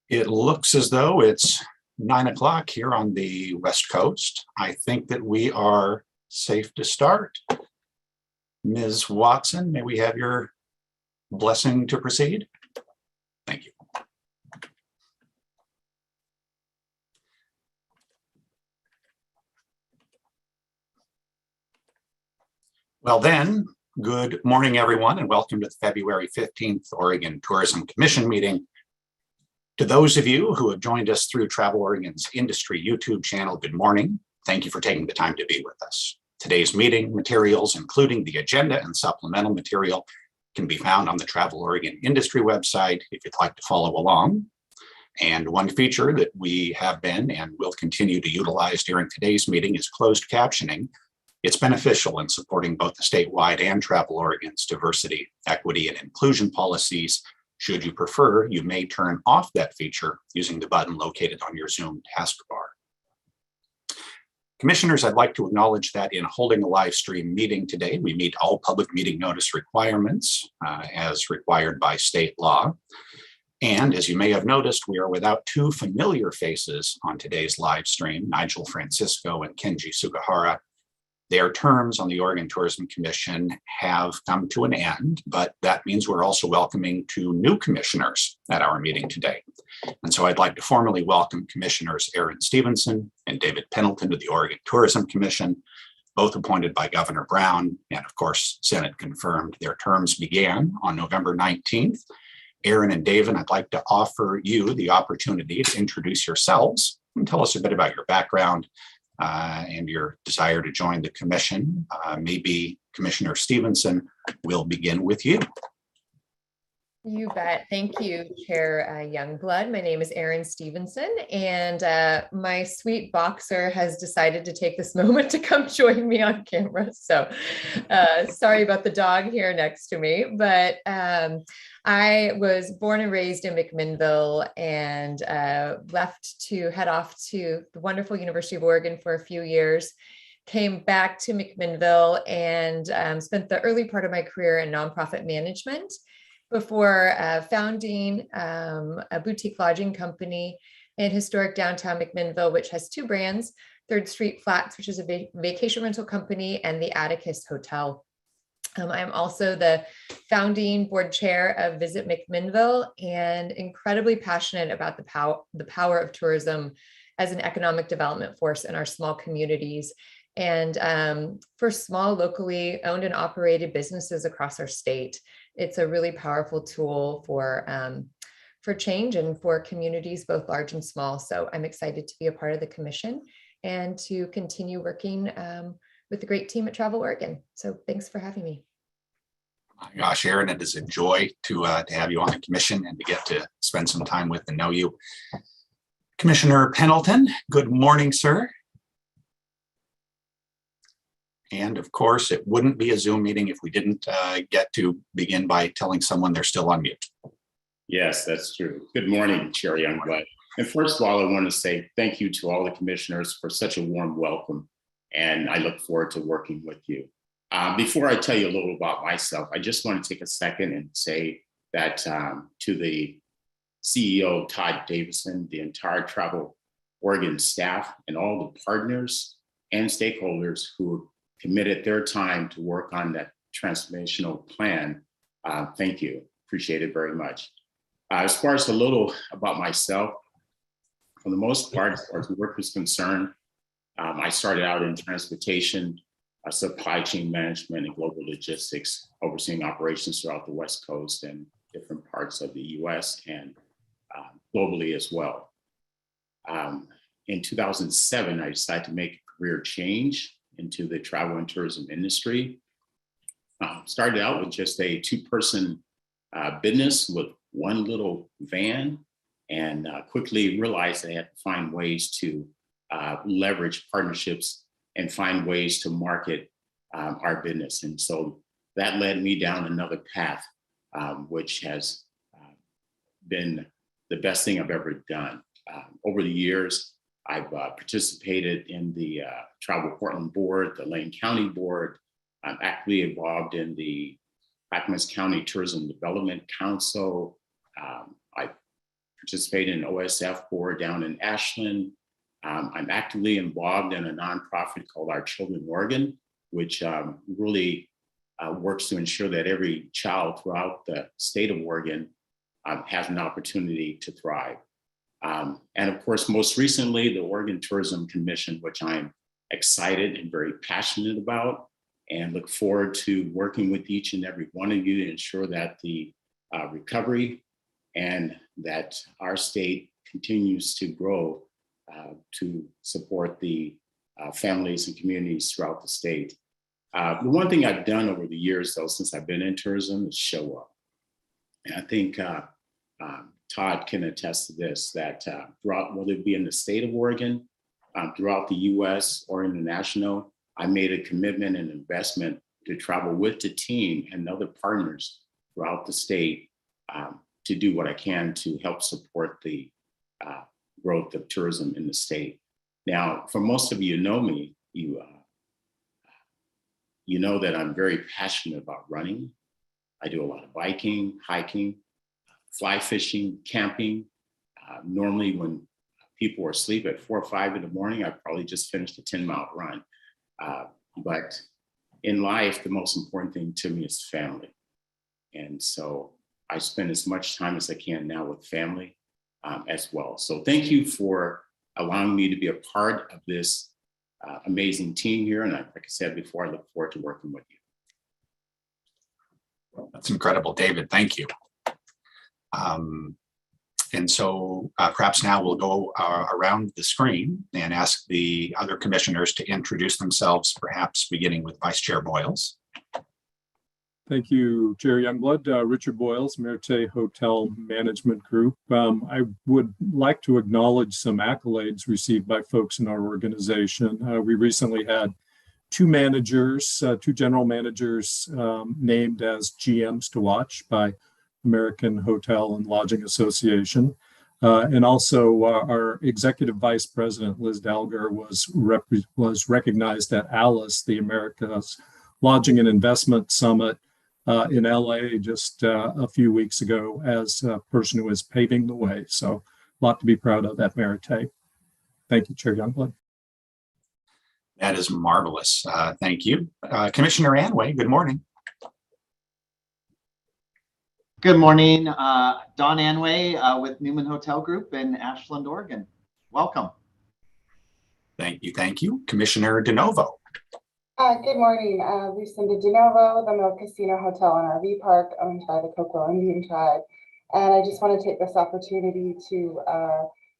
It looks as though it's 9 o'clock here on the West Coast. I think that we are safe to start. Ms. Watson, may we have your blessing to proceed? Thank you. Well then, good morning, everyone, and welcome to the February 15th Oregon Tourism Commission meeting. To those of you who have joined us through Travel Oregon's industry YouTube channel, good morning. Thank you for taking the time to be with us. Today's meeting materials, including the agenda and supplemental material, can be found on the Travel Oregon industry website if you'd like to follow along. And one feature that we have been and will continue to utilize during today's meeting is closed captioning. It's beneficial in supporting both the statewide and Travel Oregon's diversity, equity, and inclusion policies. Should you prefer, you may turn off that feature using the button located on your Zoom taskbar. Commissioners, I'd like to acknowledge that in holding a live stream meeting today, we meet all public meeting notice requirements as required by state law. And as you may have noticed, we are without two familiar faces on today's live stream, Nigel Francisco and Kenji Sugahara. Their terms on the Oregon Tourism Commission have come to an end, but that means we're also welcoming two new commissioners at our meeting today. And so I'd like to formally welcome Commissioners Aaron Stevenson and David Pendleton to the Oregon Tourism Commission, both appointed by Governor Brown, and of course, Senate confirmed. Their terms began on November 19th. Aaron and David, I'd like to offer you the opportunity to introduce yourselves and tell us a bit about your background and your desire to join the commission. Maybe Commissioner Stevenson will begin with you. You bet. Thank you, Chair Youngblood. My name is Erin Stevenson, and my sweet boxer has decided to take this moment to come join me on camera. So sorry about the dog here next to me, but I was born and raised in McMinnville and left to head off to the wonderful University of Oregon for a few years. Came back to McMinnville and spent the early part of my career in nonprofit management before founding a boutique lodging company in historic downtown McMinnville, which has two brands, Third Street Flats, which is a vacation rental company, and the Atticus Hotel. I'm also the founding board chair of Visit McMinnville and incredibly passionate about the power of tourism as an economic development force in our small communities and for small locally owned and operated businesses across our state. It's a really powerful tool for change and for communities, both large and small. So I'm excited to be a part of the commission and to continue working with the great team at Travel Oregon. So thanks for having me. My gosh, Aaron, it is a joy to have you on the commission and to get to spend some time with and know you. Commissioner Pendleton, good morning, sir. And of course, it wouldn't be a Zoom meeting if we didn't get to begin by telling someone they're still on mute. Yes, that's true. Good morning, Chair Youngblood. And first of all, I want to say thank you to all the commissioners for such a warm welcome. And I look forward to working with you. Before I tell you a little about myself, I just want to take a second and say that to the CEO, Todd Davison, the entire Travel Oregon staff, and all the partners and stakeholders who committed their time to work on that transformational plan. Thank you. Appreciate it very much. As far as a little about myself, for the most part, as far as work is concerned, I started out in transportation, supply chain management, and global logistics, overseeing operations throughout the West Coast and different parts of the US and globally as well. In 2007, I decided to make a career change into the travel and tourism industry. Started out with just a two-person business with one little van, and quickly realized I had to find ways to leverage partnerships and find ways to market our business. And so that led me down another path, which has been the best thing I've ever done. Over the years, I've participated in the Travel Portland Board, the Lane County Board. I'm actively involved in the Clackamas County Tourism Development Council. I've participate in an OSF board down in Ashland. I'm actively involved in a nonprofit called Our Children Oregon, which really works to ensure that every child throughout the state of Oregon has an opportunity to thrive. And of course, most recently, the Oregon Tourism Commission, which I'm excited and very passionate about, and look forward to working with each and every one of you to ensure that the recovery and that our state continues to grow to support the families and communities throughout the state. The one thing I've done over the years, though, since I've been in tourism, is show up. And I think Todd can attest to this, that throughout, whether it be in the state of Oregon, throughout the US or international, I made a commitment and investment to travel with the team and other partners throughout the state to do what I can to help support the growth of tourism in the state. Now, for most of you know me, you know that I'm very passionate about running. I do a lot of biking, hiking, fly fishing, camping. Normally when people are asleep at 4 or 5 in the morning, I probably just finished a 10-mile run. But in life, the most important thing to me is family. And so I spend as much time as I can now with family as well. So thank you for allowing me to be a part of this amazing team here. And like I said before, I look forward to working with you. That's incredible, David. Thank you. And so perhaps now we'll go around the screen and ask the other commissioners to introduce themselves, perhaps beginning with Vice Chair Boyles. Thank you, Chair Youngblood. Richard Boyles, Merte Hotel Management Group. I would like to acknowledge some accolades received by folks in our organization. We recently had two general managers named as GMs to watch by American Hotel and Lodging Association. And also our executive vice president, Liz Dalger, was recognized at ALIS, the America's Lodging and Investment Summit in LA just a few weeks ago, as a person who is paving the way. So a lot to be proud of at Merte. Thank you, Chair Youngblood. That is marvelous. Thank you. Commissioner Anway, good morning. Good morning, Don Anway with Newman Hotel Group in Ashland, Oregon. Welcome. Thank you. Thank you. Commissioner DeNovo. Good morning, Lucinda DeNovo, the Mill Casino Hotel and RV Park owned by the Cocoa Indian Tribe. And I just want to take this opportunity to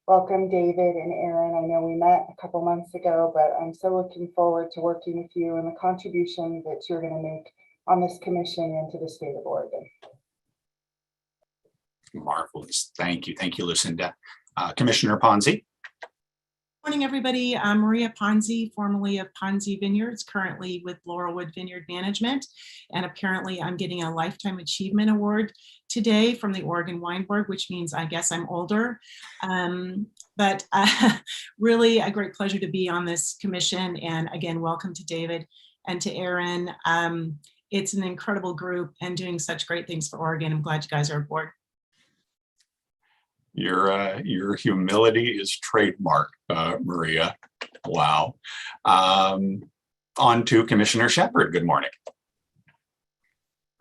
welcome David and Aaron. I know we met a couple months ago, but I'm so looking forward to working with you and the contribution that you're going to make on this commission and to the state of Oregon. Marvelous. Thank you. Thank you, Lucinda. Commissioner Ponzi. Morning, everybody. I'm Maria Ponzi, formerly of Ponzi Vineyards, currently with Laurelwood Vineyard Management. And apparently I'm getting a Lifetime Achievement Award today from the Oregon Wine Board, which means I guess I'm older. But really a great pleasure to be on this commission. And again, welcome to David and to Aaron. It's an incredible group and doing such great things for Oregon. I'm glad you guys are aboard. Your humility is trademarked, Maria. Wow. On to Commissioner Shepard. Good morning.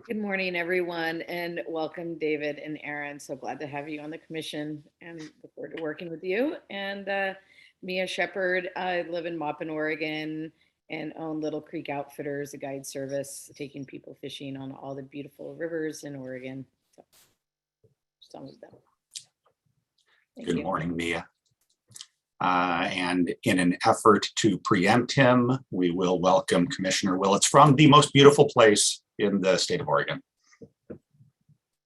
Good morning, everyone, and welcome, David and Aaron. So glad to have you on the commission and look forward to working with you. And Mia Shepard, I live in Maupin, Oregon, and own Little Creek Outfitters, a guide service taking people fishing on all the beautiful rivers in Oregon. So, some of them. Good morning, Mia. And in an effort to preempt him, we will welcome Commissioner Willits from the most beautiful place in the state of Oregon.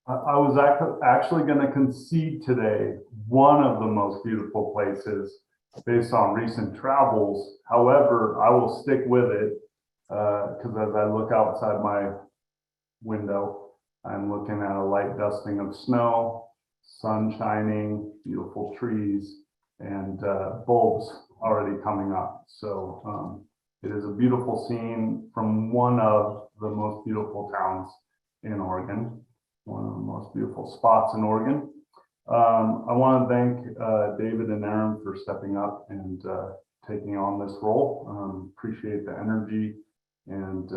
I was actually going to concede today one of the most beautiful places based on recent travels. However, I will stick with it because as I look outside my window, I'm looking at a light dusting of snow, sun shining, beautiful trees, and bulbs already coming up. So it is a beautiful scene from one of the most beautiful towns in Oregon, one of the most beautiful spots in Oregon. I want to thank David and Aaron for stepping up and taking on this role. Appreciate the energy, and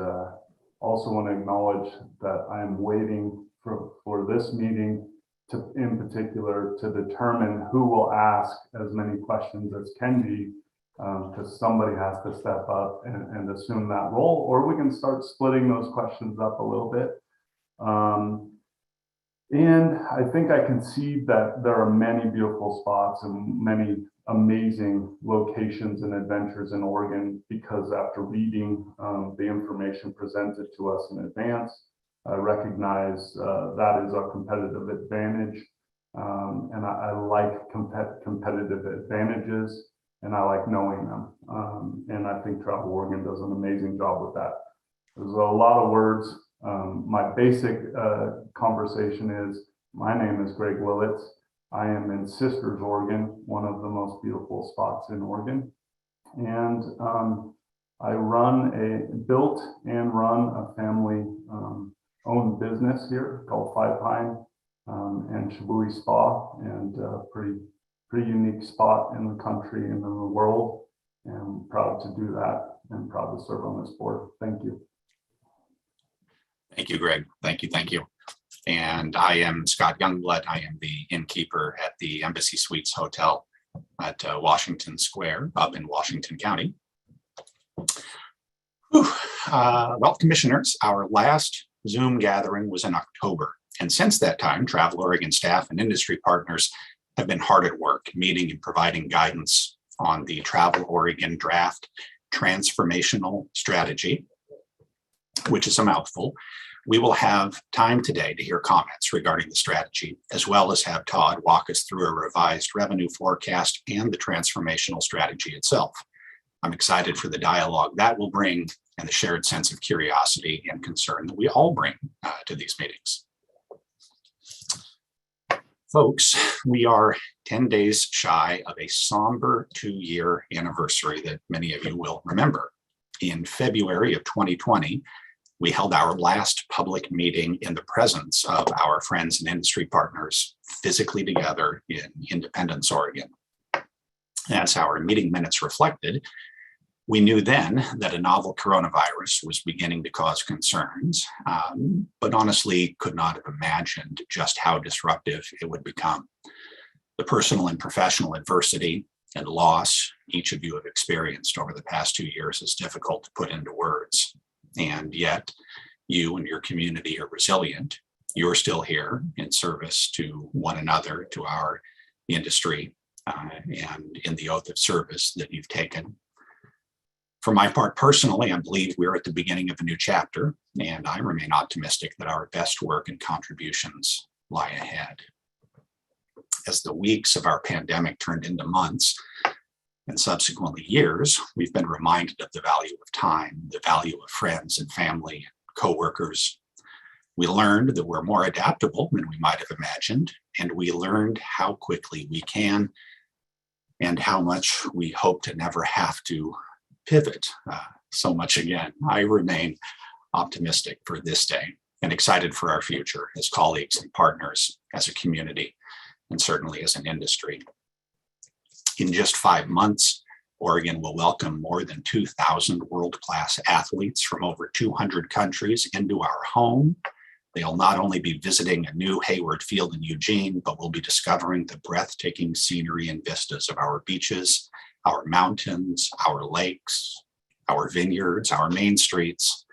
also want to acknowledge that I am waiting for this meeting to, in particular, to determine who will ask as many questions as can be, because somebody has to step up and assume that role, or we can start splitting those questions up a little bit. And I think I concede that there are many beautiful spots and many amazing locations and adventures in Oregon, because after reading the information presented to us in advance, I recognize that is our competitive advantage. And I like competitive advantages, and I like knowing them. And I think Travel Oregon does an amazing job with that. There's a lot of words. My basic conversation is, my name is Greg Willits. I am in Sisters, Oregon, one of the most beautiful spots in Oregon. And I built and run a family owned business here called Five Pine and Shibui Spa, and pretty unique spot in the country and in the world. And I'm proud to do that and proud to serve on this board. Thank you. Thank you, Greg. Thank you. Thank you. And I am Scott Youngblood. I am the innkeeper at the Embassy Suites Hotel at Washington Square up in Washington County. Well, commissioners, our last Zoom gathering was in October. And since that time, Travel Oregon staff and industry partners have been hard at work meeting and providing guidance on the Travel Oregon draft Transformational Strategy, which is a mouthful. We will have time today to hear comments regarding the strategy, as well as have Todd walk us through a revised revenue forecast and the transformational strategy itself. I'm excited for the dialogue that will bring, and the shared sense of curiosity and concern that we all bring to these meetings. Folks, we are 10 days shy of a somber 2-year anniversary that many of you will remember. In February of 2020, we held our last public meeting in the presence of our friends and industry partners physically together in Independence, Oregon. As our meeting minutes reflected, we knew then that a novel coronavirus was beginning to cause concerns, but honestly could not have imagined just how disruptive it would become. The personal and professional adversity and loss each of you have experienced over the past 2 years is difficult to put into words. And yet you and your community are resilient. You're still here in service to one another, to our industry, and in the oath of service that you've taken. For my part, personally, I believe we're at the beginning of a new chapter, and I remain optimistic that our best work and contributions lie ahead. As the weeks of our pandemic turned into months, and subsequently years, we've been reminded of the value of time, the value of friends and family, coworkers. We learned that we're more adaptable than we might have imagined, and we learned how quickly we can and how much we hope to never have to pivot so much again. I remain optimistic for this day and excited for our future as colleagues and partners, as a community, and certainly as an industry. In just 5 months, Oregon will welcome more than 2,000 world-class athletes from over 200 countries into our home. They'll not only be visiting a new Hayward Field in Eugene, but will be discovering the breathtaking scenery and vistas of our beaches, our mountains, our lakes, our vineyards, our main streets.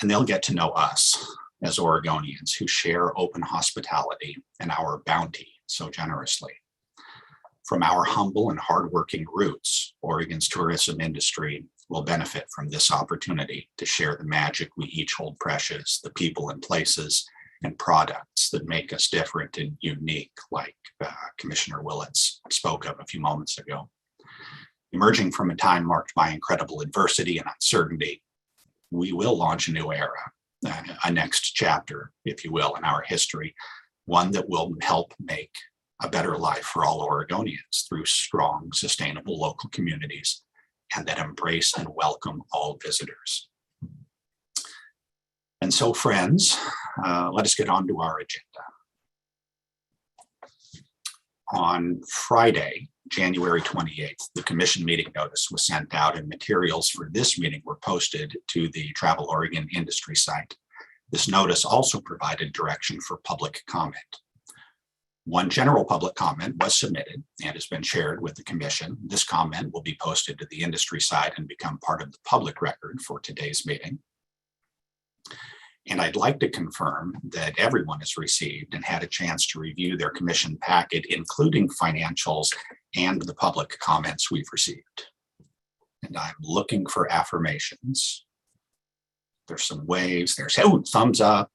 And they'll get to know us as Oregonians who share open hospitality and our bounty so generously. From our humble and hardworking roots, Oregon's tourism industry will benefit from this opportunity to share the magic we each hold precious, the people and places and products that make us different and unique, like Commissioner Willits spoke of a few moments ago. Emerging from a time marked by incredible adversity and uncertainty, we will launch a new era, a next chapter, if you will, in our history, one that will help make a better life for all Oregonians through strong, sustainable local communities, and that embrace and welcome all visitors. And so, friends, let us get on to our agenda. On Friday, January 28th, the commission meeting notice was sent out and materials for this meeting were posted to the Travel Oregon industry site. This notice also provided direction for public comment. One general public comment was submitted and has been shared with the commission. This comment will be posted to the industry site and become part of the public record for today's meeting. And I'd like to confirm that everyone has received and had a chance to review their commission packet, including financials and the public comments we've received. And I'm looking for affirmations. There's some waves, there's, oh, thumbs up.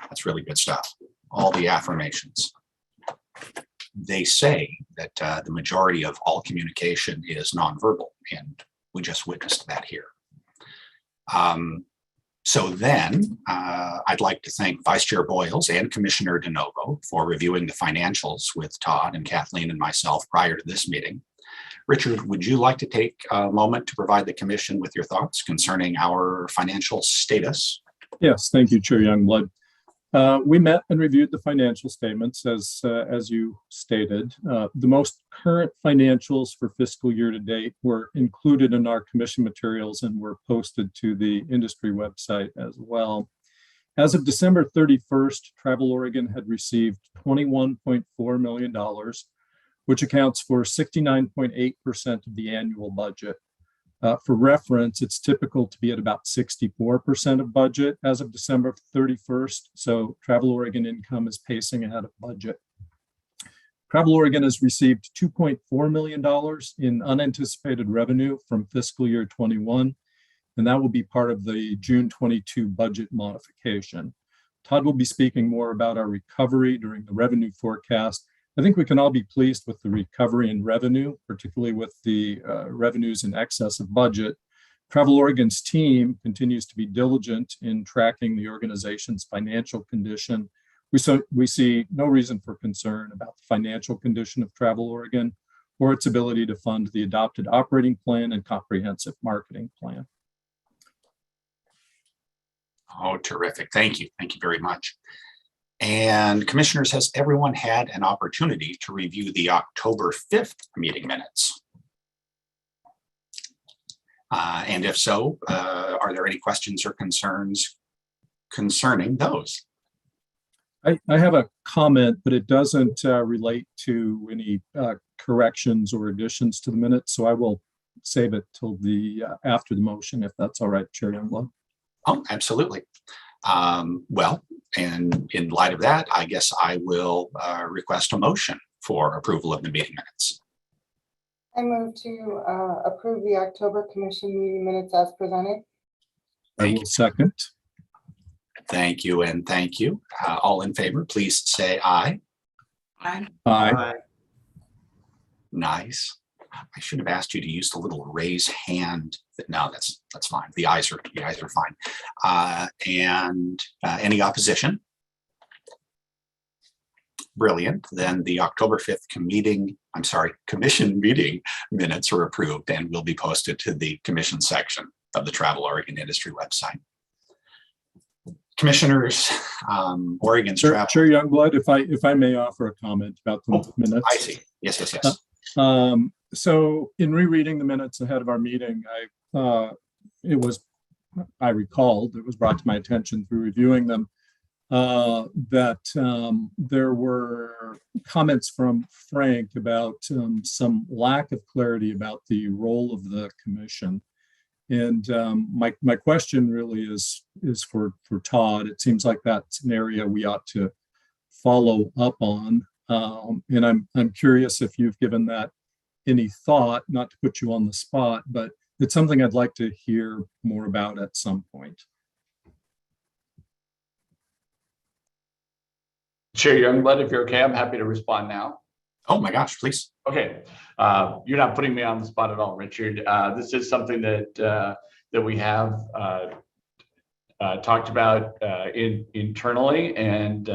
That's really good stuff. All the affirmations. They say that the majority of all communication is nonverbal, and we just witnessed that here. So then I'd like to thank Vice Chair Boyles and Commissioner DeNovo for reviewing the financials with Todd and Kathleen and myself prior to this meeting. Richard, would you like to take a moment to provide the commission with your thoughts concerning our financial status? Yes, thank you, Chair Youngblood. We met and reviewed the financial statements as you stated. The most current financials for fiscal year to date were included in our commission materials and were posted to the industry website as well. As of December 31st, Travel Oregon had received $21.4 million, which accounts for 69.8% of the annual budget. For reference, it's typical to be at about 64% of budget as of December 31st. So Travel Oregon income is pacing ahead of budget. Travel Oregon has received $2.4 million in unanticipated revenue from fiscal year 21, and that will be part of the June 22 budget modification. Todd will be speaking more about our recovery during the revenue forecast. I think we can all be pleased with the recovery in revenue, particularly with the revenues in excess of budget. Travel Oregon's team continues to be diligent in tracking the organization's financial condition. We see no reason for concern about the financial condition of Travel Oregon or its ability to fund the adopted operating plan and comprehensive marketing plan. Oh, terrific. Thank you. Thank you very much. And commissioners, has everyone had an opportunity to review the October 5th meeting minutes? And if so, are there any questions or concerns concerning those? I have a comment, but it doesn't relate to any corrections or additions to the minutes. So I will save it till the after the motion, if that's all right, Chair Youngblood. Oh, absolutely. Well, and in light of that, I guess I will request a motion for approval of the meeting minutes. I move to approve the October commission meeting minutes as presented. I will second. Thank you and thank you. All in favor, please say aye. Aye. Aye. Nice. I should have asked you to use the little raise hand. No, that's fine. The ayes are fine. And any opposition? Brilliant. Then the October 5th commission meeting minutes are approved and will be posted to the commission section of the Travel Oregon industry website. Commissioners, Oregon's travel. Chair Youngblood, if I may offer a comment about the minutes. I see. Yes. So in rereading the minutes ahead of our meeting, I recalled, it was brought to my attention through reviewing them, that there were comments from Frank about some lack of clarity about the role of the commission. And my question really is for Todd. It seems like that's an area we ought to follow up on. And I'm curious if you've given that any thought, not to put you on the spot, but it's something I'd like to hear more about at some point. Chair Youngblood, if you're okay, I'm happy to respond now. Oh my gosh, please. Okay, you're not putting me on the spot at all, Richard. This is something that we have talked about internally, and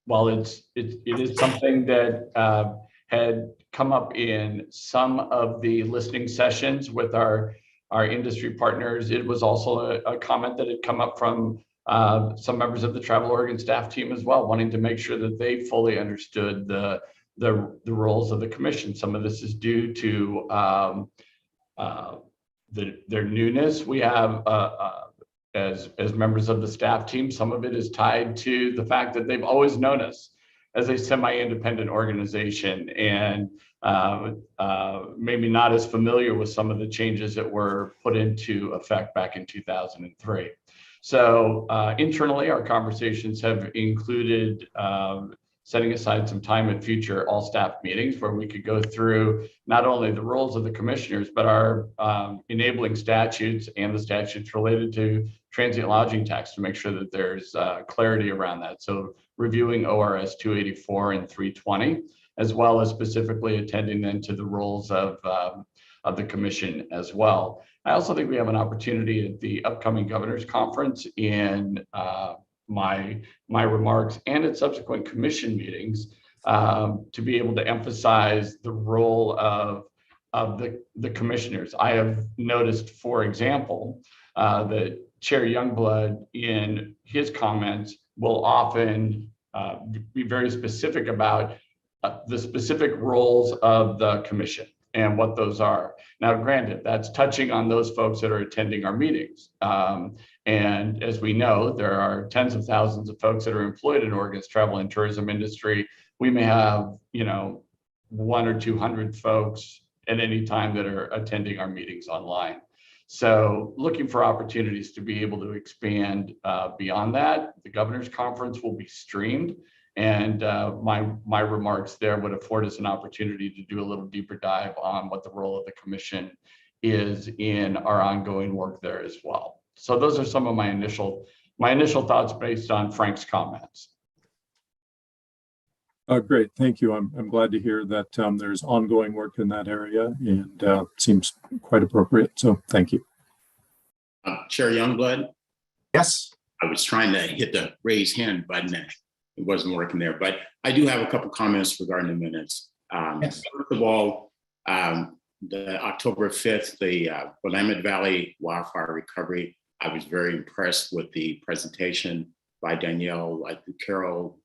while it is something that had come up in some of the listening sessions with our industry partners, it was also a comment that had come up from some members of the Travel Oregon staff team as well, wanting to make sure that they fully understood the the roles of the commission. Some of this is due to their newness. We have as members of the staff team, some of it is tied to the fact that they've always known us as a semi-independent organization, and maybe not as familiar with some of the changes that were put into effect back in 2003. So internally, our conversations have included setting aside some time at future all staff meetings where we could go through not only the roles of the commissioners, but our enabling statutes and the statutes related to transient lodging tax to make sure that there's clarity around that. So reviewing ORS 284 and 320, as well as specifically attending then to the roles of the commission as well. I also think we have an opportunity at the upcoming governor's conference in my remarks and at subsequent commission meetings to be able to emphasize the role of the commissioners. I have noticed, for example, that Chair Youngblood in his comments will often be very specific about the specific roles of the commission and what those are. Now, granted, that's touching on those folks that are attending our meetings. And as we know, there are tens of thousands of folks that are employed in Oregon's travel and tourism industry. We may have, 100 or 200 folks at any time that are attending our meetings online. So looking for opportunities to be able to expand beyond that. The governor's conference will be streamed, and my remarks there would afford us an opportunity to do a little deeper dive on what the role of the commission is in our ongoing work there as well. So those are some of my initial thoughts based on Frank's comments. Great, thank you. I'm glad to hear that there's ongoing work in that area, and seems quite appropriate. So thank you. Chair Youngblood? Yes. I was trying to hit the raise hand button and it wasn't working there, but I do have a couple comments regarding the minutes. Yes. First of all, the October 5th, the Willamette Valley Wildfire Recovery, I was very impressed with the presentation by Danielle, Carol,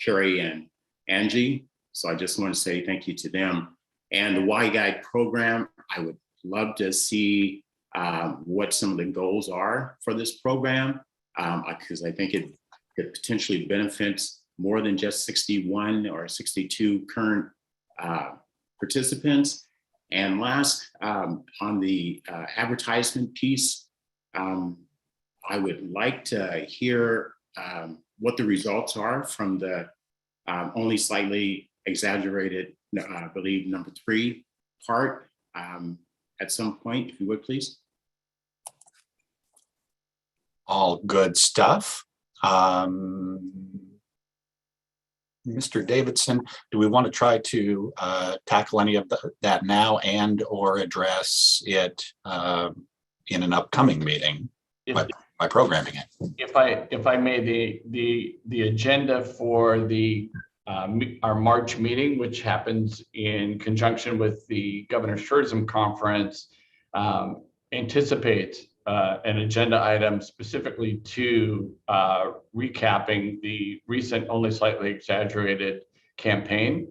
Carrie, and Angie. So I just want to say thank you to them. And the Y Guide program, I would love to see what some of the goals are for this program, because I think it potentially benefits more than just 61 or 62 current participants. And last, on the advertisement piece, I would like to hear what the results are from the only slightly exaggerated, I believe, number 3 part at some point, if you would, please. All good stuff. Mr. Davidson, do we want to try to tackle any of that now and or address it in an upcoming meeting by programming it? If I may, the agenda for our March meeting, which happens in conjunction with the Governor's Tourism Conference, anticipates an agenda item specifically to recapping the recent only slightly exaggerated campaign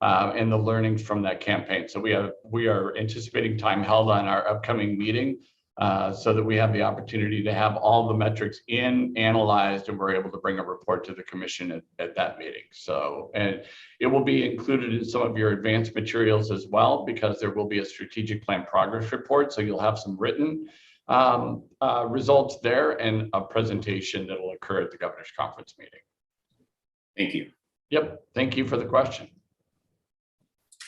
and the learnings from that campaign. So we are anticipating time held on our upcoming meeting so that we have the opportunity to have all the metrics analyzed, and we're able to bring a report to the commission at that meeting. So, and it will be included in some of your advanced materials as well, because there will be a strategic plan progress report. So you'll have some written results there and a presentation that will occur at the governor's conference meeting. Thank you. Yep, thank you for the question.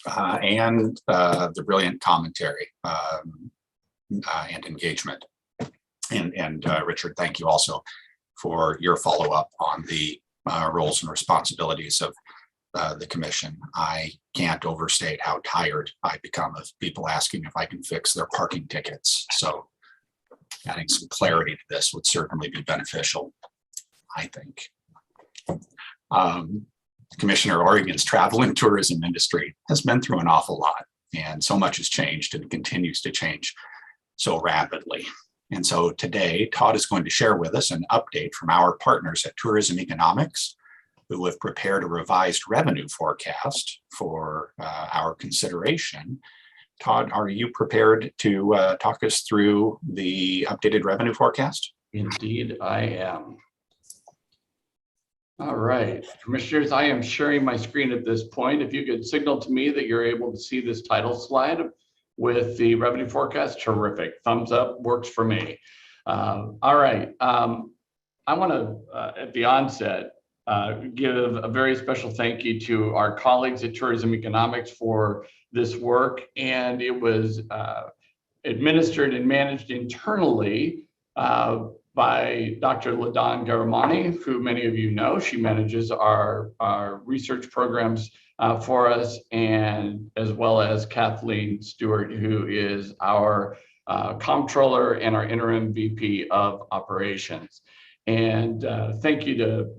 And the brilliant commentary and engagement. And Richard, thank you also for your follow-up on the roles and responsibilities of the commission. I can't overstate how tired I become of people asking if I can fix their parking tickets. So adding some clarity to this would certainly be beneficial, I think. Commissioner, Oregon's travel and tourism industry has been through an awful lot, and so much has changed and continues to change so rapidly. And so today, Todd is going to share with us an update from our partners at Tourism Economics who have prepared a revised revenue forecast for our consideration. Todd, are you prepared to talk us through the updated revenue forecast? Indeed, I am. All right, commissioners, I am sharing my screen at this point. If you could signal to me that you're able to see this title slide with the revenue forecast, terrific. Thumbs up works for me. All right, I want to, at the onset, give a very special thank you to our colleagues at Tourism Economics for this work. And it was administered and managed internally by Dr. LaDawn Garamani, who many of you know. She manages our research programs for us, and as well as Kathleen Stewart, who is our comptroller and our interim VP of operations. And thank you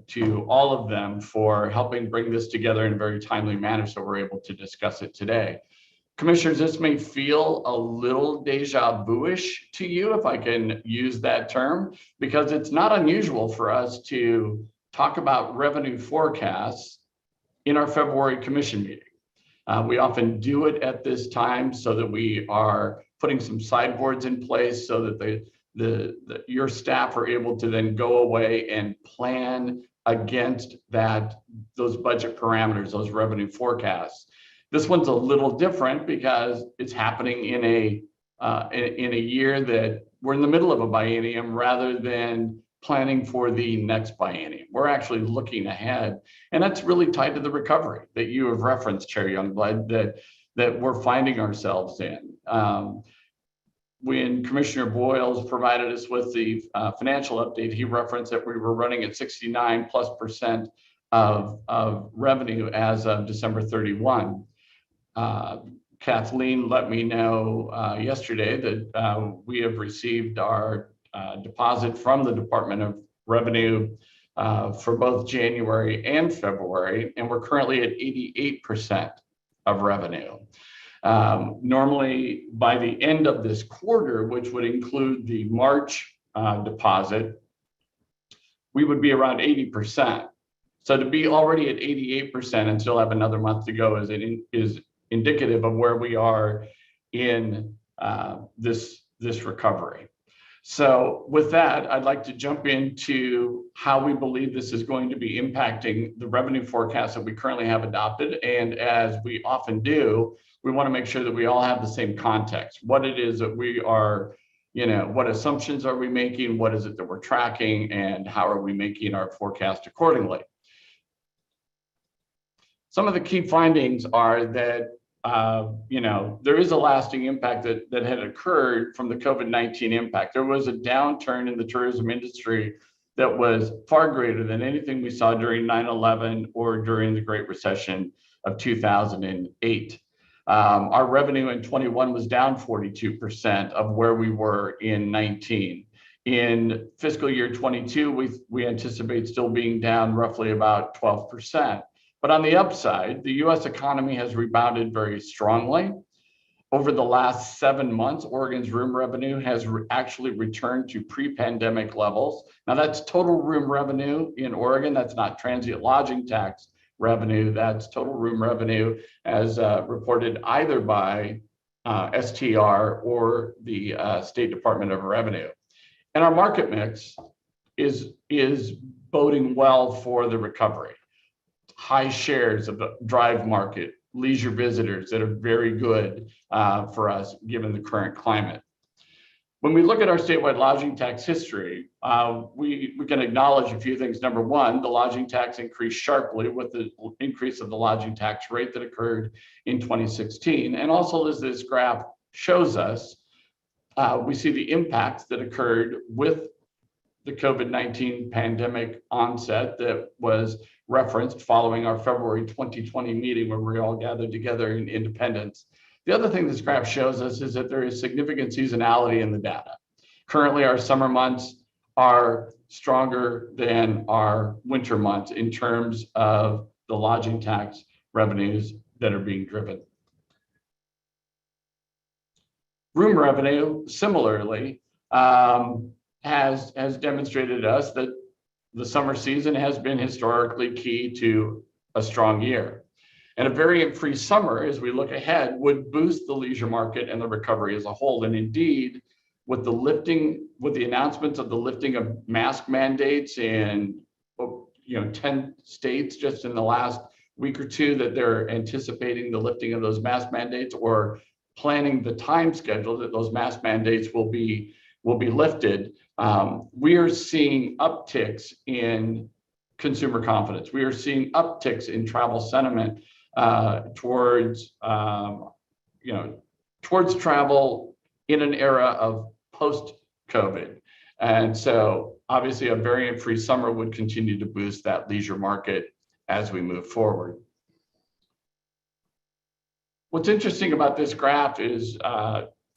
to all of them for helping bring this together in a very timely manner so we're able to discuss it today. Commissioners, this may feel a little deja vu-ish to you, if I can use that term, because it's not unusual for us to talk about revenue forecasts in our February commission meeting. We often do it at this time so that we are putting some sideboards in place so that your staff are able to then go away and plan against those budget parameters, those revenue forecasts. This one's a little different because it's happening in a year that we're in the middle of a biennium rather than planning for the next biennium. We're actually looking ahead, and that's really tied to the recovery that you have referenced, Chair Youngblood, that we're finding ourselves in. When Commissioner Boyles provided us with the financial update, he referenced that we were running at 69+% of revenue as of December 31. Kathleen let me know yesterday that we have received our deposit from the Department of Revenue for both January and February, and we're currently at 88% of revenue. Normally, by the end of this quarter, which would include the March deposit, we would be around 80%. So to be already at 88% and still have another month to go is indicative of where we are in this recovery. So with that, I'd like to jump into how we believe this is going to be impacting the revenue forecast that we currently have adopted. And as we often do, we want to make sure that we all have the same context. What it is that we are, what assumptions are we making? What is it that we're tracking? And how are we making our forecast accordingly? Some of the key findings are that there is a lasting impact that had occurred from the COVID-19 impact. There was a downturn in the tourism industry that was far greater than anything we saw during 9/11 or during the Great Recession of 2008. Our revenue in 21 was down 42% of where we were in 19. In fiscal year 22, we anticipate still being down roughly about 12%. But on the upside, the US economy has rebounded very strongly. Over the last 7 months, Oregon's room revenue has actually returned to pre-pandemic levels. Now that's total room revenue in Oregon. That's not transient lodging tax revenue. That's total room revenue as reported either by STR or the State Department of Revenue. And our market mix is boding well for the recovery. High shares of the drive market, leisure visitors that are very good for us given the current climate. When we look at our statewide lodging tax history, we can acknowledge a few things. Number one, the lodging tax increased sharply with the increase of the lodging tax rate that occurred in 2016. And also, as this graph shows us, we see the impacts that occurred with the COVID-19 pandemic onset that was referenced following our February 2020 meeting where we all gathered together in Independence. The other thing this graph shows us is that there is significant seasonality in the data. Currently, our summer months are stronger than our winter months in terms of the lodging tax revenues that are being driven. Room revenue, similarly, has demonstrated to us that the summer season has been historically key to a strong year. And a variant-free summer, as we look ahead, would boost the leisure market and the recovery as a whole. And indeed, with the announcements of the lifting of mask mandates in 10 states just in the last week or two, that they're anticipating the lifting of those mask mandates or planning the time schedule that those mask mandates will be lifted. We are seeing upticks in consumer confidence. We are seeing upticks in travel sentiment towards travel in an era of post-COVID. And so obviously a variant-free summer would continue to boost that leisure market as we move forward. What's interesting about this graph is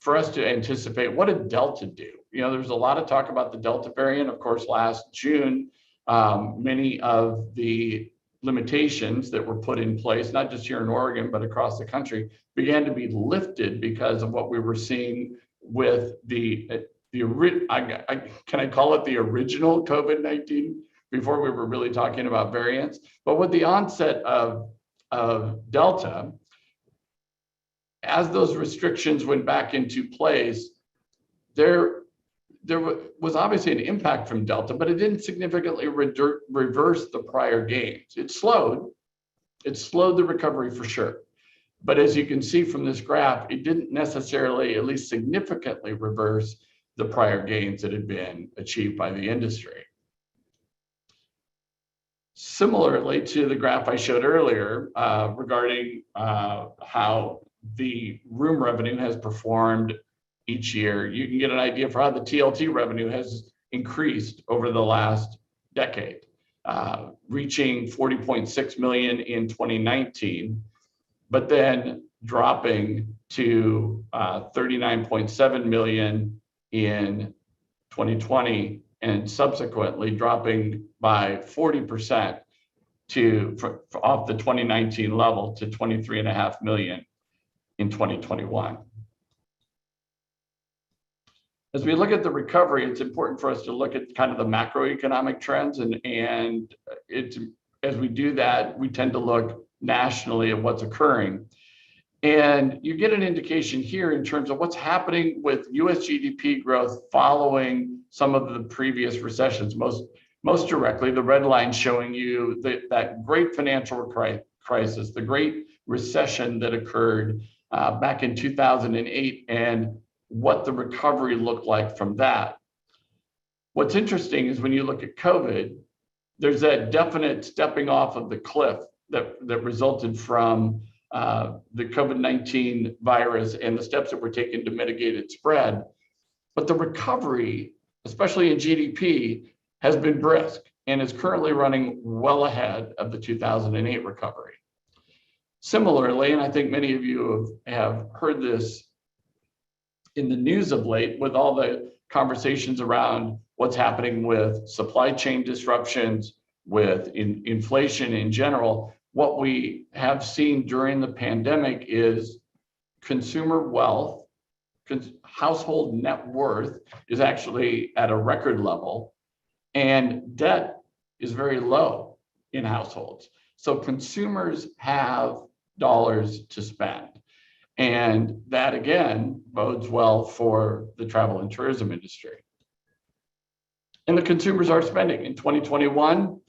for us to anticipate, what did Delta do? There's a lot of talk about the Delta variant. Of course, last June, many of the limitations that were put in place, not just here in Oregon, but across the country, began to be lifted because of what we were seeing with can I call it the original COVID-19 before we were really talking about variants? But with the onset of Delta, as those restrictions went back into place, there was obviously an impact from Delta, but it didn't significantly reverse the prior gains. It slowed the recovery for sure. But as you can see from this graph, it didn't necessarily, at least significantly, reverse the prior gains that had been achieved by the industry. Similarly to the graph I showed earlier regarding how the room revenue has performed each year, you can get an idea for how the TLT revenue has increased over the last decade, reaching 40.6 million in 2019, but then dropping to 39.7 million in 2020, and subsequently dropping by 40% off the 2019 level to 23.5 million in 2021. As we look at the recovery, it's important for us to look at kind of the macroeconomic trends, and as we do that, we tend to look nationally at what's occurring. And you get an indication here in terms of what's happening with US GDP growth following some of the previous recessions. Most directly, the red line showing you that great financial crisis, the great recession that occurred back in 2008, and what the recovery looked like from that. What's interesting is when you look at COVID, there's that definite stepping off of the cliff that resulted from the COVID-19 virus and the steps that were taken to mitigate its spread. But the recovery, especially in GDP, has been brisk and is currently running well ahead of the 2008 recovery. Similarly, and I think many of you have heard this in the news of late with all the conversations around what's happening with supply chain disruptions, with inflation in general, what we have seen during the pandemic is consumer wealth, household net worth is actually at a record level, and debt is very low in households. So consumers have dollars to spend. And that again bodes well for the travel and tourism industry. And the consumers are spending. In 2021,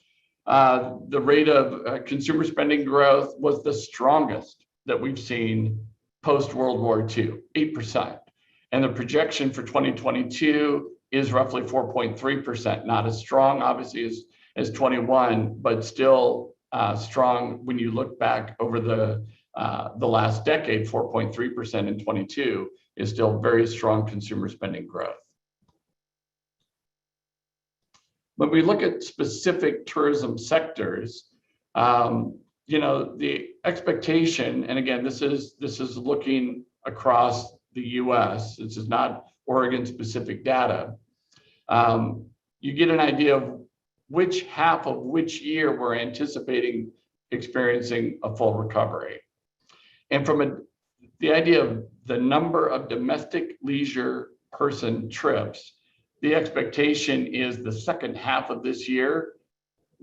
the rate of consumer spending growth was the strongest that we've seen post-World War II, 8%. And the projection for 2022 is roughly 4.3%, not as strong obviously as 21, but still strong when you look back over the last decade. 4.3% in 22 is still very strong consumer spending growth. When we look at specific tourism sectors, the expectation, and again, this is looking across the US, this is not Oregon specific data, you get an idea of which half of which year we're anticipating experiencing a full recovery. And from the idea of the number of domestic leisure person trips, the expectation is the second half of this year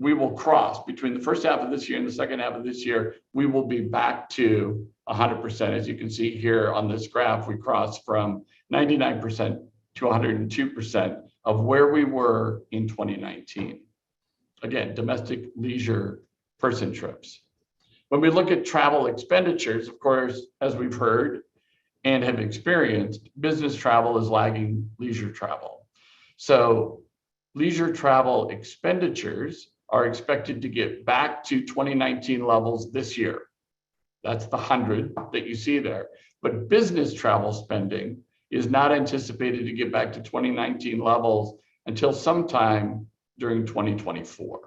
we will cross between the first half of this year and the second half of this year, we will be back to 100%. As you can see here on this graph, we crossed from 99% to 102% of where we were in 2019. Again, domestic leisure person trips. When we look at travel expenditures, of course, as we've heard and have experienced, business travel is lagging leisure travel. So leisure travel expenditures are expected to get back to 2019 levels this year. That's the 100 that you see there. But business travel spending is not anticipated to get back to 2019 levels until sometime during 2024.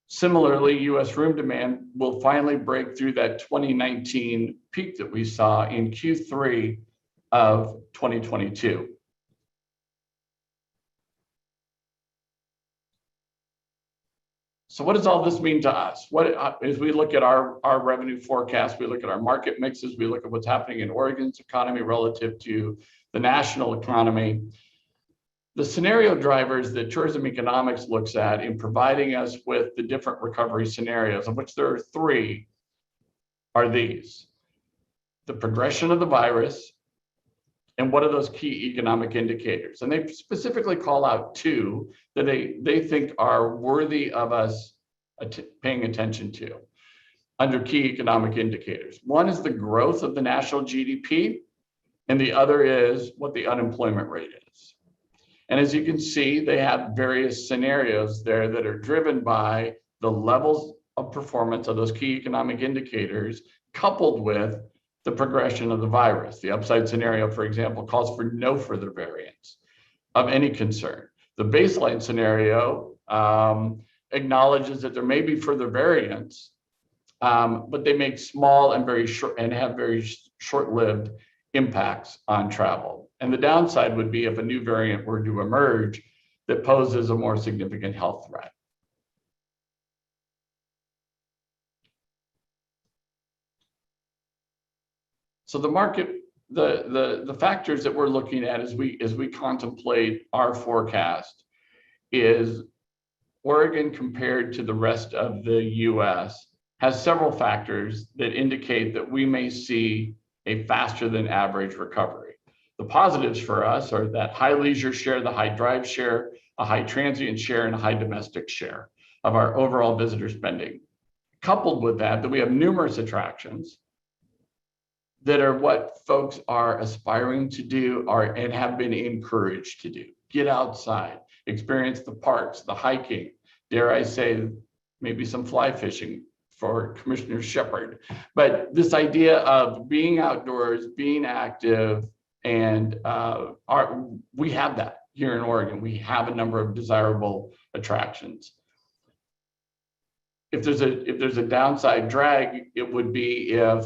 Similarly, US room demand will finally break through that 2019 peak that we saw in Q3 of 2022. So what does all this mean to us? As we look at our revenue forecast, we look at our market mixes, we look at what's happening in Oregon's economy relative to the national economy. The scenario drivers that tourism economics looks at in providing us with the different recovery scenarios, of which there are 3, are these: the progression of the virus, and what are those key economic indicators? And they specifically call out 2 that they think are worthy of us paying attention to under key economic indicators. One is the growth of the national GDP, and the other is what the unemployment rate is. And as you can see, they have various scenarios there that are driven by the levels of performance of those key economic indicators, coupled with the progression of the virus. The upside scenario, for example, calls for no further variants of any concern. The baseline scenario acknowledges that there may be further variants, but they make small and very short and have very short-lived impacts on travel. And the downside would be if a new variant were to emerge that poses a more significant health threat. So the market, the factors that we're looking at as we contemplate our forecast is Oregon compared to the rest of the US has several factors that indicate that we may see a faster than average recovery. The positives for us are that high leisure share, the high drive share, a high transient share, and a high domestic share of our overall visitor spending. Coupled with that we have numerous attractions that are what folks are aspiring to do and have been encouraged to do. Get outside, experience the parks, the hiking, dare I say, maybe some fly fishing for Commissioner Shepard. But this idea of being outdoors, being active, and we have that here in Oregon. We have a number of desirable attractions. If there's a downside drag, it would be if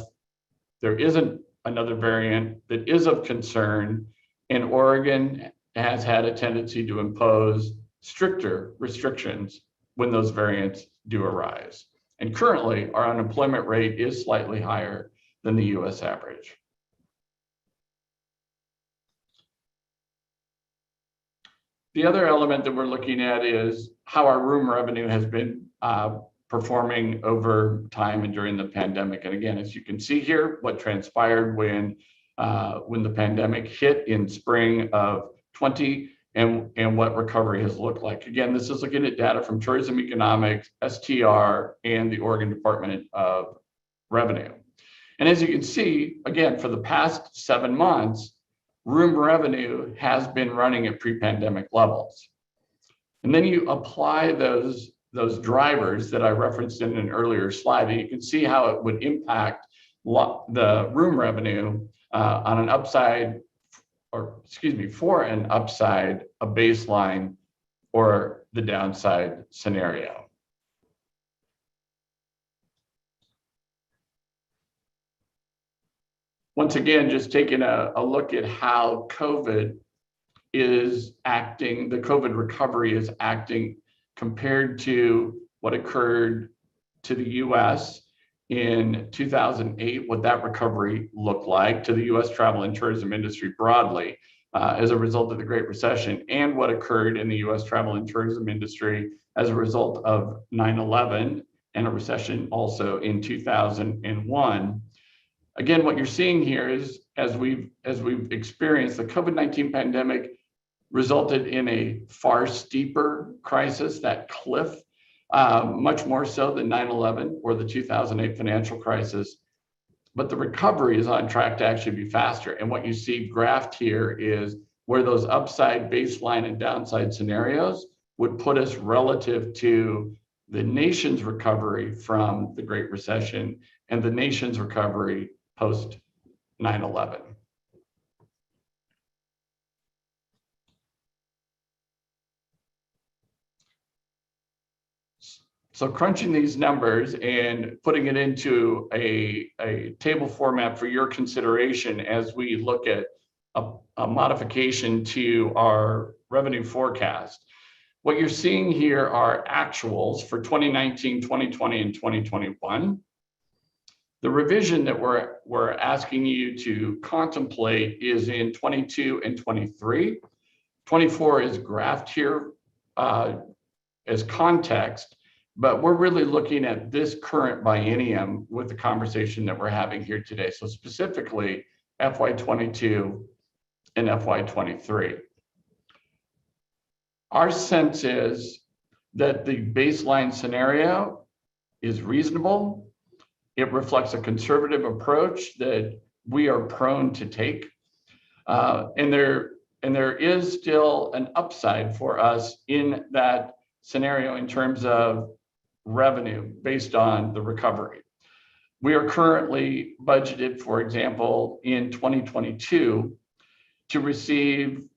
there isn't another variant that is of concern, and Oregon has had a tendency to impose stricter restrictions when those variants do arise. And currently, our unemployment rate is slightly higher than the US average. The other element that we're looking at is how our room revenue has been performing over time and during the pandemic. And again, as you can see here, what transpired when the pandemic hit in spring of 20 and what recovery has looked like. Again, this is looking at data from Tourism Economics, STR, and the Oregon Department of Revenue. And as you can see, again, for the past 7 months, room revenue has been running at pre-pandemic levels. And then you apply those drivers that I referenced in an earlier slide, and you can see how it would impact the room revenue on an upside, for an upside, a baseline, or the downside scenario. Once again, just taking a look at how COVID is acting, the COVID recovery is acting compared to what occurred to the US in 2008, what that recovery looked like to the US travel and tourism industry broadly. as a result of the Great Recession and what occurred in the US travel and tourism industry as a result of 9/11 and a recession also in 2001. Again, what you're seeing here is as we've experienced, the COVID-19 pandemic resulted in a far steeper crisis, that cliff, much more so than 9/11 or the 2008 financial crisis. But the recovery is on track to actually be faster. And what you see graphed here is where those upside, baseline, and downside scenarios would put us relative to the nation's recovery from the Great Recession and the nation's recovery post 9/11. So crunching these numbers and putting it into a table format for your consideration as we look at a modification to our revenue forecast. What you're seeing here are actuals for 2019, 2020, and 2021. The revision that we're asking you to contemplate is in 22 and 23. 24 is graphed here as context, but we're really looking at this current biennium with the conversation that we're having here today. So specifically FY22 and FY23. Our sense is that the baseline scenario is reasonable. It reflects a conservative approach that we are prone to take. And there is still an upside for us in that scenario in terms of revenue based on the recovery. We are currently budgeted, for example, in 2022 to receive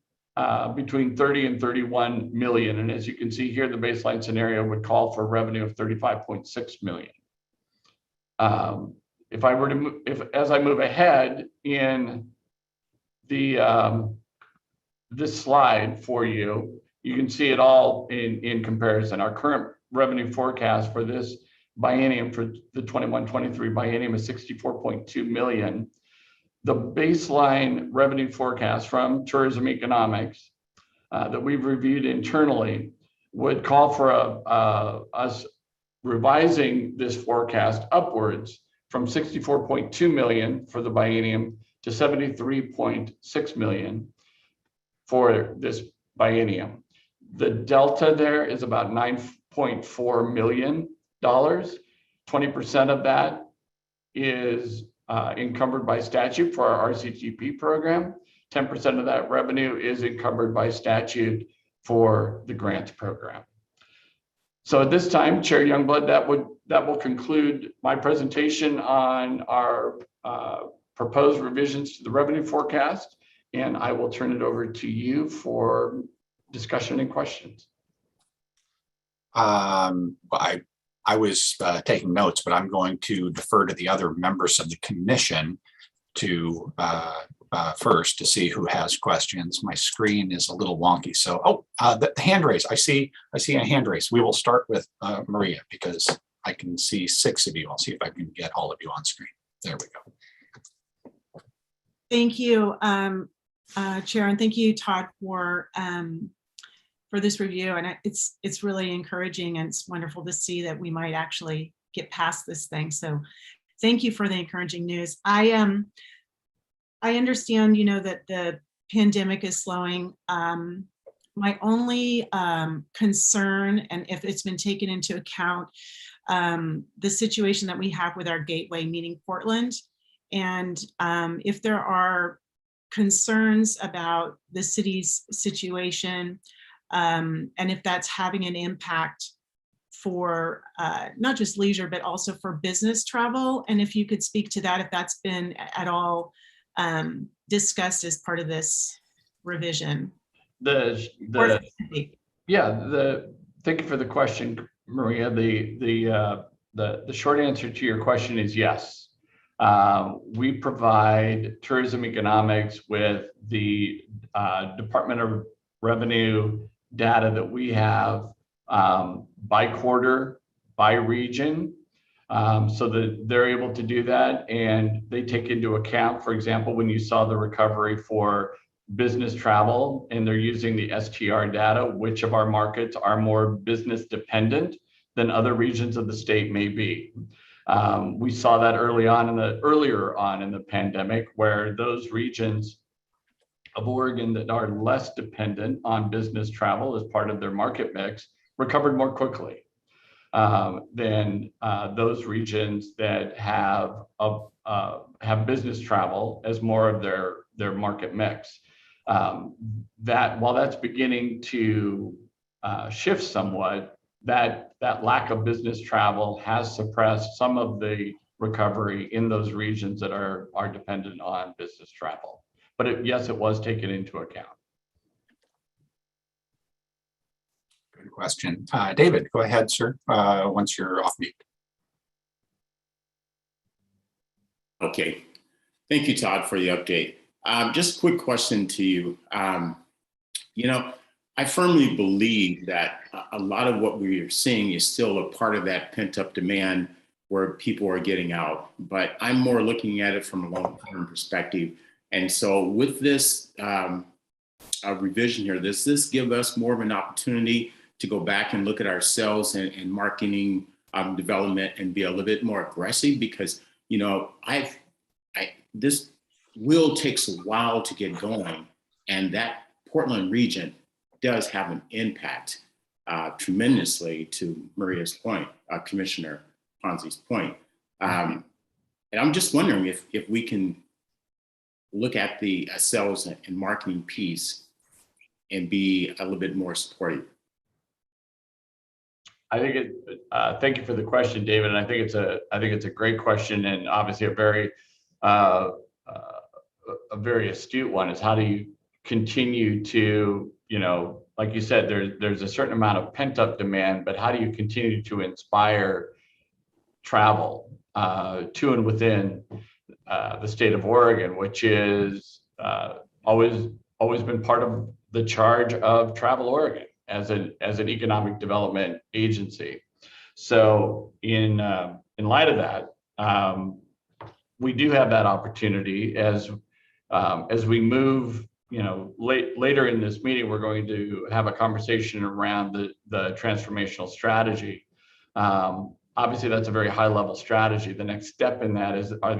between 30 and 31 million. And as you can see here, the baseline scenario would call for revenue of 35.6 million. If I were to as I move ahead in the this slide for you, you can see it all in comparison. Our current revenue forecast for this biennium, for the 21-23 biennium, is 64.2 million. The baseline revenue forecast from tourism economics that we've reviewed internally would call for us revising this forecast upwards from 64.2 million for the biennium to 73.6 million for this biennium. The delta there is about $9.4 million. 20% of that is encumbered by statute for our RCGP program. 10% of that revenue is encumbered by statute for the grants program. So at this time, Chair Youngblood, that will conclude my presentation on our proposed revisions to the revenue forecast, and I will turn it over to you for discussion and questions. I was taking notes, but I'm going to defer to the other members of the commission to first to see who has questions. My screen is a little wonky, so the hand raise. I see a hand raise. We will start with Maria because I can see 6 of you. I'll see if I can get all of you on screen. There we go. Thank you, Chair, and thank you, Todd, for this review. And it's really encouraging, and it's wonderful to see that we might actually get past this thing. So thank you for the encouraging news. I understand, that the pandemic is slowing. My only concern, and if it's been taken into account, the situation that we have with our gateway, meaning Portland, and if there are concerns about the city's situation, and if that's having an impact for not just leisure, but also for business travel. And if you could speak to that, if that's been at all discussed as part of this revision. Thank you for the question, Maria. The short answer to your question is yes. We provide tourism economics with the Department of Revenue data that we have by quarter, by region, so that they're able to do that, and they take into account, for example, when you saw the recovery for business travel, and they're using the STR data, which of our markets are more business dependent than other regions of the state may be. We saw that earlier on in the pandemic, where those regions of Oregon that are less dependent on business travel as part of their market mix recovered more quickly than those regions that have business travel as more of their market mix. That while that's beginning to shift somewhat, that lack of business travel has suppressed some of the recovery in those regions that are dependent on business travel. But yes, it was taken into account. Good question. David, go ahead, sir, once you're off mute. Okay. Thank you, Todd, for the update. Just a quick question to you. I firmly believe that a lot of what we are seeing is still a part of that pent-up demand where people are getting out. But I'm more looking at it from a long-term perspective. And so with this revision here, does this give us more of an opportunity to go back and look at ourselves and marketing development and be a little bit more aggressive? Because, this will takes a while to get going, and that Portland region does have an impact tremendously, to Maria's point, Commissioner Ponzi's point. And I'm just wondering if we can look at the sales and marketing piece and be a little bit more supportive. I think thank you for the question, David. And I think it's a great question, and obviously a very astute one. Is how do you continue to, like you said, there's a certain amount of pent up demand, but how do you continue to inspire travel to and within the state of Oregon, which is always been part of the charge of Travel Oregon as an economic development agency. So in light of that, we do have that opportunity as we move. Later in this meeting, we're going to have a conversation around the transformational strategy. Obviously, that's a very high level strategy. The next step in that are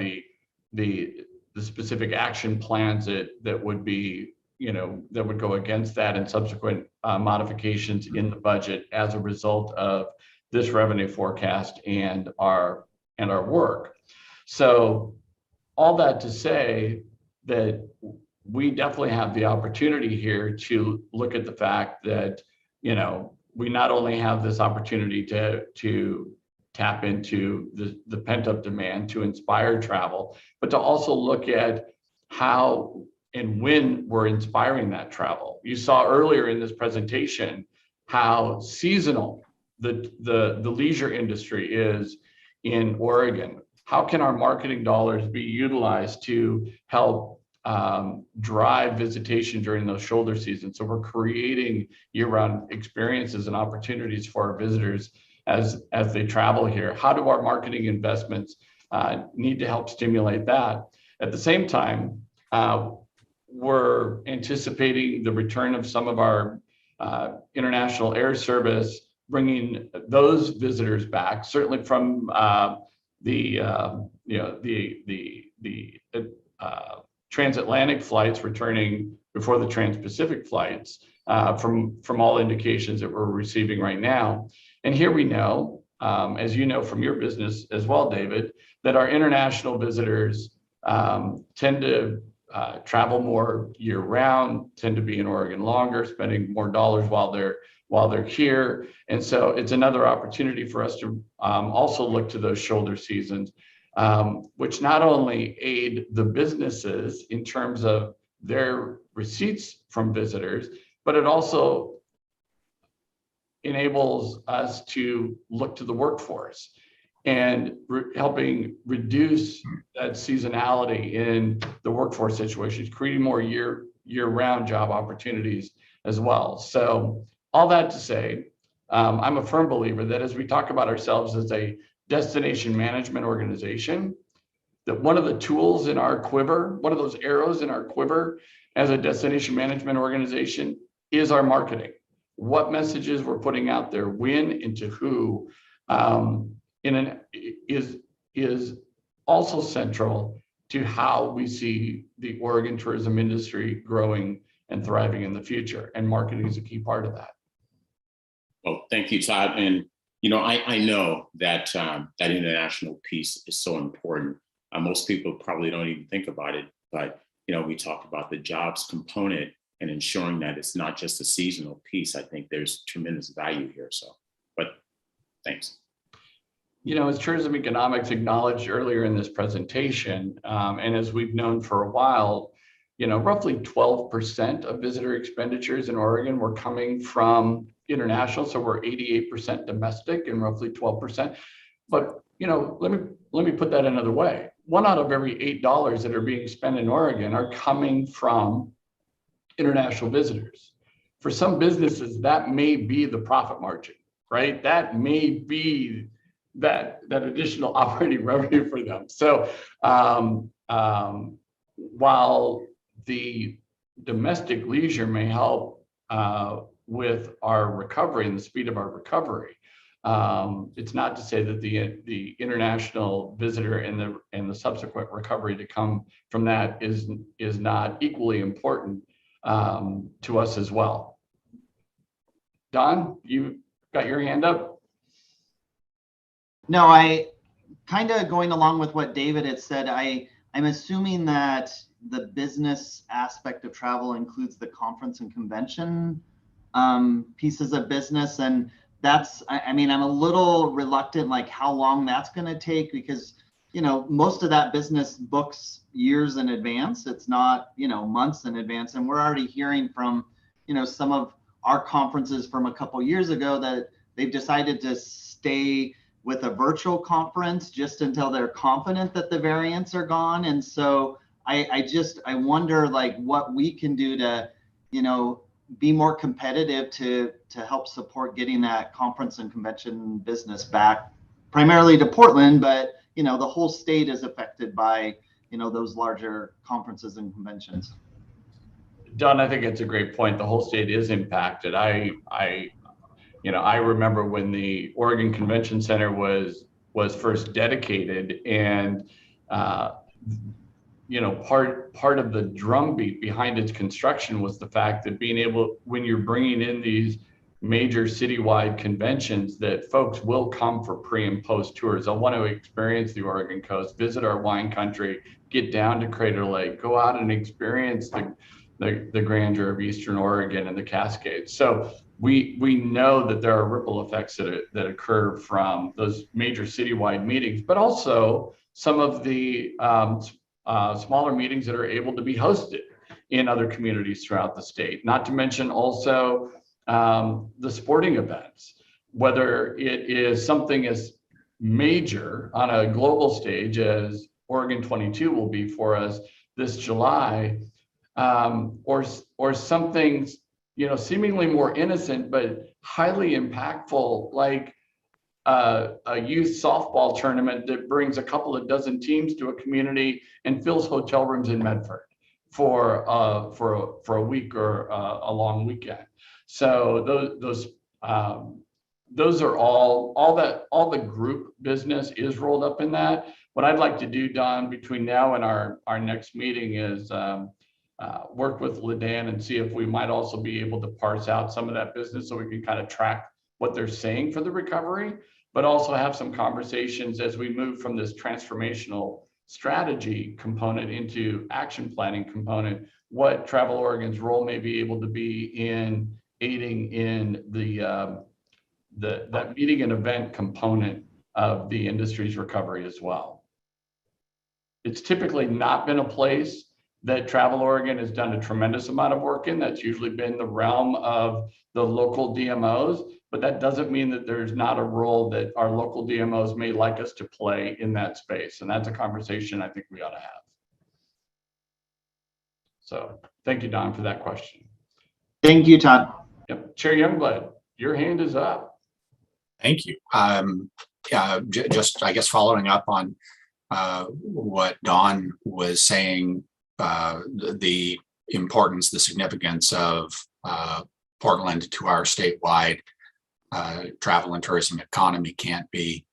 the specific action plans that would be, that would go against that, and subsequent modifications in the budget as a result of this revenue forecast and our work. So all that to say that we definitely have the opportunity here to look at the fact that, we not only have this opportunity to tap into the pent-up demand to inspire travel, but to also look at how and when we're inspiring that travel. You saw earlier in this presentation how seasonal the leisure industry is in Oregon. How can our marketing dollars be utilized to help drive visitation during those shoulder seasons? So we're creating year-round experiences and opportunities for our visitors as they travel here. How do our marketing investments need to help stimulate that? At the same time, we're anticipating the return of some of our international air service, bringing those visitors back, certainly from the transatlantic flights returning before the trans-Pacific flights, from all indications that we're receiving right now. And here we know, as you know from your business as well, David, that our international visitors tend to travel more year-round, tend to be in Oregon longer, spending more dollars while they're here. And so it's another opportunity for us to also look to those shoulder seasons, which not only aid the businesses in terms of their receipts from visitors, but it also enables us to look to the workforce and helping reduce that seasonality in the workforce situations, creating more year-round job opportunities as well. So all that to say, I'm a firm believer that as we talk about ourselves as a destination management organization, that one of the tools in our quiver, one of those arrows in our quiver, as a destination management organization is our marketing. What messages we're putting out there, when and to who, is also central to how we see the Oregon tourism industry growing and thriving in the future. And marketing is a key part of that. Well, thank you, Todd. And, you know, I know that that international piece is so important. Most people probably don't even think about it, but, you know, we talk about the jobs component and ensuring that it's not just a seasonal piece. I think there's tremendous value here. So, but thanks. You know, as tourism economics acknowledged earlier in this presentation, and as we've known for a while, you know, roughly 12% of visitor expenditures in Oregon were coming from international. So we're 88% domestic and roughly 12%. But, you know, let me put that another way. 1 out of every $8 that are being spent in Oregon are coming from international visitors. For some businesses, that may be the profit margin, right? That may be that additional operating revenue for them. So while the domestic leisure may help with our recovery and the speed of our recovery, it's not to say that the international visitor and the subsequent recovery to come from that is not equally important to us as well. Don, you got your hand up? No, I kind of going along with what David had said. I'm assuming that the business aspect of travel includes the conference and convention pieces of business. And that's, I mean, I'm a little reluctant, like how long that's going to take, because, you know, most of that business books years in advance. It's not, you know, months in advance. And we're already hearing from, you know, some of our conferences from a couple of years ago that they've decided to stay with a virtual conference just until they're confident that the variants are gone. And so I wonder like what we can do to, you know, be more competitive to help support getting that conference and convention business back, primarily to Portland, but, you know, the whole state is affected by, you know, those larger conferences and conventions. Don, I think it's a great point. The whole state is impacted. You know, I remember when the Oregon Convention Center was first dedicated, and you know, part of the drumbeat behind its construction was the fact that being able, when you're bringing in these major citywide conventions, that folks will come for pre and post tours. They'll want to experience the Oregon coast, visit our wine country, get down to Crater Lake, go out and experience the grandeur of Eastern Oregon and the Cascades. So we know that there are ripple effects that occur from those major citywide meetings, but also some of the smaller meetings that are able to be hosted in other communities throughout the state. Not to mention also the sporting events, whether it is something as major on a global stage as Oregon 22 will be for us this July, or something, you know, seemingly more innocent but highly impactful, like a youth softball tournament that brings a couple of dozen teams to a community and fills hotel rooms in Medford for a week or a long weekend. So those are all the group business is rolled up in that. What I'd like to do, Don, between now and our next meeting is work with LeDan and see if we might also be able to parse out some of that business so we can kind of track what they're saying for the recovery, but also have some conversations as we move from this transformational strategy component into action planning component, what Travel Oregon's role may be able to be in aiding in that meeting and event component of the industry's recovery as well. It's typically not been a place that Travel Oregon has done a tremendous amount of work in. That's usually been the realm of the local DMOs, but that doesn't mean that there's not a role that our local DMOs may like us to play in that space. And that's a conversation I think we ought to have. So thank you, Don, for that question. Thank you, Todd. Yep. Chair Youngblood, your hand is up. Thank you. Just, I guess, following up on what Don was saying, the importance, the significance of Portland to our statewide travel and tourism economy can't be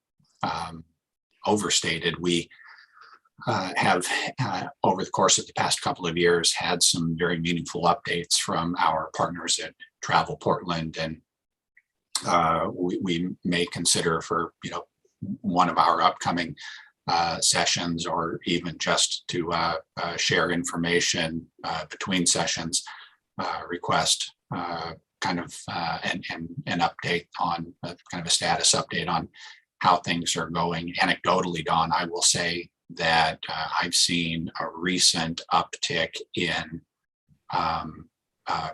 overstated. We have, over the course of the past couple of years, had some very meaningful updates from our partners at Travel Portland, and we may consider for one of our upcoming sessions, or even just to share information between sessions, request kind of an update on kind of a status update on how things are going. Anecdotally, Dawn, I will say that I've seen a recent uptick in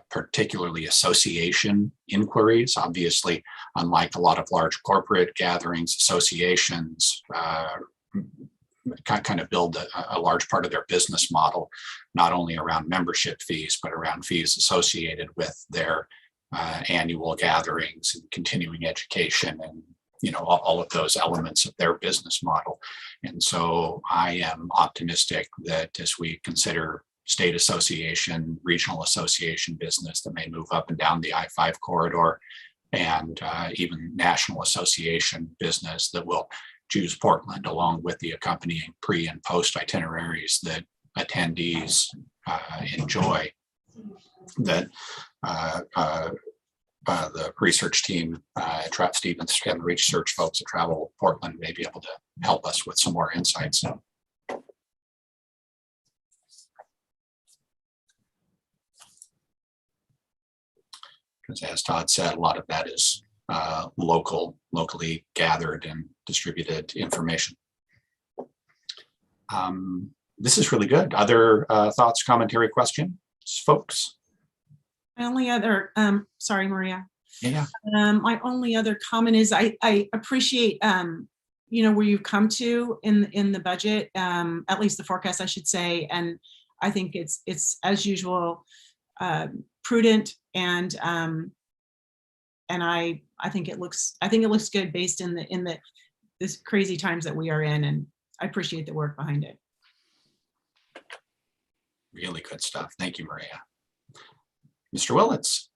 particularly association inquiries. Obviously, unlike a lot of large corporate gatherings, associations kind of build a large part of their business model, not only around membership fees, but around fees associated with their annual gatherings and continuing education and all of those elements of their business model. And so I am optimistic that as we consider state association, regional association business that may move up and down the I-5 corridor, and even national association business that will choose Portland along with the accompanying pre and post itineraries that attendees enjoy, that the research team at Stevenson and the research folks at Travel Portland may be able to help us with some more insights. Because as Todd said, a lot of that is locally gathered and distributed information. This is really good. Other thoughts, commentary, questions, folks? My only other, sorry, Maria. Yeah. My only other comment is I appreciate, where you've come to in the budget, at least the forecast, I should say. And I think it's as usual, prudent, and I think it looks good based in this crazy times that we are in, and I appreciate the work behind it. Really good stuff. Thank you, Maria. Mr. Willits.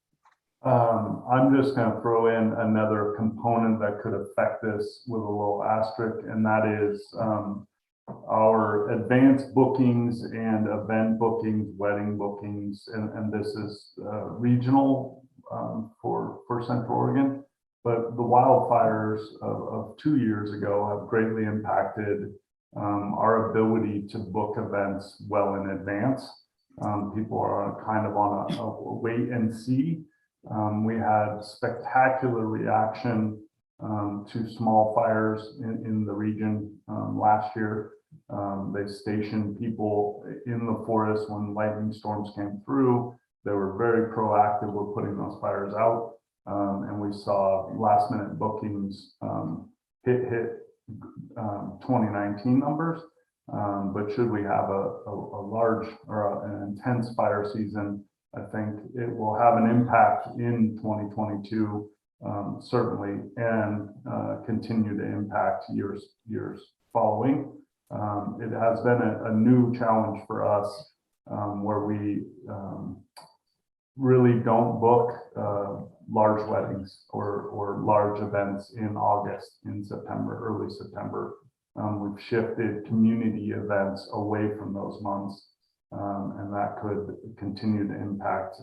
I'm just going to throw in another component that could affect this with a little asterisk, and that is our advanced bookings and event bookings, wedding bookings, and this is regional for Central Oregon. But the wildfires of 2 years ago have greatly impacted our ability to book events well in advance. People are kind of on a wait and see. We had spectacular reaction to small fires in the region last year. They stationed people in the forest when lightning storms came through. They were very proactive with putting those fires out. And we saw last minute bookings hit 2019 numbers. But should we have a large or an intense fire season, I think it will have an impact in 2022, certainly, and continue to impact years following. It has been a new challenge for us, where we really don't book large weddings or large events in August, in September, early September. We've shifted community events away from those months, and that could continue to impact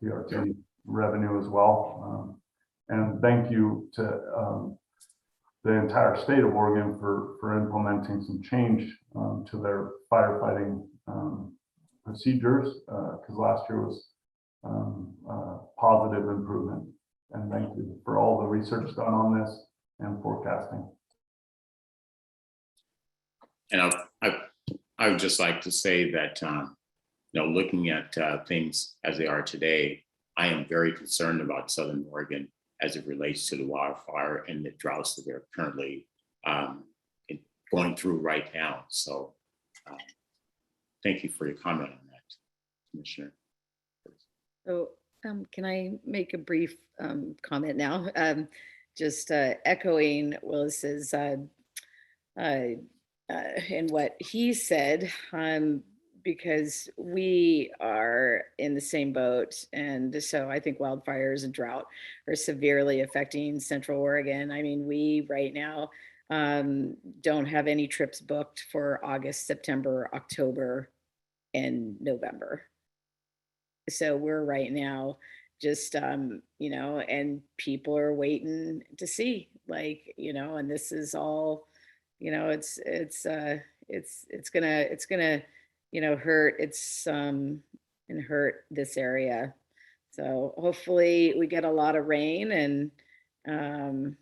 TRT revenue as well. And thank you to the entire state of Oregon for implementing some change to their firefighting procedures, because last year was positive improvement. And thank you for all the research done on this and forecasting. And I would just like to say that, looking at things as they are today, I am very concerned about Southern Oregon as it relates to the wildfire and the droughts that they're currently going through right now. So thank you for your comment on that, Commissioner. So can I make a brief comment now? Just echoing Willis's and what he said, because we are in the same boat. And so I think wildfires and drought are severely affecting Central Oregon. I mean, we right now don't have any trips booked for August, September, October, and November. So we're right now just, you know, and people are waiting to see, like, you know, and this is all, you know, it's gonna, you know, hurt. And hurt this area. So hopefully we get a lot of rain and, you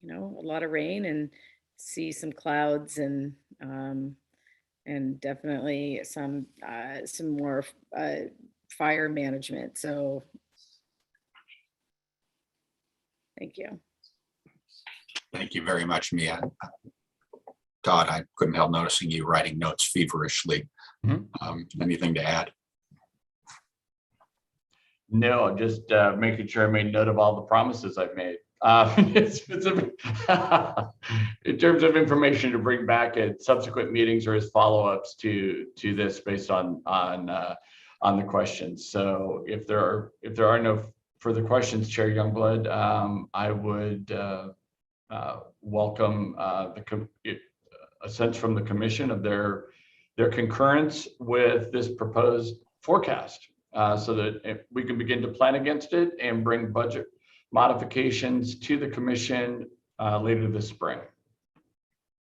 know, a lot of rain and see some clouds and definitely some more fire management. So thank you. Thank you very much, Mia. Todd, I couldn't help noticing you writing notes feverishly. Anything to add? No, just making sure I made note of all the promises I've made. In terms of information to bring back at subsequent meetings or as follow-ups to this based on the questions. So if there are no further questions, Chair Youngblood, I would welcome a sense from the commission of their concurrence with this proposed forecast, so that we can begin to plan against it and bring budget modifications to the commission later this spring.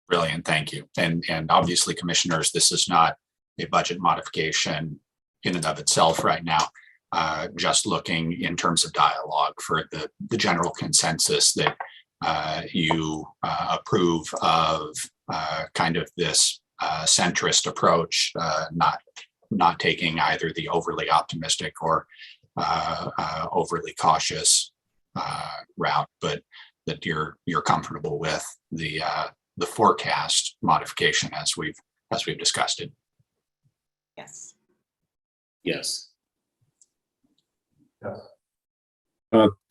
Brilliant, thank you. And obviously, commissioners, this is not a budget modification in and of itself right now. Just looking in terms of dialogue for the general consensus that you approve of kind of this centrist approach, not taking either the overly optimistic or overly cautious route, but that you're comfortable with the forecast modification as we've discussed it. Yes. Yes. Yes.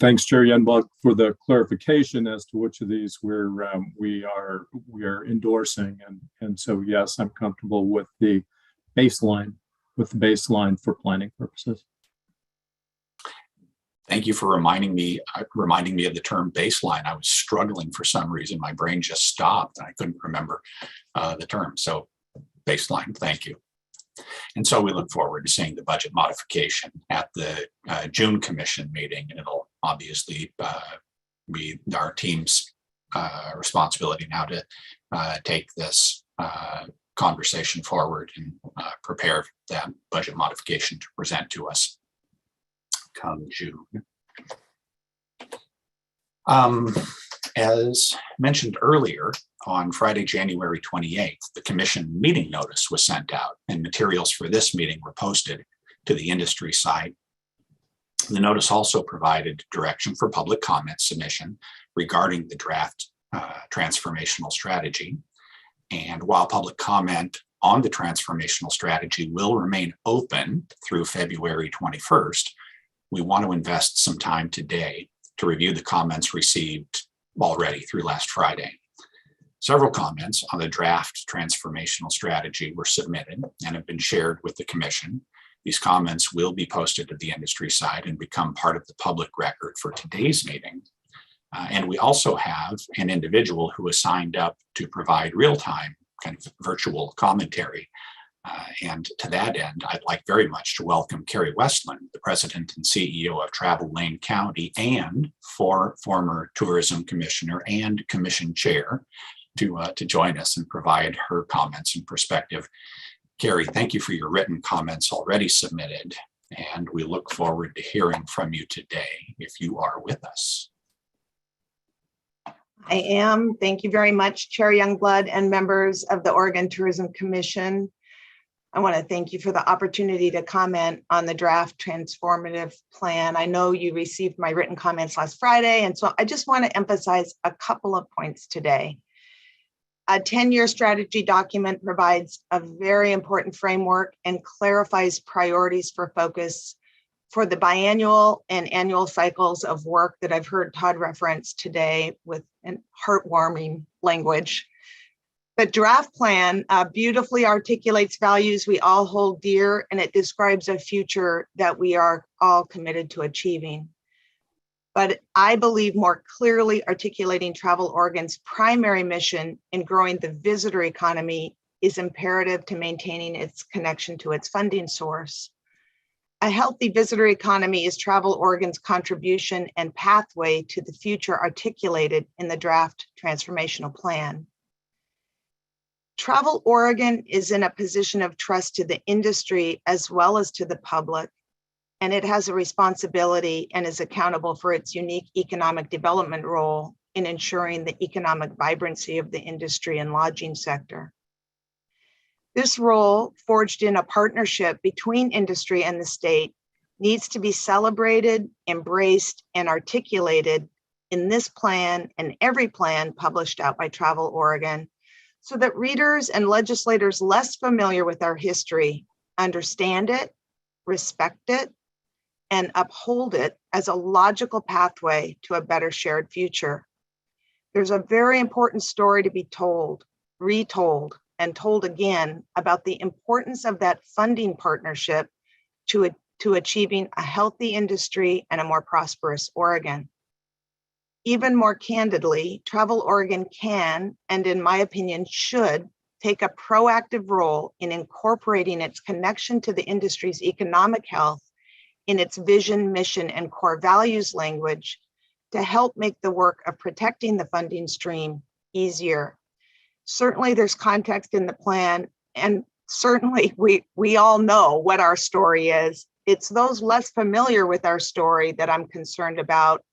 Thanks, Chair Youngblood, for the clarification as to which of these we are endorsing, and so yes, I'm comfortable with the baseline for planning purposes. Thank you for reminding me of the term baseline. I was struggling for some reason. My brain just stopped and I couldn't remember the term. So baseline, thank you. And so we look forward to seeing the budget modification at the June commission meeting, and it'll obviously be our team's responsibility now to take this conversation forward and prepare that budget modification to present to us come June. As mentioned earlier, on Friday, January 28th, the commission meeting notice was sent out and materials for this meeting were posted to the industry site. The notice also provided direction for public comment submission regarding the draft transformational strategy. And while public comment on the transformational strategy will remain open through February 21st, we want to invest some time today to review the comments received already through last Friday. Several comments on the draft transformational strategy were submitted and have been shared with the commission. These comments will be posted to the industry side and become part of the public record for today's meeting. And we also have an individual who has signed up to provide real-time kind of virtual commentary. And to that end, I'd like very much to welcome Carrie Westland, the president and CEO of Travel Lane County and former tourism commissioner and commission chair, to join us and provide her comments and perspective. Carrie, thank you for your written comments already submitted, and we look forward to hearing from you today if you are with us. I am. Thank you very much, Chair Youngblood and members of the Oregon Tourism Commission. I want to thank you for the opportunity to comment on the draft transformative plan. I know you received my written comments last Friday, and so I just want to emphasize a couple of points today. A 10-year strategy document provides a very important framework and clarifies priorities for focus for the biannual and annual cycles of work that I've heard Todd reference today with an heartwarming language. The draft plan beautifully articulates values we all hold dear, and it describes a future that we are all committed to achieving. But I believe more clearly articulating Travel Oregon's primary mission in growing the visitor economy is imperative to maintaining its connection to its funding source. A healthy visitor economy is Travel Oregon's contribution and pathway to the future articulated in the draft transformational plan. Travel Oregon is in a position of trust to the industry as well as to the public, and it has a responsibility and is accountable for its unique economic development role in ensuring the economic vibrancy of the industry and lodging sector. This role, forged in a partnership between industry and the state, needs to be celebrated, embraced, and articulated in this plan and every plan published out by Travel Oregon, so that readers and legislators less familiar with our history understand it, respect it, and uphold it as a logical pathway to a better shared future. There's a very important story to be told, retold, and told again about the importance of that funding partnership to achieving a healthy industry and a more prosperous Oregon. Even more candidly, Travel Oregon can, and in my opinion, should take a proactive role in incorporating its connection to the industry's economic health in its vision, mission, and core values language to help make the work of protecting the funding stream easier. Certainly there's context in the plan, and certainly we all know what our story is. It's those less familiar with our story that I'm concerned about,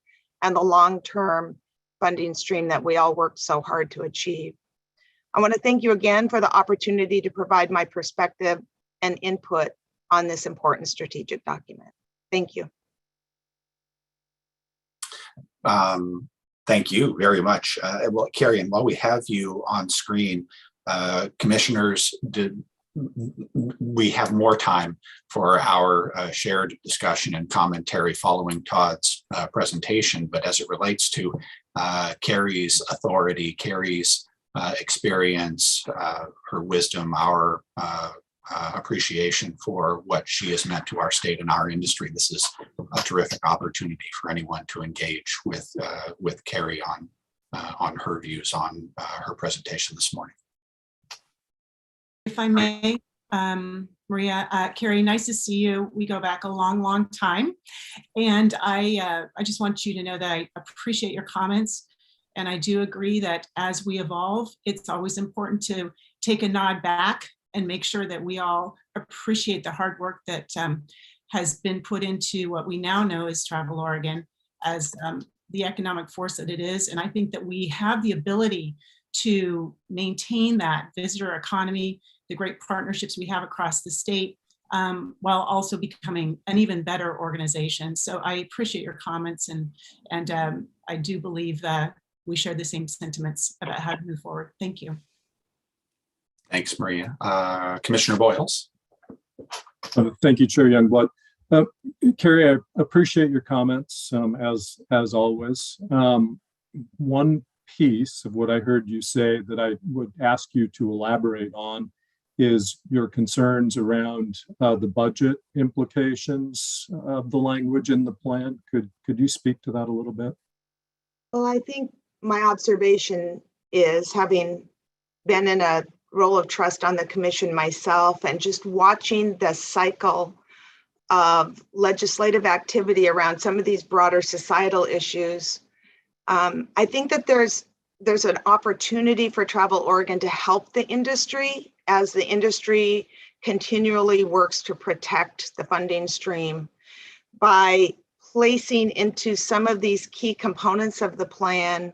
and the long-term funding stream that we all worked so hard to achieve. I want to thank you again for the opportunity to provide my perspective and input on this important strategic document. Thank you. Thank you very much. Well, Carrie, and while we have you on screen, commissioners, we have more time for our shared discussion and commentary following Todd's presentation, but as it relates to Carrie's authority, Carrie's experience, her wisdom, our appreciation for what she has meant to our state and our industry, this is a terrific opportunity for anyone to engage with Carrie on her views on her presentation this morning. If I may, Maria, Carrie, nice to see you. We go back a long, long time. And I just want you to know that I appreciate your comments. And I do agree that as we evolve, it's always important to take a nod back and make sure that we all appreciate the hard work that has been put into what we now know as Travel Oregon as the economic force that it is. And I think that we have the ability to maintain that visitor economy, the great partnerships we have across the state, while also becoming an even better organization. So I appreciate your comments, and I do believe that we share the same sentiments about how to move forward. Thank you. Thanks, Maria. Commissioner Boyles. Thank you, Chair Youngblood. Carrie, I appreciate your comments as always. One piece of what I heard you say that I would ask you to elaborate on is your concerns around the budget implications of the language in the plan. Could you speak to that a little bit? Well, I think my observation is, having been in a role of trust on the commission myself and just watching the cycle of legislative activity around some of these broader societal issues, I think that there's an opportunity for Travel Oregon to help the industry as the industry continually works to protect the funding stream by placing into some of these key components of the plan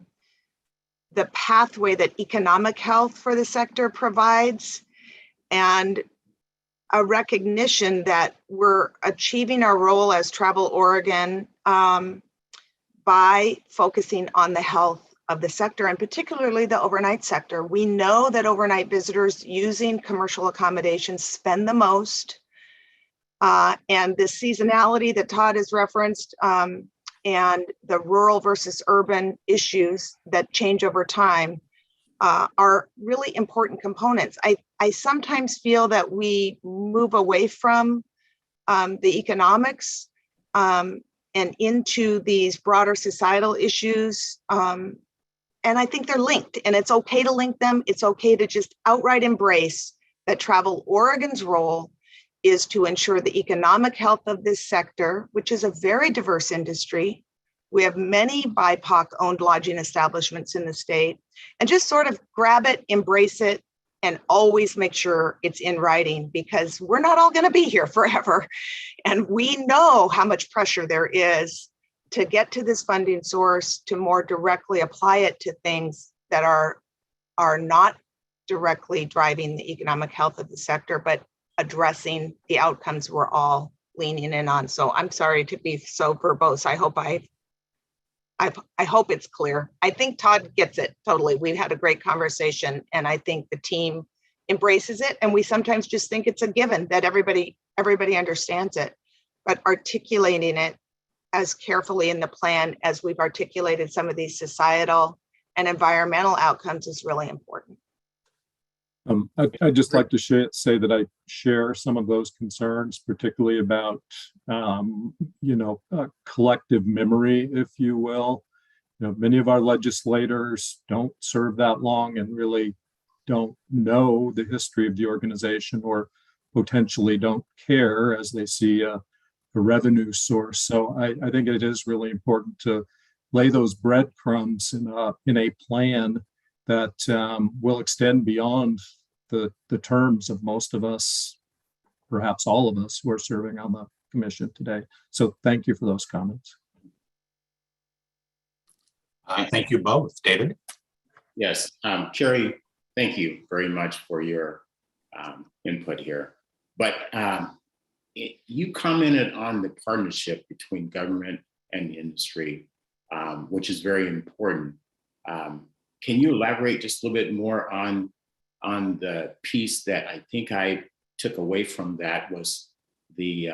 the pathway that economic health for the sector provides, and a recognition that we're achieving our role as Travel Oregon by focusing on the health of the sector, and particularly the overnight sector. We know that overnight visitors using commercial accommodations spend the most, and the seasonality that Todd has referenced, and the rural versus urban issues that change over time are really important components. I sometimes feel that we move away from the economics and into these broader societal issues. And I think they're linked, and it's okay to link them. It's okay to just outright embrace that Travel Oregon's role is to ensure the economic health of this sector, which is a very diverse industry. We have many BIPOC-owned lodging establishments in the state, and just sort of grab it, embrace it, and always make sure it's in writing, because we're not all going to be here forever. And we know how much pressure there is to get to this funding source, to more directly apply it to things that are not directly driving the economic health of the sector, but addressing the outcomes we're all leaning in on. So I'm sorry to be so verbose. I hope it's clear. I think Todd gets it totally. We've had a great conversation, and I think the team embraces it. And we sometimes just think it's a given that everybody understands it, but articulating it as carefully in the plan as we've articulated some of these societal and environmental outcomes is really important. I'd just like to say that I share some of those concerns, particularly about, collective memory, if you will. Many of our legislators don't serve that long and really don't know the history of the organization, or potentially don't care as they see a revenue source. So I think it is really important to lay those breadcrumbs in a plan that will extend beyond the terms of most of us, perhaps all of us who are serving on the commission today. So thank you for those comments. Thank you both. David? Yes, Carrie, thank you very much for your input here. But you commented on the partnership between government and industry, which is very important. Can you elaborate just a little bit more on the piece that I think I took away from that was the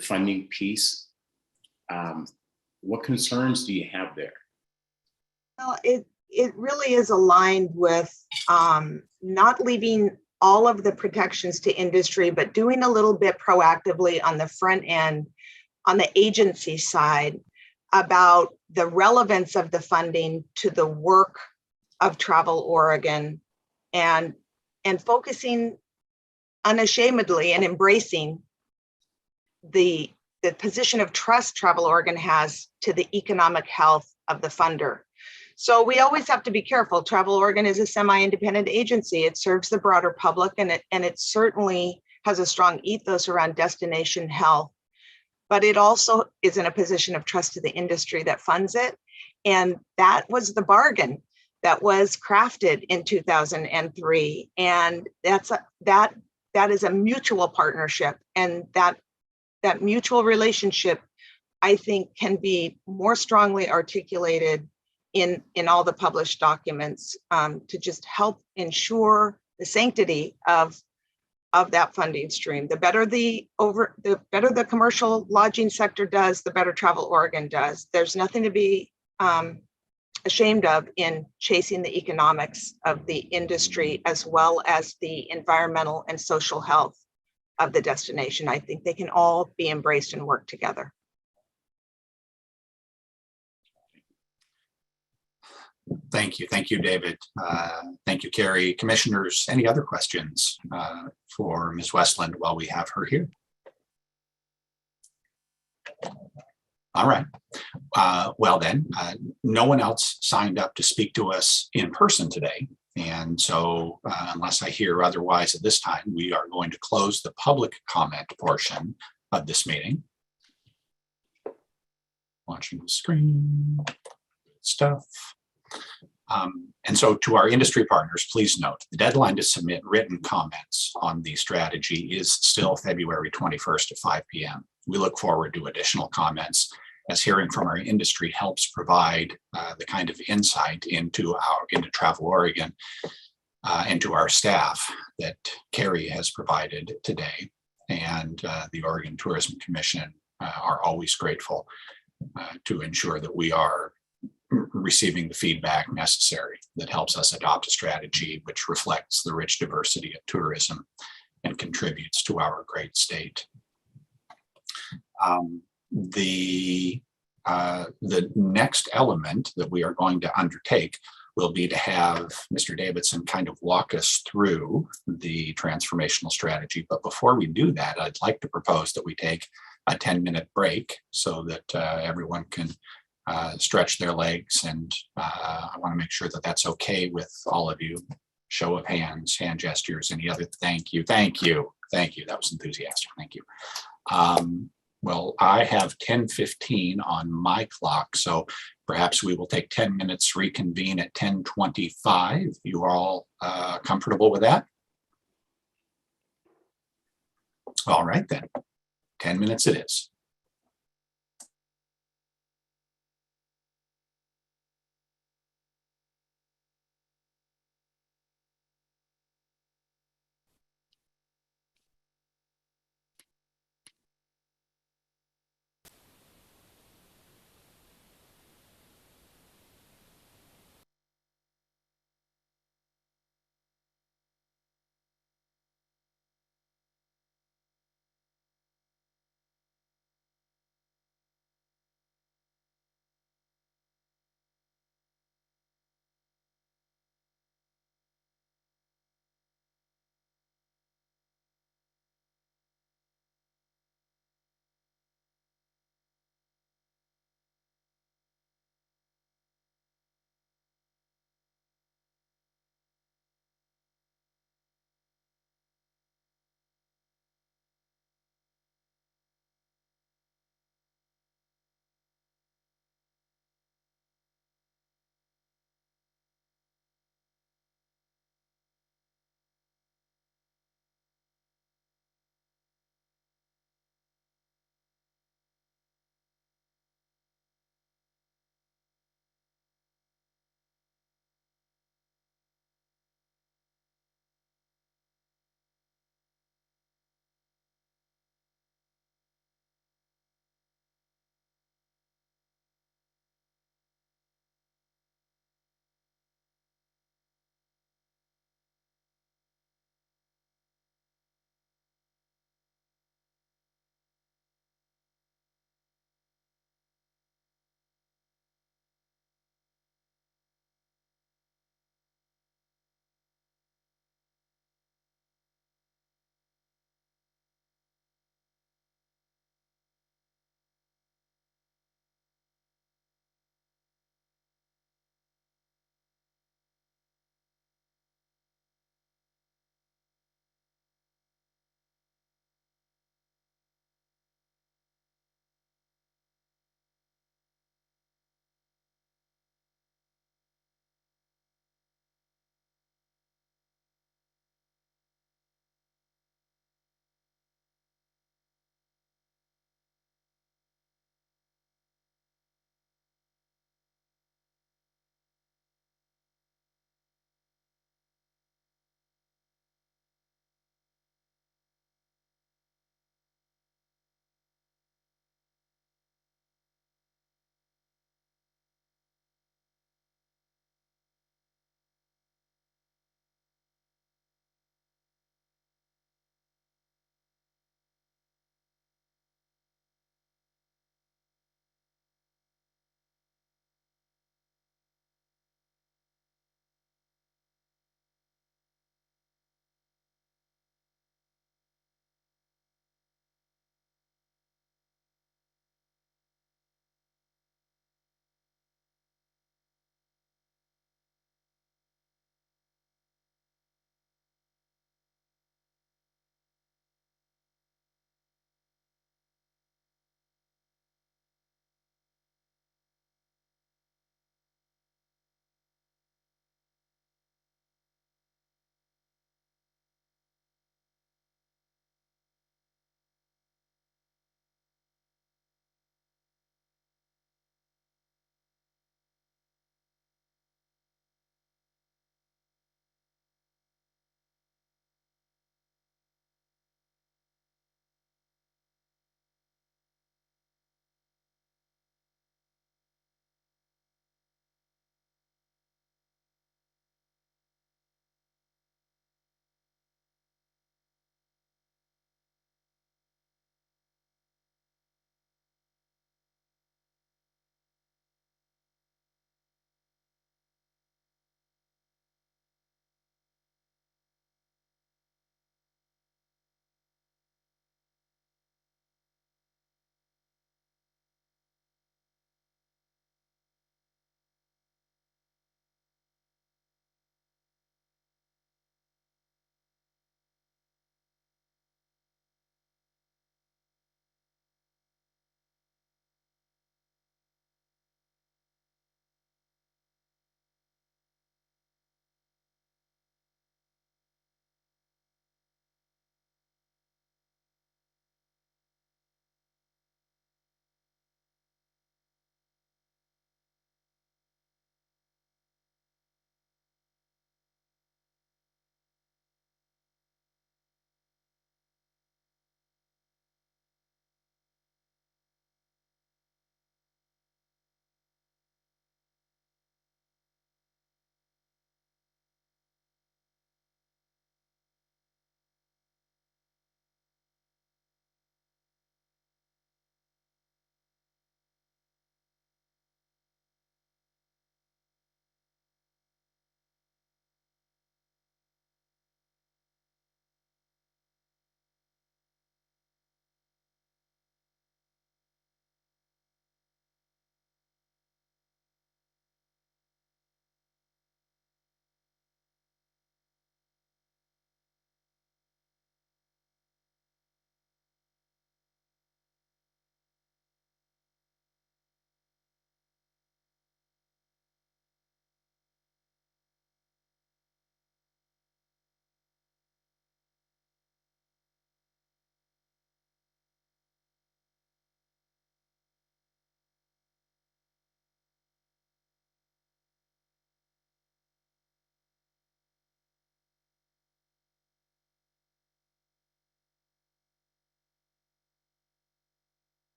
funding piece? What concerns do you have there? Well, it really is aligned with not leaving all of the protections to industry, but doing a little bit proactively on the front end, on the agency side, about the relevance of the funding to the work of Travel Oregon, and focusing unashamedly and embracing the position of trust Travel Oregon has to the economic health of the funder. So we always have to be careful. Travel Oregon is a semi-independent agency. It serves the broader public, and it certainly has a strong ethos around destination health, but it also is in a position of trust to the industry that funds it. And that was the bargain that was crafted in 2003. And that is a mutual partnership, and that mutual relationship, I think, can be more strongly articulated in all the published documents to just help ensure the sanctity of that funding stream. The better the commercial lodging sector does, the better Travel Oregon does. There's nothing to be ashamed of in chasing the economics of the industry, as well as the environmental and social health of the destination. I think they can all be embraced and work together. Thank you. Thank you, David. Thank you, Carrie. Commissioners, any other questions for Ms. Westland while we have her here? All right. Well then, no one else signed up to speak to us in person today. And so unless I hear otherwise at this time, we are going to close the public comment portion of this meeting. Watching the screen, stuff. And so to our industry partners, please note the deadline to submit written comments on the strategy is still February 21st at 5 p.m. We look forward to additional comments, as hearing from our industry helps provide the kind of insight into Travel Oregon and to our staff that Carrie has provided today. And the Oregon Tourism Commission are always grateful to ensure that we are receiving the feedback necessary that helps us adopt a strategy which reflects the rich diversity of tourism and contributes to our great state. The next element that we are going to undertake will be to have Mr. Davidson kind of walk us through the transformational strategy. But before we do that, I'd like to propose that we take a 10-minute break so that everyone can stretch their legs. And I want to make sure that that's okay with all of you. Show of hands, hand gestures, any other, thank you. That was enthusiastic, thank you. Well, I have 10:15 on my clock, so perhaps we will take 10 minutes, reconvene at 10:25. You are all comfortable with that? All right then, 10 minutes it is.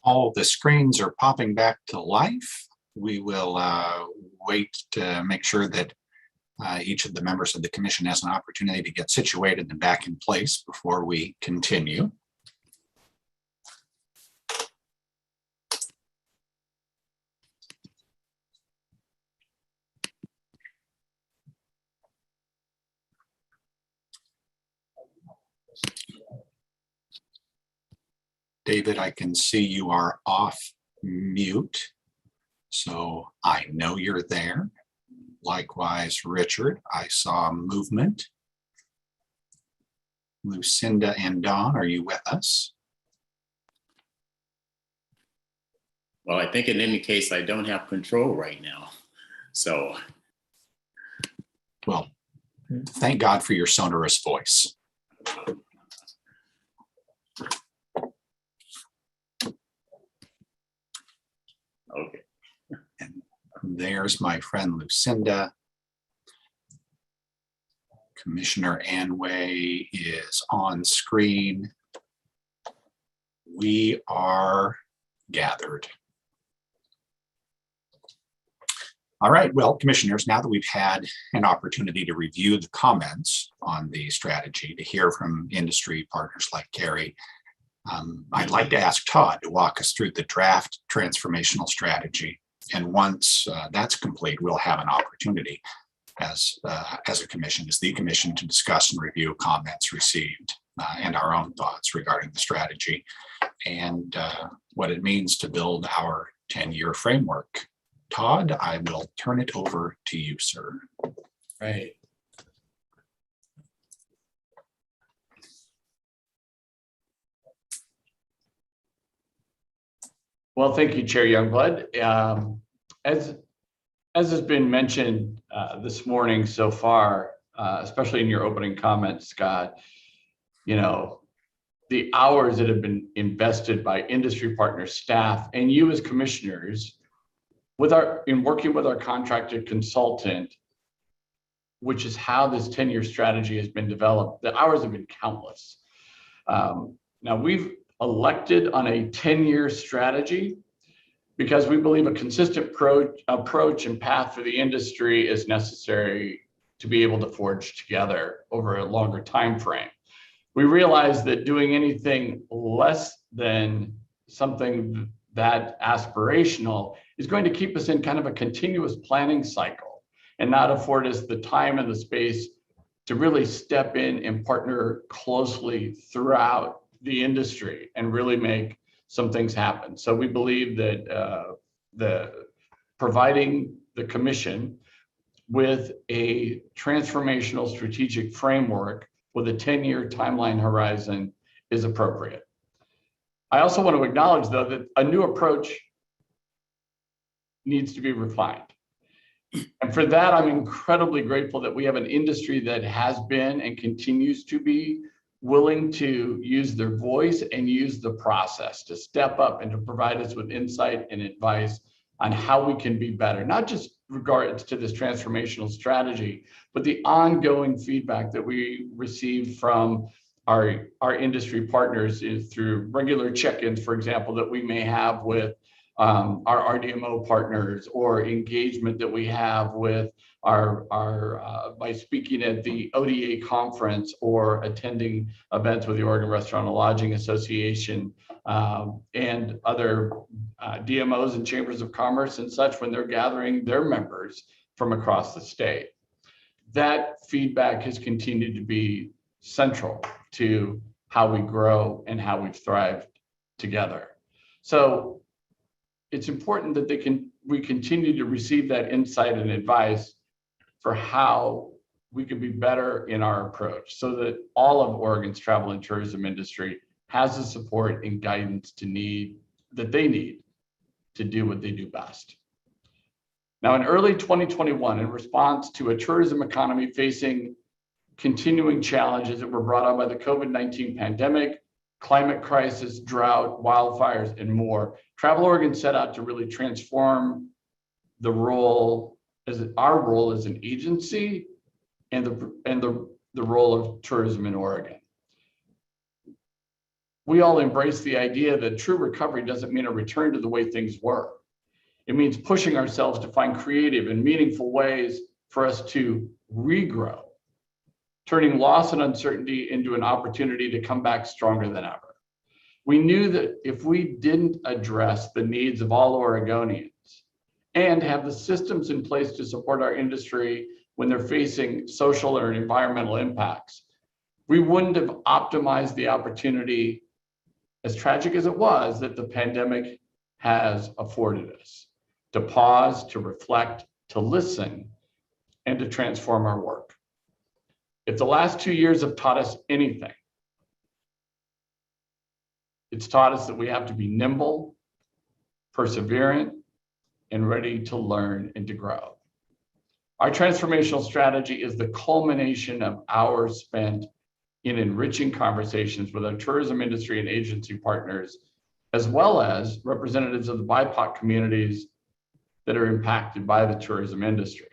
All the screens are popping back to life. We will wait to make sure that each of the members of the commission has an opportunity to get situated and back in place before we continue. David, I can see you are off mute, so I know you're there. Likewise, Richard, I saw movement. Lucinda and Dawn, are you with us? Well, I think in any case, I don't have control right now. So. Well, thank God for your sonorous voice. Okay. And there's my friend Lucinda. Commissioner Anway is on screen. We are gathered. All right, well, commissioners, now that we've had an opportunity to review the comments on the strategy, to hear from industry partners like Carrie, I'd like to ask Todd to walk us through the draft transformational strategy. And once that's complete, we'll have an opportunity as a commission, as the commission, to discuss and review comments received and our own thoughts regarding the strategy and what it means to build our 10-year framework. Todd, I will turn it over to you, sir. Right. Well, thank you, Chair Youngblood. As has been mentioned this morning so far, especially in your opening comments, Scott, you know, the hours that have been invested by industry partners, staff, and you as commissioners in working with our contracted consultant, which is how this 10-year strategy has been developed, the hours have been countless. Now, we've elected on a 10-year strategy because we believe a consistent approach and path for the industry is necessary to be able to forge together over a longer time frame. We realize that doing anything less than something that aspirational is going to keep us in kind of a continuous planning cycle and not afford us the time and the space to really step in and partner closely throughout the industry and really make some things happen. So we believe that providing the commission with a transformational strategic framework with a 10-year timeline horizon is appropriate. I also want to acknowledge, though, that a new approach needs to be refined. And for that, I'm incredibly grateful that we have an industry that has been and continues to be willing to use their voice and use the process to step up and to provide us with insight and advice on how we can be better, not just regards to this transformational strategy, but the ongoing feedback that we receive from our industry partners is through regular check-ins, for example, that we may have with our RDMO partners, or engagement that we have with by speaking at the ODA conference or attending events with the Oregon Restaurant and Lodging Association and other DMOs and chambers of commerce and such, when they're gathering their members from across the state. That feedback has continued to be central to how we grow and how we've thrived together. So it's important that we continue to receive that insight and advice for how we can be better in our approach, so that all of Oregon's travel and tourism industry has the support and guidance that they need to do what they do best. Now, in early 2021, in response to a tourism economy facing continuing challenges that were brought on by the COVID-19 pandemic, climate crisis, drought, wildfires, and more, Travel Oregon set out to really transform our role as an agency and the role of tourism in Oregon. we all embrace the idea that true recovery doesn't mean a return to the way things were. It means pushing ourselves to find creative and meaningful ways for us to regrow, turning loss and uncertainty into an opportunity to come back stronger than ever. We knew that if we didn't address the needs of all Oregonians and have the systems in place to support our industry when they're facing social or environmental impacts, we wouldn't have optimized the opportunity, as tragic as it was, that the pandemic has afforded us, to pause, to reflect, to listen, and to transform our work. If the last 2 years have taught us anything, it's taught us that we have to be nimble, perseverant, and ready to learn and to grow. Our transformational strategy is the culmination of hours spent in enriching conversations with our tourism industry and agency partners, as well as representatives of the BIPOC communities that are impacted by the tourism industry.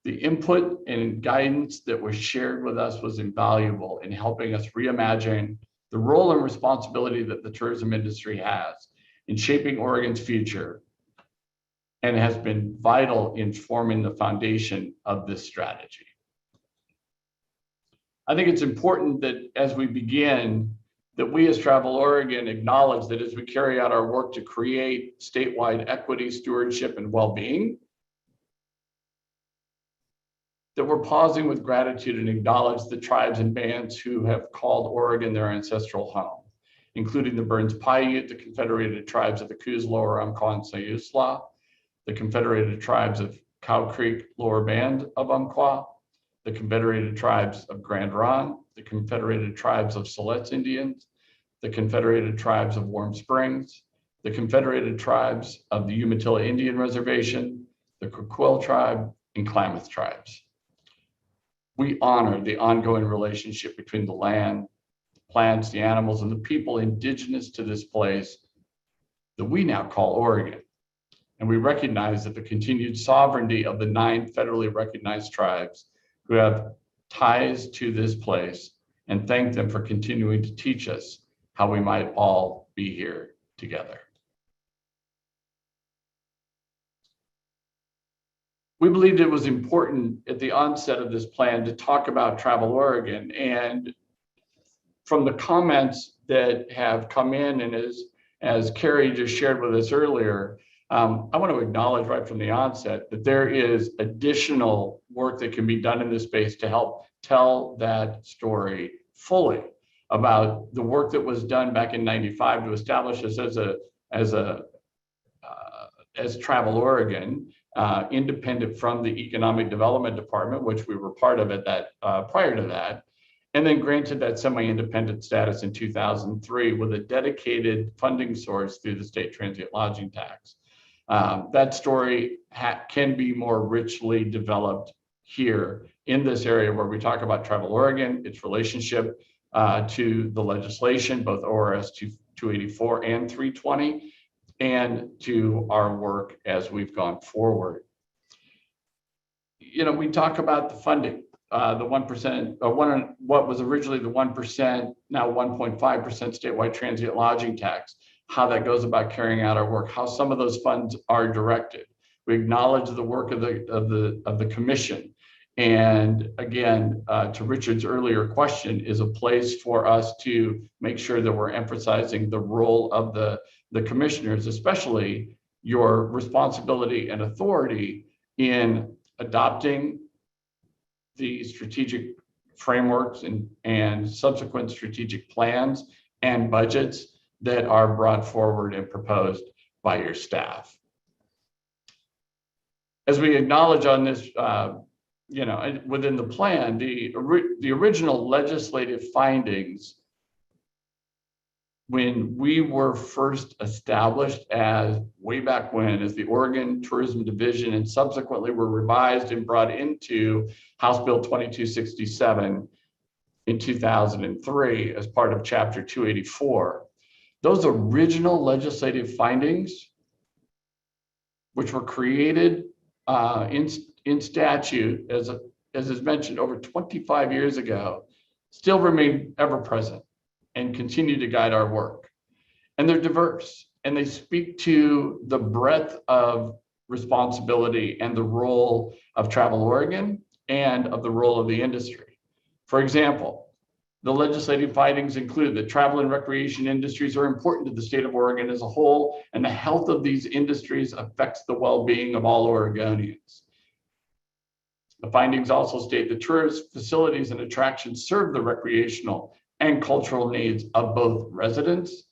The input and guidance that was shared with us was invaluable in helping us reimagine the role and responsibility that the tourism industry has in shaping Oregon's future, and has been vital in forming the foundation of this strategy. I think it's important that as we begin, that we as Travel Oregon acknowledge that as we carry out our work to create statewide equity, stewardship, and well-being, that we're pausing with gratitude and acknowledge the tribes and bands who have called Oregon their ancestral home, including the Burns Paiute, the Confederated Tribes of the Coos, Lower Umpqua, and Siuslaw, the Confederated Tribes of Cow Creek, Lower Band of Umpqua, the Confederated Tribes of Grand Ronde, the Confederated Tribes of Siletz Indians, the Confederated Tribes of Warm Springs, the Confederated Tribes of the Umatilla Indian Reservation, the Coquille Tribe, and Klamath Tribes. We honor the ongoing relationship between the land, the plants, the animals, and the people indigenous to this place that we now call Oregon. And we recognize that the continued sovereignty of the 9 federally recognized tribes who have ties to this place, and thank them for continuing to teach us how we might all be here together. We believed it was important at the onset of this plan to talk about Travel Oregon, and from the comments that have come in, and as Carrie just shared with us earlier, I want to acknowledge right from the onset that there is additional work that can be done in this space to help tell that story fully about the work that was done back in '95 to establish us as Travel Oregon, independent from the Economic Development Department, which we were part of at that prior to that, and then granted that semi-independent status in 2003 with a dedicated funding source through the state transient lodging tax. That story can be more richly developed here in this area where we talk about Travel Oregon, its relationship to the legislation, both ORS 284 and 320, and to our work as we've gone forward. You know, we talk about the funding, the 1%, what was originally the 1%, now 1.5% statewide transient lodging tax, how that goes about carrying out our work, how some of those funds are directed. We acknowledge the work of the commission. And again, to Richard's earlier question, is a place for us to make sure that we're emphasizing the role of the commissioners, especially your responsibility and authority in adopting the strategic frameworks and subsequent strategic plans and budgets that are brought forward and proposed by your staff. As we acknowledge on this, within the plan, the original legislative findings, when we were first established as way back when as the Oregon Tourism Division, and subsequently were revised and brought into House Bill 2267 in 2003 as part of Chapter 284. Those original legislative findings, which were created in statute, as is mentioned, over 25 years ago, still remain ever present. and continue to guide our work. And they're diverse, and they speak to the breadth of responsibility and the role of Travel Oregon and of the role of the industry. For example, the legislative findings include that travel and recreation industries are important to the state of Oregon as a whole, and the health of these industries affects the well-being of all Oregonians. The findings also state that tourist facilities and attractions serve the recreational and cultural needs of both residents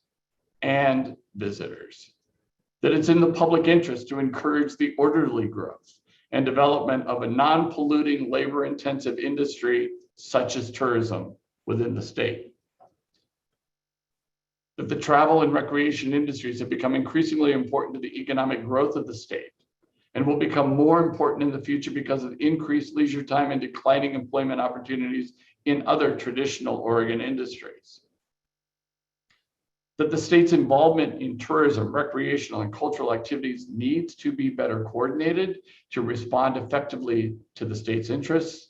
and visitors. That it's in the public interest to encourage the orderly growth and development of a non-polluting, labor-intensive industry such as tourism within the state. That the travel and recreation industries have become increasingly important to the economic growth of the state and will become more important in the future because of increased leisure time and declining employment opportunities in other traditional Oregon industries. That the state's involvement in tourism, recreational, and cultural activities needs to be better coordinated to respond effectively to the state's interests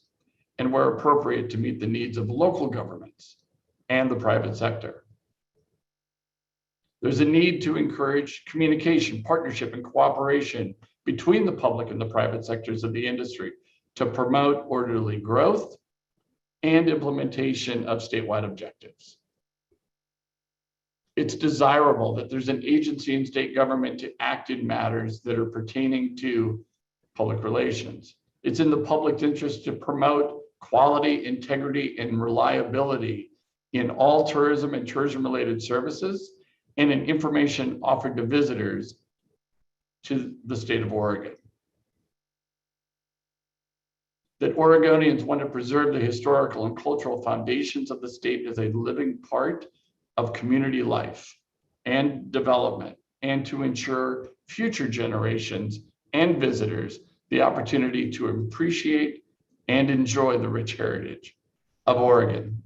and where appropriate to meet the needs of local governments and the private sector. There's a need to encourage communication, partnership, and cooperation between the public and the private sectors of the industry to promote orderly growth and implementation of statewide objectives. It's desirable that there's an agency in state government to act in matters that are pertaining to public relations. It's in the public interest to promote quality, integrity, and reliability in all tourism and tourism-related services and in information offered to visitors to the state of Oregon. That Oregonians want to preserve the historical and cultural foundations of the state as a living part of community life and development, and to ensure future generations and visitors the opportunity to appreciate and enjoy the rich heritage of Oregon.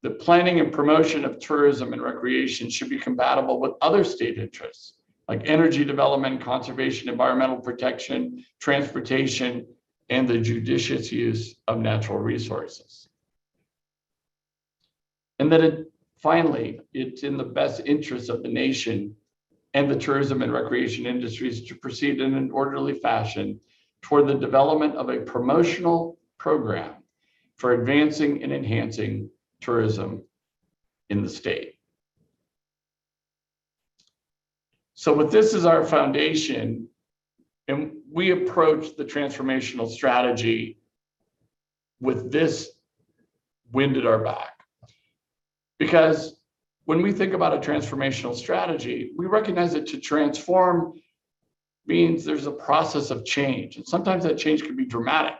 The planning and promotion of tourism and recreation should be compatible with other state interests, like energy development, conservation, environmental protection, transportation, and the judicious use of natural resources. And that finally, it's in the best interest of the nation and the tourism and recreation industries to proceed in an orderly fashion toward the development of a promotional program for advancing and enhancing tourism in the state. So with this as our foundation, and we approach the transformational strategy with this wind at our back. Because when we think about a transformational strategy, we recognize that to transform means there's a process of change. And sometimes that change can be dramatic.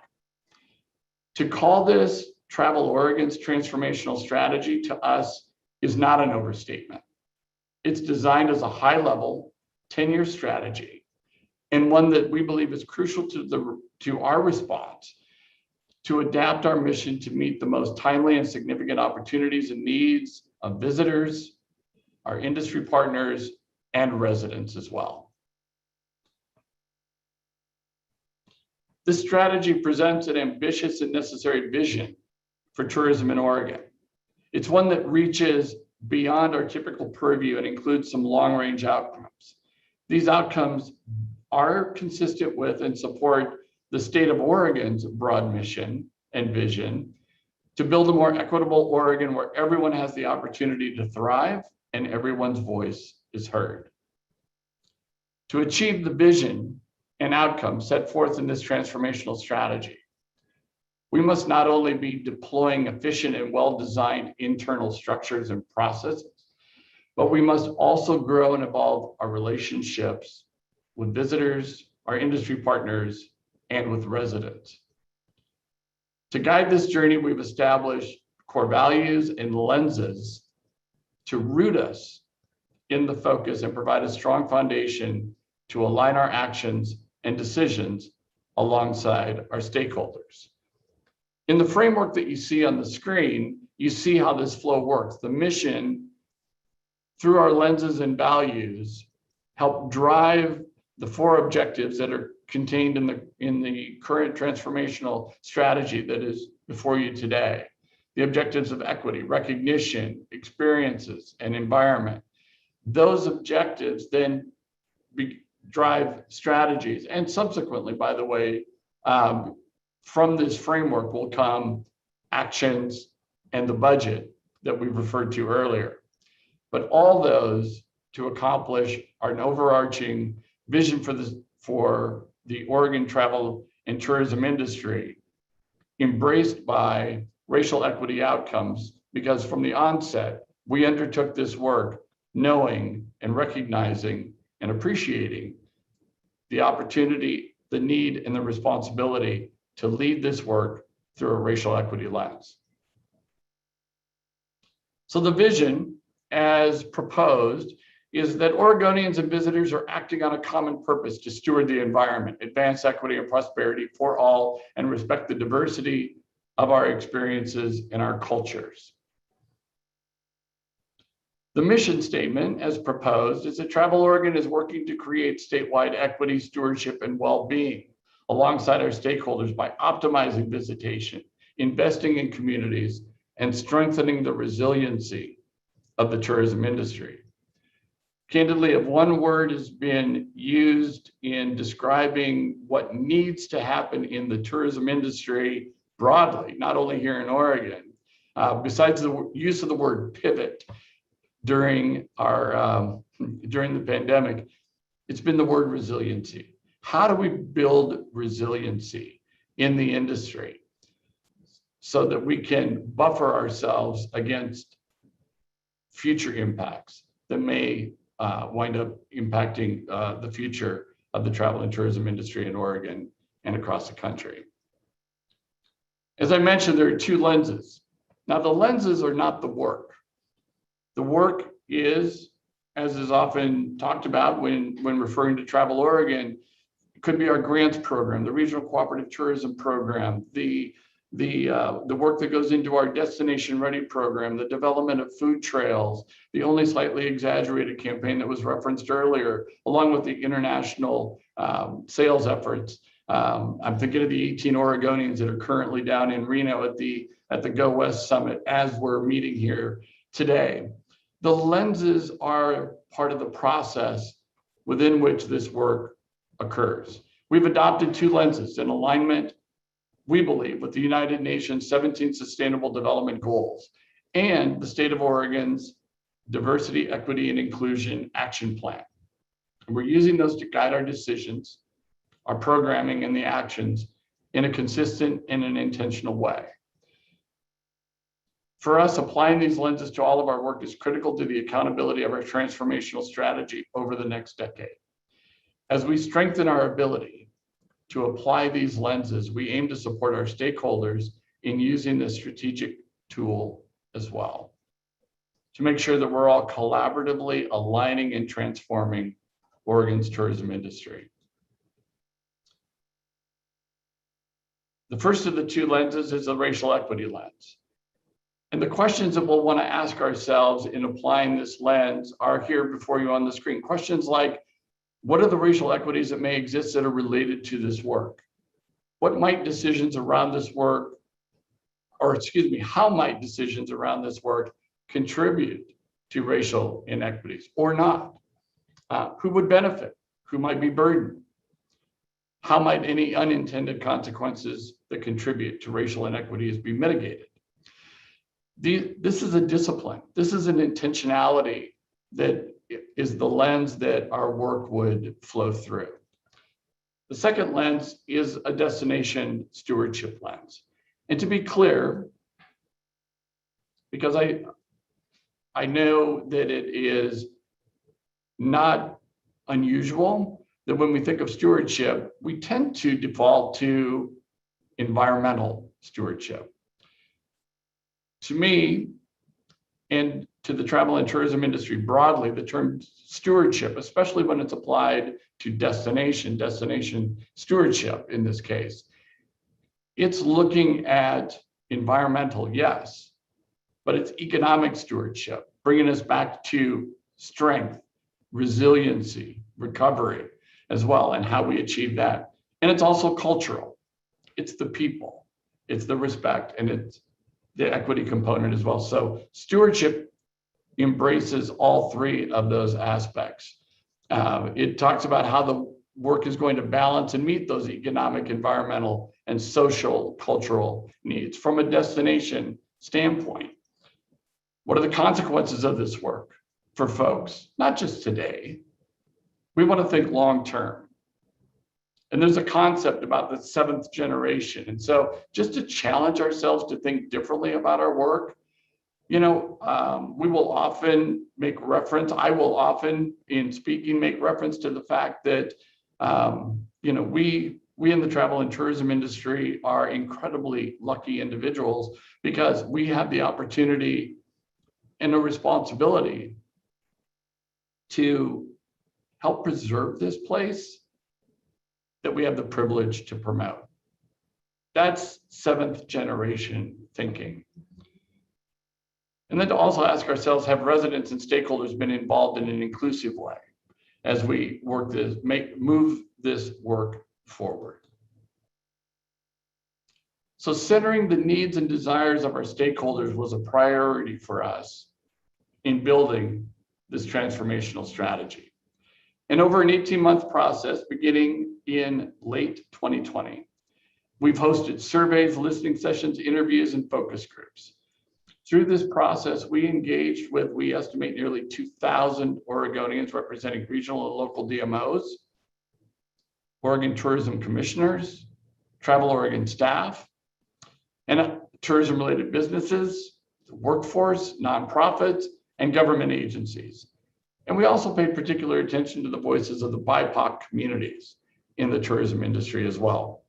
To call this Travel Oregon's transformational strategy to us is not an overstatement. It's designed as a high-level 10-year strategy and one that we believe is crucial to our response to adapt our mission to meet the most timely and significant opportunities and needs of visitors, our industry partners, and residents as well. This strategy presents an ambitious and necessary vision for tourism in Oregon. It's one that reaches beyond our typical purview and includes some long-range outcomes. These outcomes are consistent with and support the state of Oregon's broad mission and vision to build a more equitable Oregon where everyone has the opportunity to thrive and everyone's voice is heard. To achieve the vision and outcomes set forth in this transformational strategy, we must not only be deploying efficient and well-designed internal structures and processes, but we must also grow and evolve our relationships with visitors, our industry partners, and with residents. To guide this journey, we've established core values and lenses to root us in the focus and provide a strong foundation to align our actions and decisions alongside our stakeholders. In the framework that you see on the screen, you see how this flow works. The mission, through our lenses and values, help drive the 4 objectives that are contained in the current transformational strategy that is before you today. the objectives of equity, recognition, experiences, and environment. Those objectives then drive strategies. And subsequently, by the way, from this framework will come actions and the budget that we referred to earlier. But all those to accomplish an overarching vision for the Oregon travel and tourism industry, embraced by racial equity outcomes, because from the onset, we undertook this work knowing and recognizing and appreciating the opportunity, the need, and the responsibility to lead this work through a racial equity lens. So the vision, as proposed, is that Oregonians and visitors are acting on a common purpose to steward the environment, advance equity and prosperity for all, and respect the diversity of our experiences and our cultures. The mission statement, as proposed, is that Travel Oregon is working to create statewide equity, stewardship, and well-being alongside our stakeholders by optimizing visitation, investing in communities, and strengthening the resiliency of the tourism industry. Candidly, if one word has been used in describing what needs to happen in the tourism industry broadly, not only here in Oregon, besides the use of the word pivot during the pandemic, it's been the word resiliency. How do we build resiliency in the industry so that we can buffer ourselves against future impacts that may wind up impacting the future of the travel and tourism industry in Oregon and across the country? As I mentioned, there are two lenses. Now, the lenses are not the work. The work is, as is often talked about when referring to Travel Oregon, it could be our grants program, the Regional Cooperative Tourism Program, the work that goes into our Destination Ready program, the development of food trails, the Only Slightly Exaggerated campaign that was referenced earlier, along with the international sales efforts. I'm thinking of the 18 Oregonians that are currently down in Reno at the Go West Summit as we're meeting here today. The lenses are part of the process within which this work occurs. We've adopted two lenses in alignment, we believe, with the United Nations 17 Sustainable Development Goals and the state of Oregon's Diversity, Equity, and Inclusion Action Plan. And we're using those to guide our decisions, our programming, and the actions in a consistent and an intentional way. For us, applying these lenses to all of our work is critical to the accountability of our transformational strategy over the next decade. As we strengthen our ability to apply these lenses, we aim to support our stakeholders in using this strategic tool as well, to make sure that we're all collaboratively aligning and transforming Oregon's tourism industry. The first of the two lenses is the racial equity lens. And the questions that we'll want to ask ourselves in applying this lens are here before you on the screen. Questions like, what are the racial equities that may exist that are related to this work? What might decisions around this work, how might decisions around this work contribute to racial inequities or not? Who would benefit? Who might be burdened? How might any unintended consequences that contribute to racial inequities be mitigated? This is a discipline. This is an intentionality that is the lens that our work would flow through. The second lens is a destination stewardship lens. And to be clear, because I know that it is not unusual that when we think of stewardship, we tend to default to environmental stewardship. To me, and to the travel and tourism industry broadly, the term stewardship, especially when it's applied to destination stewardship in this case, it's looking at environmental, yes, but it's economic stewardship, bringing us back to strength, resiliency, recovery as well, and how we achieve that. And it's also cultural. It's the people, it's the respect, and it's the equity component as well. So stewardship embraces all three of those aspects. It talks about how the work is going to balance and meet those economic, environmental, and social, cultural needs from a destination standpoint. What are the consequences of this work for folks? Not just today. We want to think long-term. And there's a concept about the seventh generation. And so just to challenge ourselves to think differently about our work, we will often make reference, I will often in speaking make reference to the fact that, we in the travel and tourism industry are incredibly lucky individuals because we have the opportunity and a responsibility to help preserve this place that we have the privilege to promote. That's seventh generation thinking. And then to also ask ourselves, have residents and stakeholders been involved in an inclusive way as we work this, move this work forward? So centering the needs and desires of our stakeholders was a priority for us in building this transformational strategy. And over an 18-month process, beginning in late 2020, we've hosted surveys, listening sessions, interviews, and focus groups. Through this process, we engaged with, we estimate, nearly 2,000 Oregonians representing regional and local DMOs, Oregon tourism commissioners, Travel Oregon staff, and tourism-related businesses, workforce, nonprofits, and government agencies. And we also paid particular attention to the voices of the BIPOC communities in the tourism industry as well.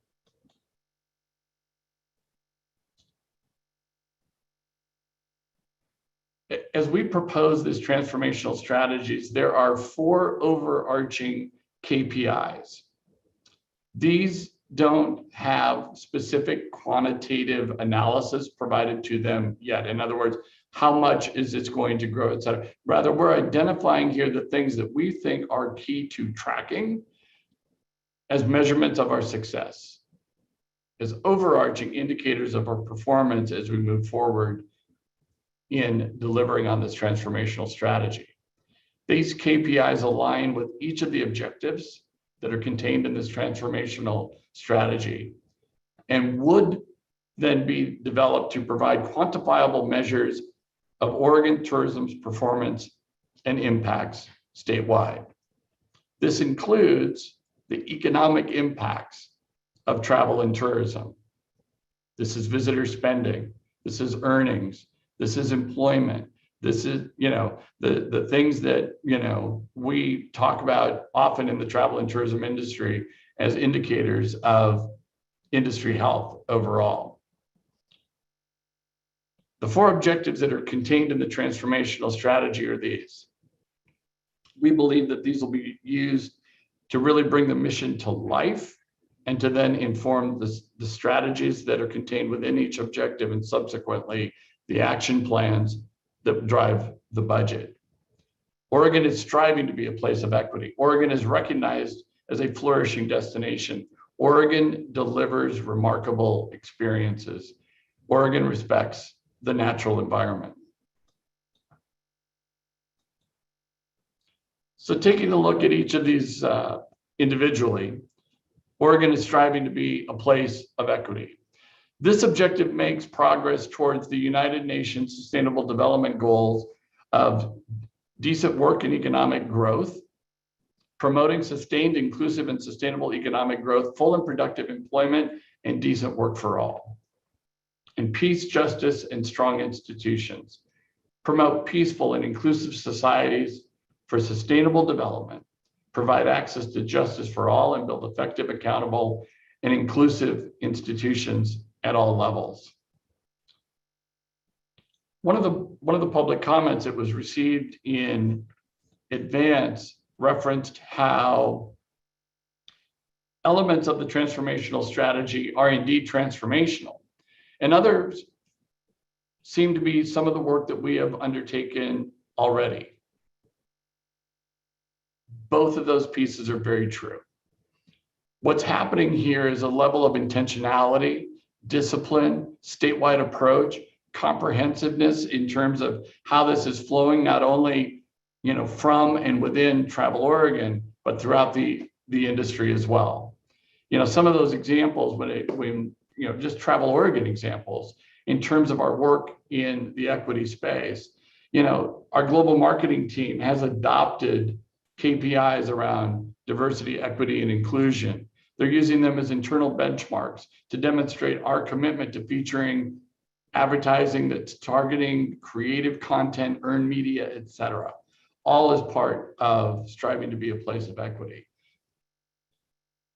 As we propose this transformational strategies, there are 4 overarching KPIs. These don't have specific quantitative analysis provided to them yet. In other words, how much is it going to grow, et cetera. Rather, we're identifying here the things that we think are key to tracking as measurements of our success, as overarching indicators of our performance as we move forward in delivering on this transformational strategy. These KPIs align with each of the objectives that are contained in this transformational strategy and would then be developed to provide quantifiable measures of Oregon tourism's performance and impacts statewide. This includes the economic impacts of travel and tourism. This is visitor spending. This is earnings. This is employment. This is, the things that, we talk about often in the travel and tourism industry as indicators of industry health overall. The 4 objectives that are contained in the transformational strategy are these. We believe that these will be used to really bring the mission to life and to then inform the strategies that are contained within each objective and subsequently the action plans that drive the budget. Oregon is striving to be a place of equity. Oregon is recognized as a flourishing destination. Oregon delivers remarkable experiences. Oregon respects the natural environment. So taking a look at each of these individually, Oregon is striving to be a place of equity. This objective makes progress towards the United Nations Sustainable Development Goals of decent work and economic growth, promoting sustained, inclusive, and sustainable economic growth, full and productive employment, and decent work for all. And peace, justice, and strong institutions. Promote peaceful and inclusive societies for sustainable development, provide access to justice for all, and build effective, accountable, and inclusive institutions at all levels. One of the public comments that was received in advance referenced how elements of the transformational strategy are indeed transformational, and others seem to be some of the work that we have undertaken already. Both of those pieces are very true. What's happening here is a level of intentionality, discipline, statewide approach comprehensiveness in terms of how this is flowing, not only, from and within Travel Oregon, but throughout the industry as well. Some of those examples, when just Travel Oregon examples, in terms of our work in the equity space, our global marketing team has adopted KPIs around diversity, equity, and inclusion. They're using them as internal benchmarks to demonstrate our commitment to featuring advertising that's targeting creative content, earned media, et cetera, all as part of striving to be a place of equity.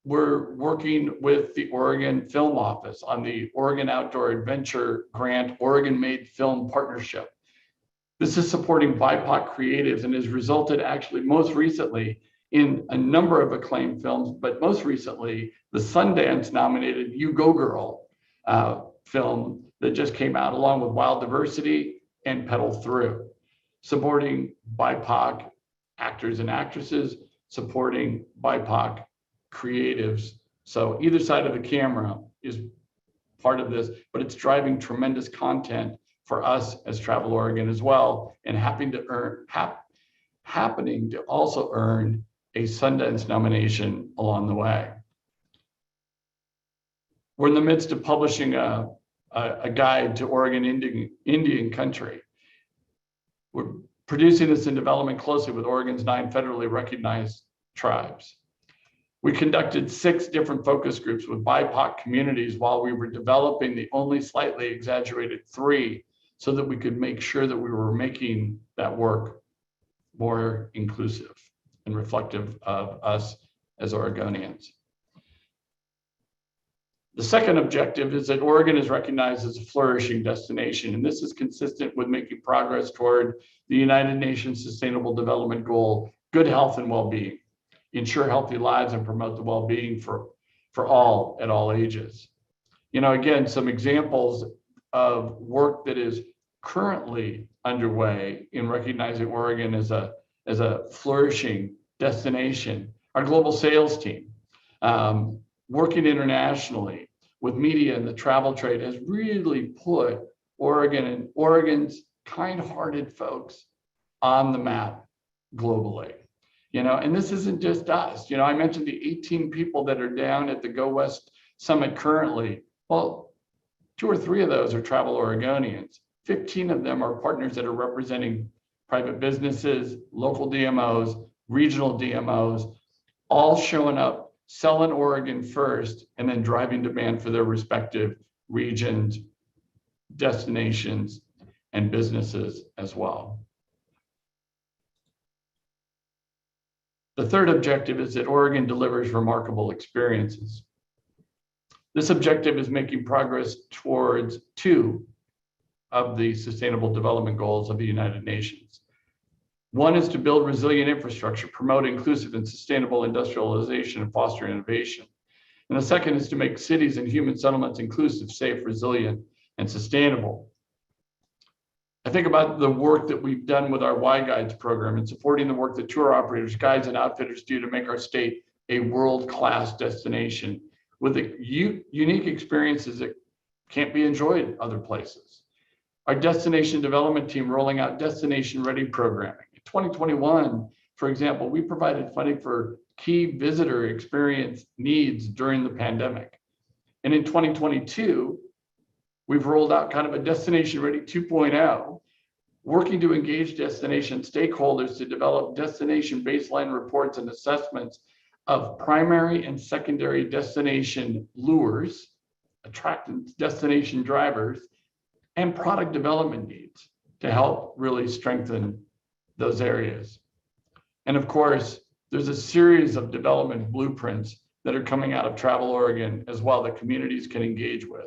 We're working with the Oregon Film Office on the Oregon Outdoor Adventure Grant Oregon Made Film Partnership. This is supporting BIPOC creatives and has resulted actually most recently in a number of acclaimed films, but most recently, the Sundance nominated You Go Girl film that just came out, along with Wild Diversity and Pedal Through, supporting BIPOC actors and actresses, supporting BIPOC creatives. So either side of the camera is part of this, but it's driving tremendous content for us as Travel Oregon as well, and happening to also earn a Sundance nomination along the way. We're in the midst of publishing a guide to Oregon Indian country. We're producing this in development closely with Oregon's 9 federally recognized tribes. We conducted 6 different focus groups with BIPOC communities while we were developing the only slightly exaggerated 3, so that we could make sure that we were making that work more inclusive and reflective of us as Oregonians. The second objective is that Oregon is recognized as a flourishing destination, and this is consistent with making progress toward the United Nations Sustainable Development Goal, good health and well-being, ensure healthy lives and promote the well-being for all at all ages. Again, some examples of work that is currently underway in recognizing Oregon as a flourishing destination. Our global sales team, working internationally with media and the travel trade, has really put Oregon and Oregon's kind-hearted folks on the map globally. And this isn't just us. I mentioned the 18 people that are down at the Go West Summit currently. Well, 2 or 3 of those are Travel Oregonians. 15 of them are partners that are representing private businesses, local DMOs, regional DMOs, all showing up, selling Oregon first, and then driving demand for their respective regions, destinations, and businesses as well. The third objective is that Oregon delivers remarkable experiences. This objective is making progress towards 2 of the Sustainable Development Goals of the United Nations. One is to build resilient infrastructure, promote inclusive and sustainable industrialization, and foster innovation. And the second is to make cities and human settlements inclusive, safe, resilient, and sustainable. I think about the work that we've done with our Y Guides program and supporting the work that tour operators, guides, and outfitters do to make our state a world-class destination with unique experiences that can't be enjoyed other places. Our destination development team rolling out destination-ready programming. In 2021, for example, we provided funding for key visitor experience needs during the pandemic. And in 2022, we've rolled out kind of a destination-ready 2.0, working to engage destination stakeholders to develop destination baseline reports and assessments of primary and secondary destination lures, attracting destination drivers, and product development needs to help really strengthen those areas. And of course, there's a series of development blueprints that are coming out of Travel Oregon as well that communities can engage with.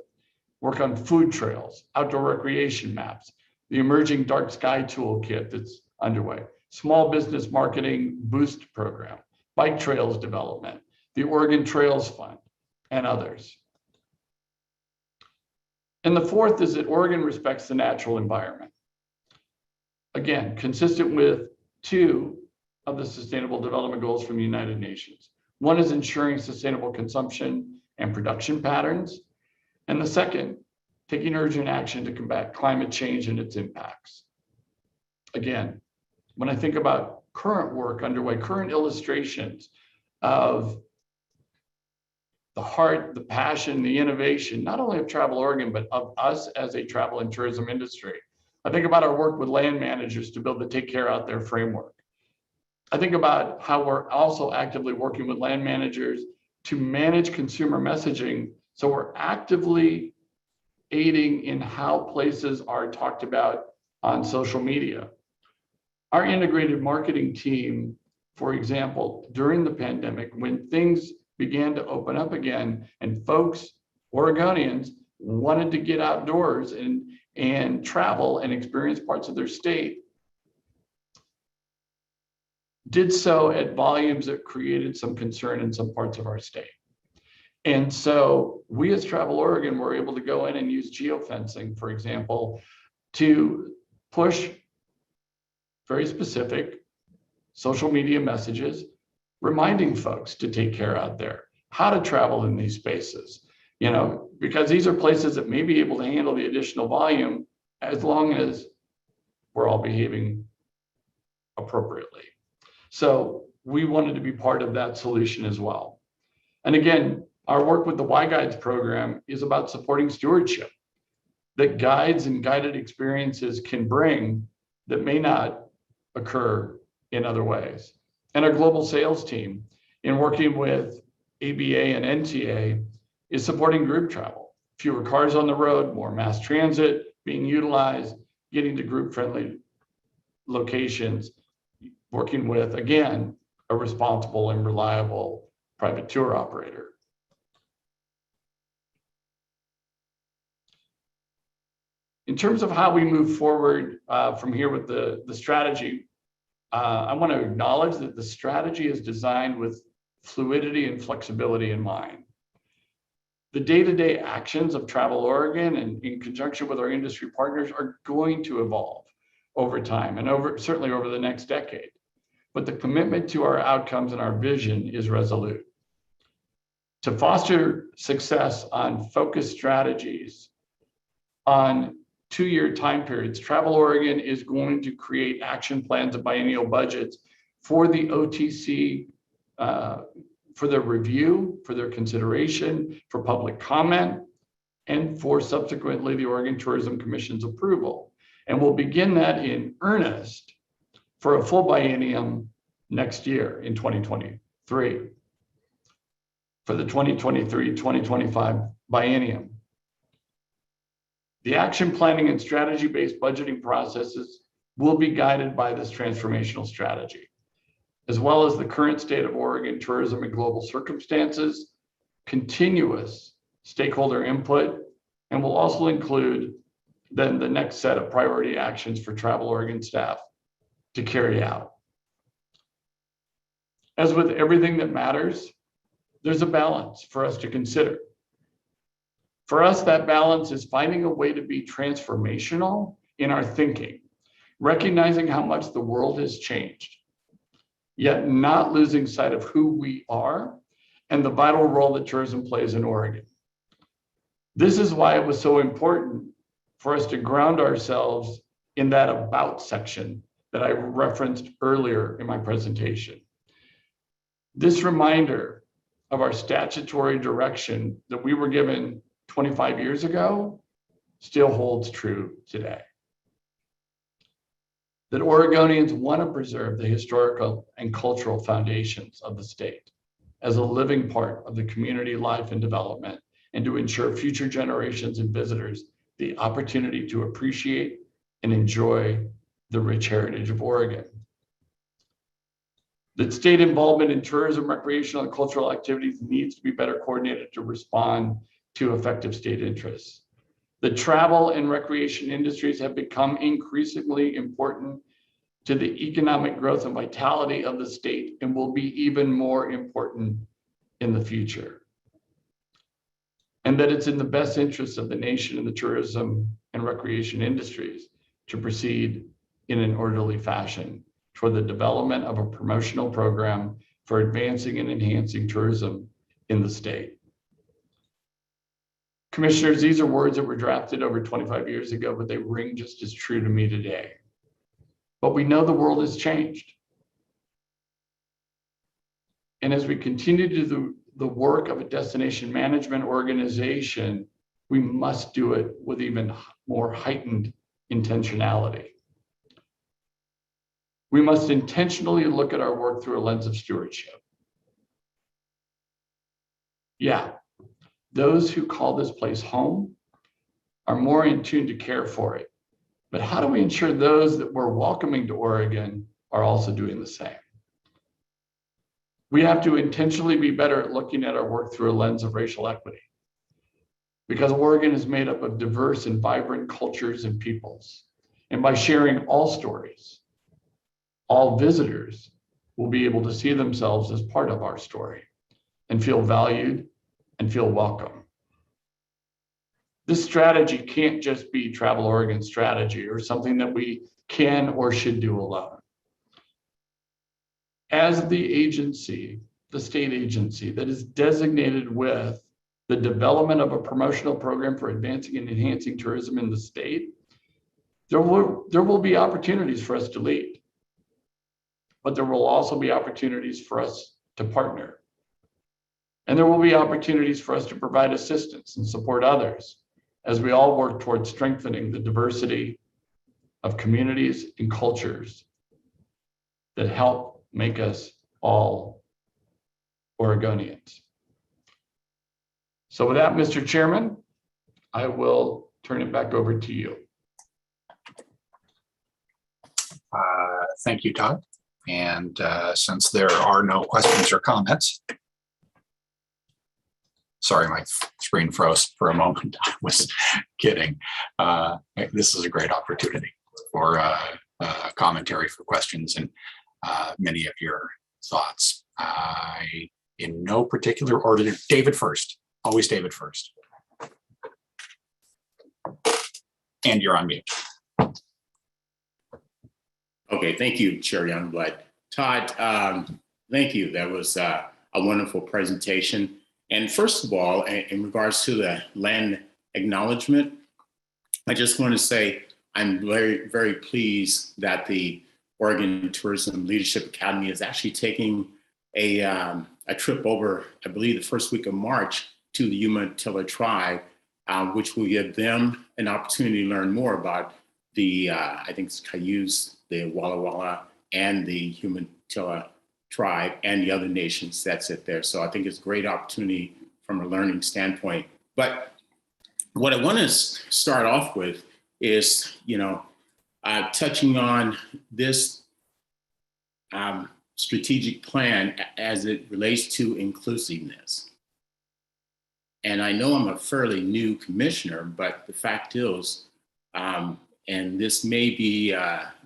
Work on food trails, outdoor recreation maps, the emerging dark sky toolkit that's underway, small business marketing boost program, bike trails development, the Oregon Trails Fund, and others. And the fourth is that Oregon respects the natural environment. Again, consistent with 2 of the Sustainable Development Goals from the United Nations. One is ensuring sustainable consumption and production patterns. And the second taking urgent action to combat climate change and its impacts. Again, when I think about current work underway, current illustrations of the heart, the passion, the innovation, not only of Travel Oregon, but of us as a travel and tourism industry. I think about our work with land managers to build the Take Care Out There framework. I think about how we're also actively working with land managers to manage consumer messaging. So we're actively aiding in how places are talked about on social media. Our integrated marketing team, for example, during the pandemic, when things began to open up again and folks, Oregonians, wanted to get outdoors and travel and experience parts of their state, did so at volumes that created some concern in some parts of our state. And so we as Travel Oregon were able to go in and use geofencing, for example, to push very specific social media messages, reminding folks to take care out there, how to travel in these spaces, you know, because these are places that may be able to handle the additional volume as long as we're all behaving appropriately. So we wanted to be part of that solution as well. And again, our work with the Y Guides program is about supporting stewardship that guides and guided experiences can bring that may not occur in other ways. And our global sales team, in working with ABA and NTA, is supporting group travel. Fewer cars on the road, more mass transit being utilized, getting to group-friendly locations, working with, again, a responsible and reliable private tour operator. In terms of how we move forward from here with the strategy, I want to acknowledge that the strategy is designed with fluidity and flexibility in mind. The day-to-day actions of Travel Oregon and in conjunction with our industry partners are going to evolve over time and certainly over the next decade. But the commitment to our outcomes and our vision is resolute. To foster success on focused strategies on 2-year time periods, Travel Oregon is going to create action plans and biennial budgets for the OTC, for their review, for their consideration, for public comment, and for subsequently the Oregon Tourism Commission's approval. And we'll begin that in earnest for a full biennium next year in 2023, for the 2023-2025 biennium. The action planning and strategy-based budgeting processes will be guided by this transformational strategy, as well as the current state of Oregon tourism and global circumstances, continuous stakeholder input, and will also include then the next set of priority actions for Travel Oregon staff to carry out. As with everything that matters, there's a balance for us to consider. For us, that balance is finding a way to be transformational in our thinking, recognizing how much the world has changed, yet not losing sight of who we are and the vital role that tourism plays in Oregon. This is why it was so important for us to ground ourselves in that about section that I referenced earlier in my presentation. This reminder of our statutory direction that we were given 25 years ago still holds true today. That Oregonians want to preserve the historical and cultural foundations of the state as a living part of the community life and development, and to ensure future generations and visitors the opportunity to appreciate and enjoy the rich heritage of Oregon. That state involvement in tourism, recreational, and cultural activities needs to be better coordinated to respond to effective state interests. The travel and recreation industries have become increasingly important to the economic growth and vitality of the state and will be even more important in the future. And that it's in the best interest of the nation and the tourism and recreation industries to proceed in an orderly fashion toward the development of a promotional program for advancing and enhancing tourism in the state. Commissioners, these are words that were drafted over 25 years ago, but they ring just as true to me today. But we know the world has changed. And as we continue to do the work of a destination management organization, we must do it with even more heightened intentionality. We must intentionally look at our work through a lens of stewardship. Yeah, those who call this place home are more in tune to care for it. But how do we ensure those that we're welcoming to Oregon are also doing the same? We have to intentionally be better at looking at our work through a lens of racial equity, because Oregon is made up of diverse and vibrant cultures and peoples. And by sharing all stories, all visitors will be able to see themselves as part of our story and feel valued and feel welcome. This strategy can't just be Travel Oregon strategy or something that we can or should do alone. As the agency, the state agency that is designated with the development of a promotional program for advancing and enhancing tourism in the state, there will be opportunities for us to lead, but there will also be opportunities for us to partner. And there will be opportunities for us to provide assistance and support others as we all work towards strengthening the diversity of communities and cultures that help make us all Oregonians. So with that, Mr. Chairman, I will turn it back over to you. Thank you, Todd. And since there are no questions or comments, sorry, my screen froze for a moment. I was kidding. This is a great opportunity for commentary, for questions, and many of your thoughts. In no particular order, David first. Always David first. And you're on mute. Okay, thank you, Chair Youngblood. Todd, thank you. That was a wonderful presentation. And first of all, in regards to the land acknowledgement, I just want to say I'm very, very pleased that the Oregon Tourism Leadership Academy is actually taking a trip over, I believe, the first week of March to the Umatilla tribe, which will give them an opportunity to learn more about the, I think it's Cayuse, the Walla Walla, and the Umatilla tribe, and the other nations that sit there. So I think it's a great opportunity from a learning standpoint. But what I want to start off with is, touching on this strategic plan as it relates to inclusiveness. And I know I'm a fairly new commissioner, but the fact is, and this may be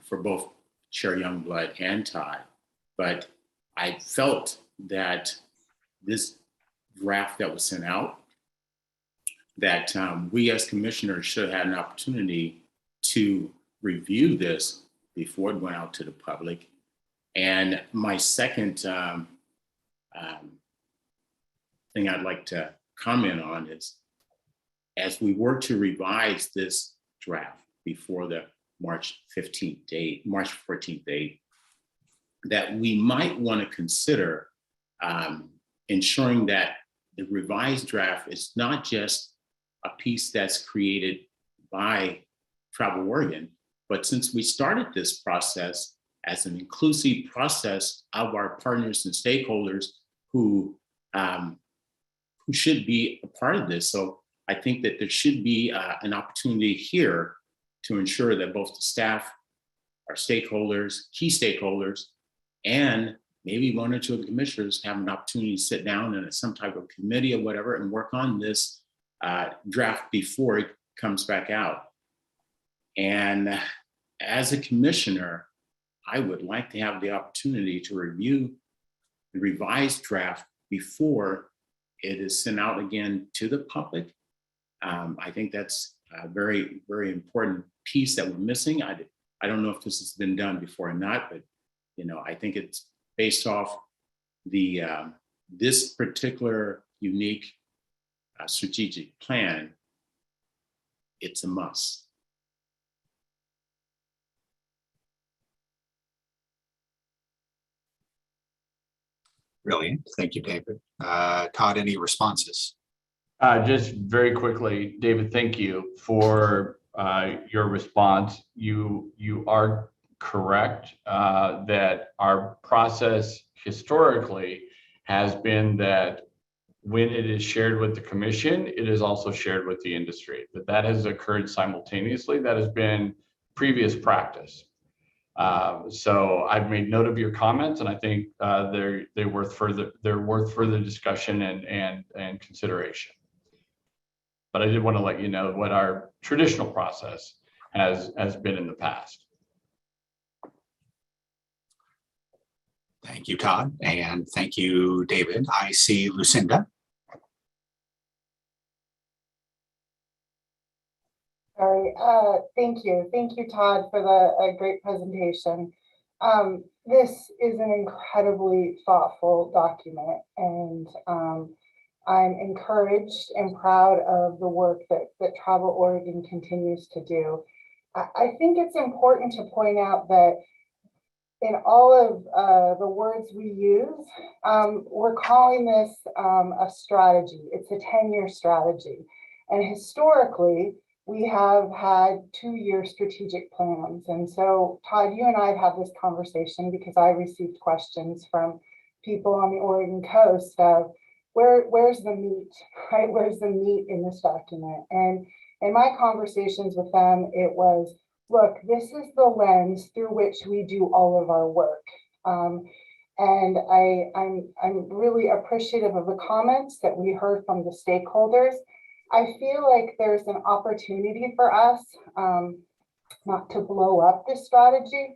for both Chair Youngblood and Todd, but I felt that this draft that was sent out, that we as commissioners should have had an opportunity to review this before it went out to the public. And my second thing I'd like to comment on is, as we work to revise this draft before the March 14th date, that we might want to consider ensuring that the revised draft is not just a piece that's created by Travel Oregon, but since we started this process as an inclusive process of our partners and stakeholders who should be a part of this. So I think that there should be an opportunity here to ensure that both the staff, our stakeholders, key stakeholders, and maybe one or two of the commissioners have an opportunity to sit down in some type of committee or whatever and work on this draft before it comes back out. And as a commissioner, I would like to have the opportunity to review the revised draft before it is sent out again to the public. I think that's a very, very important piece that we're missing. I don't know if this has been done before or not, but I think it's based off the this particular unique strategic plan, it's a must. Brilliant. Thank you, David. Todd, any responses? Just very quickly, David, thank you for your response. You are correct that our process historically has been that when it is shared with the commission, it is also shared with the industry. That has occurred simultaneously. That has been previous practice. So I've made note of your comments, and I think they're worth further discussion and consideration. But I did want to let you know what our traditional process has been in the past. Thank you, Todd, and thank you, David. I see Lucinda. Sorry, thank you. Thank you, Todd, for the great presentation. This is an incredibly thoughtful document, and I'm encouraged and proud of the work that Travel Oregon continues to do. I think it's important to point out that in all of the words we use, we're calling this a strategy. It's a 10-year strategy. And historically, we have had 2-year strategic plans. And so, Todd, you and I have had this conversation because I received questions from people on the Oregon coast of where's the meat, right? Where's the meat in this document? And in my conversations with them, it was, look, this is the lens through which we do all of our work. And I'm really appreciative of the comments that we heard from the stakeholders. I feel like there's an opportunity for us not to blow up this strategy,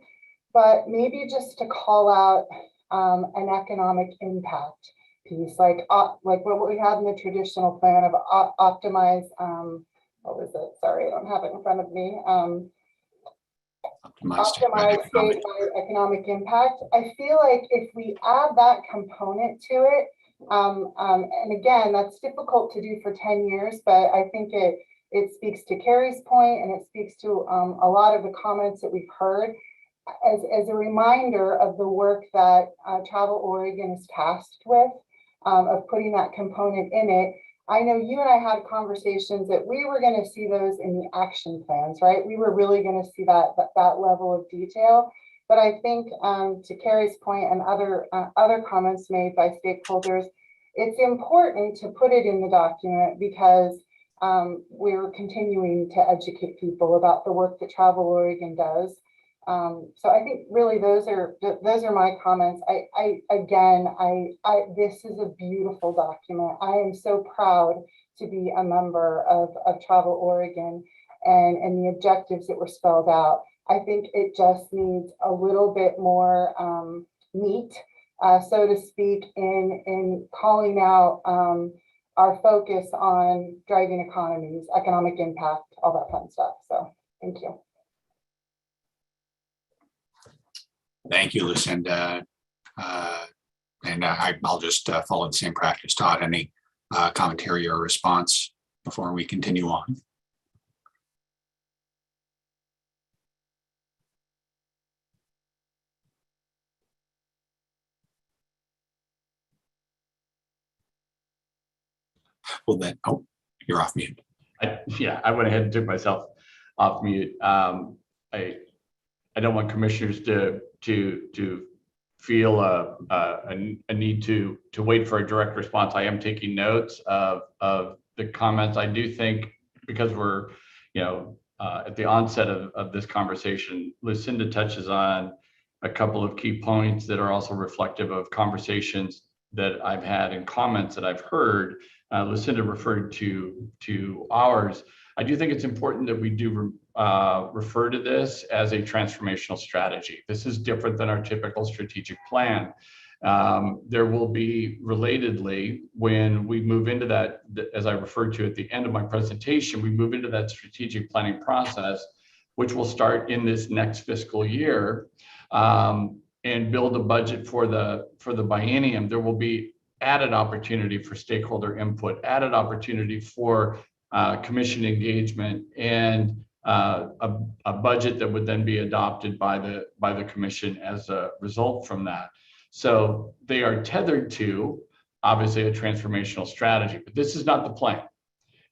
but maybe just to call out an economic impact piece, like what we have in the traditional plan of optimize, what was it? Sorry, I don't have it in front of me. Optimize statewide economic impact. I feel like if we add that component to it, and again, that's difficult to do for 10 years, but I think it speaks to Carrie's point, and it speaks to a lot of the comments that we've heard as a reminder of the work that Travel Oregon is tasked with, of putting that component in it. I know you and I had conversations that we were going to see those in the action plans, right? We were really going to see that level of detail. But I think to Carrie's point and other comments made by stakeholders, it's important to put it in the document because we're continuing to educate people about the work that Travel Oregon does. So I think really those are my comments. This is a beautiful document. I am so proud to be a member of Travel Oregon and the objectives that were spelled out. I think it just needs a little bit more meat, so to speak, in calling out our focus on driving economies, economic impact, all that fun stuff. So thank you. Thank you, Lucinda. And I'll just follow the same practice. Todd, any commentary or response before we continue on? Well then, oh, you're off mute. I went ahead and took myself off mute. I don't want commissioners to feel a need to wait for a direct response. I am taking notes of the comments. I do think because we're at the onset of this conversation, Lucinda touches on a couple of key points that are also reflective of conversations that I've had and comments that I've heard. Lucinda referred to ours. I do think it's important that we do refer to this as a transformational strategy. This is different than our typical strategic plan. There will be relatedly, when we move into that, as I referred to at the end of my presentation, we move into that strategic planning process, which will start in this next fiscal year, and build a budget for the biennium. There will be added opportunity for stakeholder input, added opportunity for commission engagement, and a budget that would then be adopted by the commission as a result from that. So they are tethered to, obviously, a transformational strategy, but this is not the plan.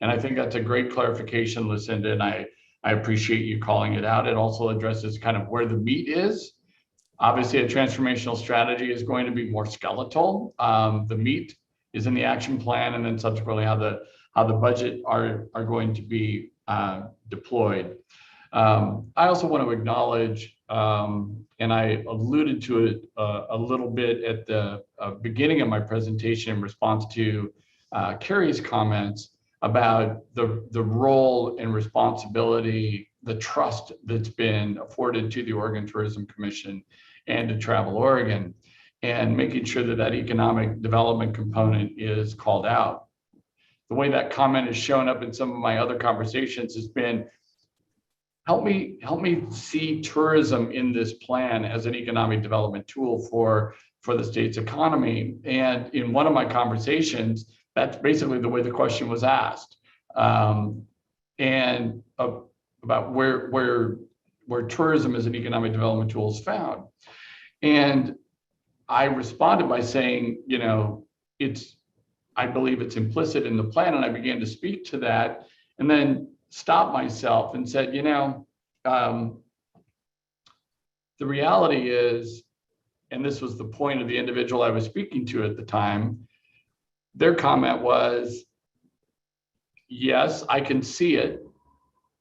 And I think that's a great clarification, Lucinda, and I appreciate you calling it out. It also addresses kind of where the meat is. Obviously, a transformational strategy is going to be more skeletal. The meat is in the action plan, and then subsequently how the budget are going to be deployed. I also want to acknowledge, and I alluded to it a little bit at the beginning of my presentation in response to Carrie's comments about the role and responsibility, the trust that's been afforded to the Oregon Tourism Commission and to Travel Oregon, and making sure that that economic development component is called out. The way that comment has shown up in some of my other conversations has been, help me see tourism in this plan as an economic development tool for the state's economy. And in one of my conversations, that's basically the way the question was asked, and about where tourism as an economic development tool is found. And I responded by saying, you know, I believe it's implicit in the plan, and I began to speak to that, and then stopped myself and said, you know, the reality is, and this was the point of the individual I was speaking to at the time, their comment was, yes, I can see it,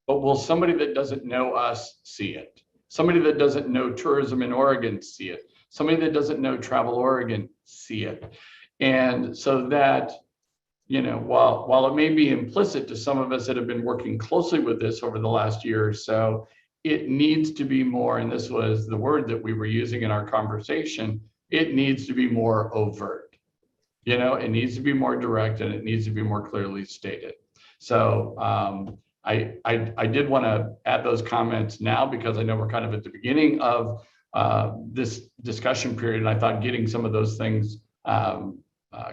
but will somebody that doesn't know us see it? Somebody that doesn't know tourism in Oregon see it? Somebody that doesn't know Travel Oregon see it? And so that, you know, while it may be implicit to some of us that have been working closely with this over the last year or so, it needs to be more, and this was the word that we were using in our conversation, it needs to be more overt. You know, it needs to be more direct, and it needs to be more clearly stated. So I did want to add those comments now, because I know we're kind of at the beginning of this discussion period, and I thought getting some of those things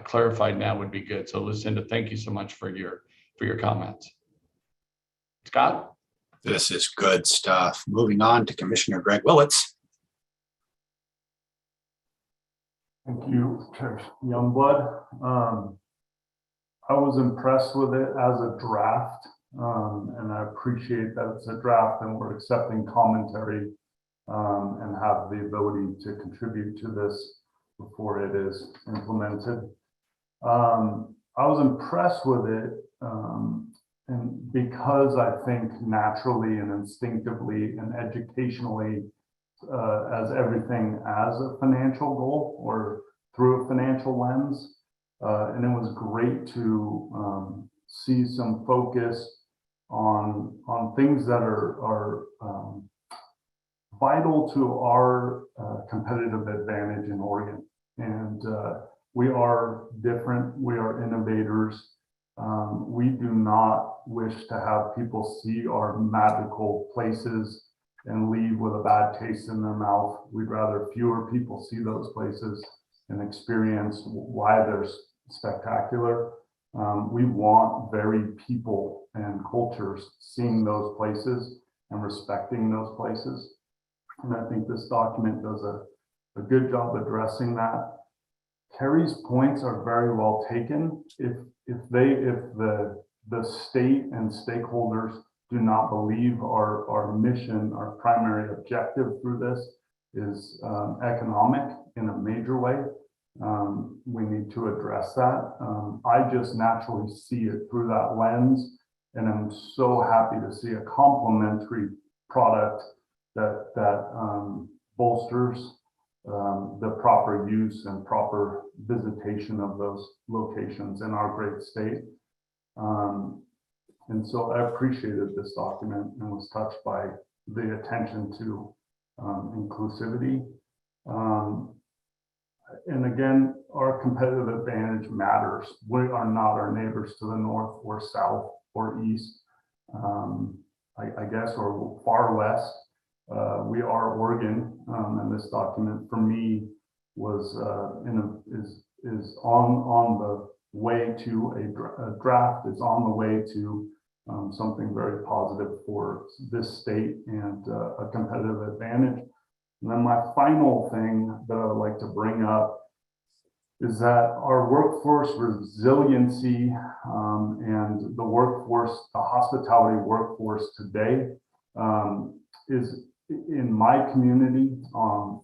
clarified now would be good. So Lucinda, thank you so much for your comments. Scott? This is good stuff. Moving on to Commissioner Greg Willits. Thank you, Chair Youngblood. I was impressed with it as a draft, and I appreciate that it's a draft and we're accepting commentary and have the ability to contribute to this before it is implemented. I was impressed with it, and because I think naturally and instinctively and educationally as everything as a financial goal or through a financial lens. And it was great to see some focus on things that are vital to our competitive advantage in Oregon. And we are different, we are innovators. We do not wish to have people see our magical places and leave with a bad taste in their mouth. We'd rather fewer people see those places and experience why they're spectacular. We want varied people and cultures seeing those places and respecting those places. And I think this document does a good job addressing that. Carrie's points are very well taken. If the state and stakeholders do not believe our mission, our primary objective through this is economic in a major way, we need to address that. I just naturally see it through that lens, and I'm so happy to see a complementary product that bolsters the proper use and proper visitation of those locations in our great state. And so I appreciated this document and was touched by the attention to inclusivity. And again, our competitive advantage matters. We are not our neighbors to the north or south or east, I guess, or far west. We are Oregon, and this document for me was on the way to a draft is on the way to something very positive for this state and a competitive advantage. And then my final thing that I would like to bring up is that our workforce resiliency and the workforce, the hospitality workforce today is in my community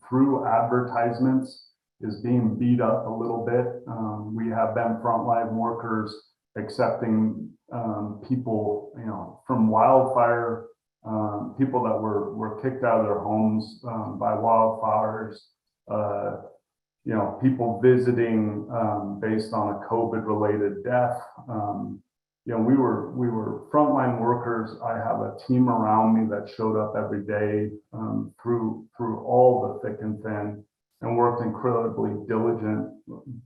through advertisements is being beat up a little bit. We have been frontline workers accepting people, from Wildfire, people that were kicked out of their homes by wildfires, people visiting based on a COVID-related death. We were frontline workers. I have a team around me that showed up every day through all the thick and thin and worked incredibly diligent.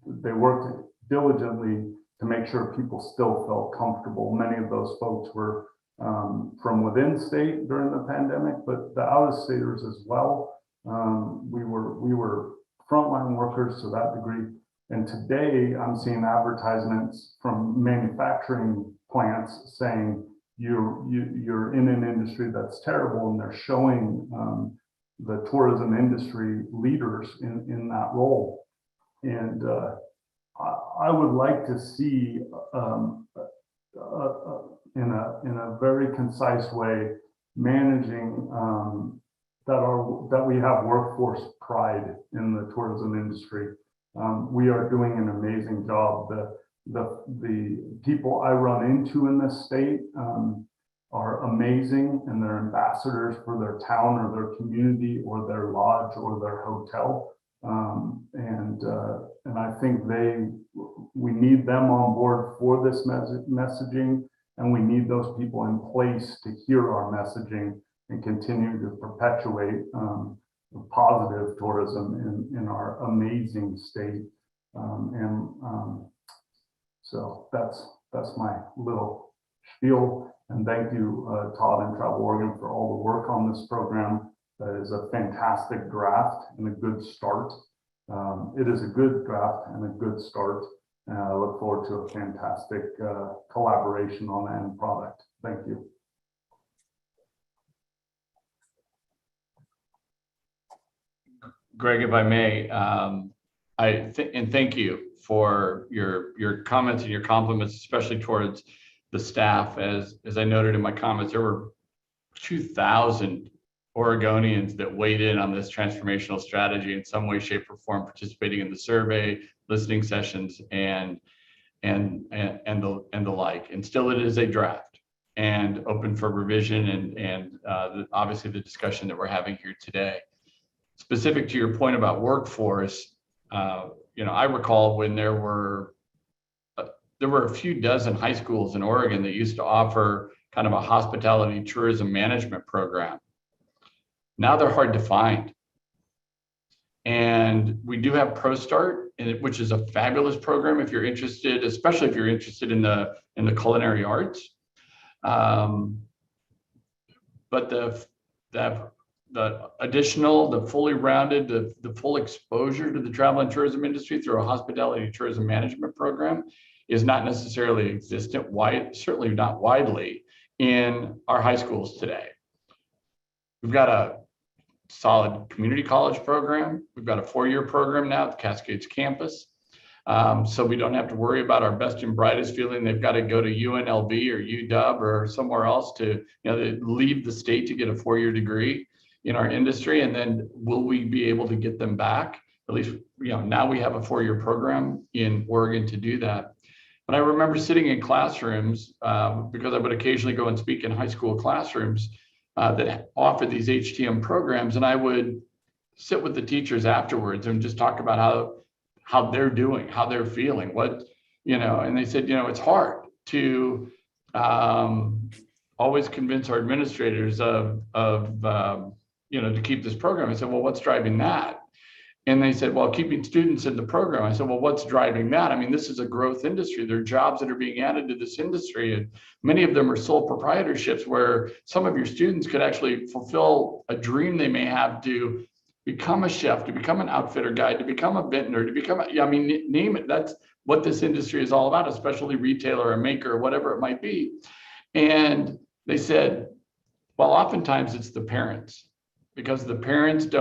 They worked diligently to make sure people still felt comfortable. Many of those folks were from within state during the pandemic, but the out-of-staters as well. We were frontline workers to that degree. And today I'm seeing advertisements from manufacturing plants saying you're in an industry that's terrible, and they're showing the tourism industry leaders in that role. And I would like to see in a very concise way managing that we have workforce pride in the tourism industry. We are doing an amazing job. The people I run into in this state are amazing, and they're ambassadors for their town or their community or their lodge or their hotel. And I think we need them on board for this messaging, and we need those people in place to hear our messaging and continue to perpetuate positive tourism in our amazing state. So that's my little spiel. And thank you, Todd and Travel Oregon, for all the work on this program. That is a fantastic draft and a good start. It is a good draft and a good start. And I look forward to a fantastic collaboration on the end product. Thank you. Greg, if I may, and thank you for your comments and your compliments, especially towards the staff. As I noted in my comments, there were 2,000 Oregonians that weighed in on this transformational strategy in some way, shape, or form, participating in the survey, listening sessions, and the like. And still, it is a draft and open for revision, and obviously the discussion that we're having here today. Specific to your point about workforce, I recall when there were a few dozen high schools in Oregon that used to offer kind of a hospitality tourism management program. Now they're hard to find. And we do have ProStart, which is a fabulous program if you're interested, especially if you're interested in the culinary arts. But the additional, the fully rounded, the full exposure to the travel and tourism industry through a hospitality tourism management program is not necessarily existent, certainly not widely, in our high schools today. We've got a solid community college program. We've got a 4-year program now at the Cascades campus. So we don't have to worry about our best and brightest feeling they've got to go to UNLV or UW or somewhere else to leave the state to get a 4-year degree in our industry. And then will we be able to get them back? At least, now we have a 4-year program in Oregon to do that. But I remember sitting in classrooms, because I would occasionally go and speak in high school classrooms that offer these HTM programs. And I would sit with the teachers afterwards and just talk about how they're doing, how they're feeling, and they said, it's hard to always convince our administrators to keep this program. I said, well, what's driving that? And they said, well, keeping students in the program. I said, well, what's driving that? I mean, this is a growth industry. There are jobs that are being added to this industry. And many of them are sole proprietorships where some of your students could actually fulfill a dream they may have to become a chef, to become an outfitter guide, to become a vintner, to become I mean, name it. That's what this industry is all about, especially retailer or maker or whatever it might be. And they said, well, oftentimes it's the parents, because the parents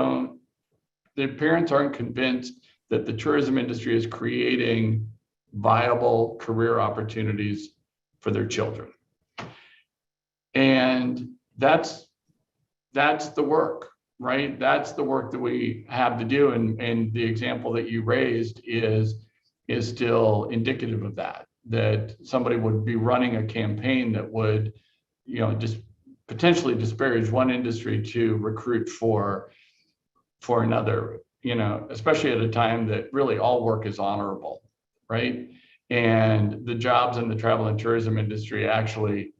aren't convinced that the tourism industry is creating viable career opportunities for their children. And that's the work, right? That's the work that we have to do. And the example that you raised is still indicative of that somebody would be running a campaign that would, just potentially disparage one industry to recruit for another, especially at a time that really all work is honorable, right? And the jobs in the travel and tourism industry actually,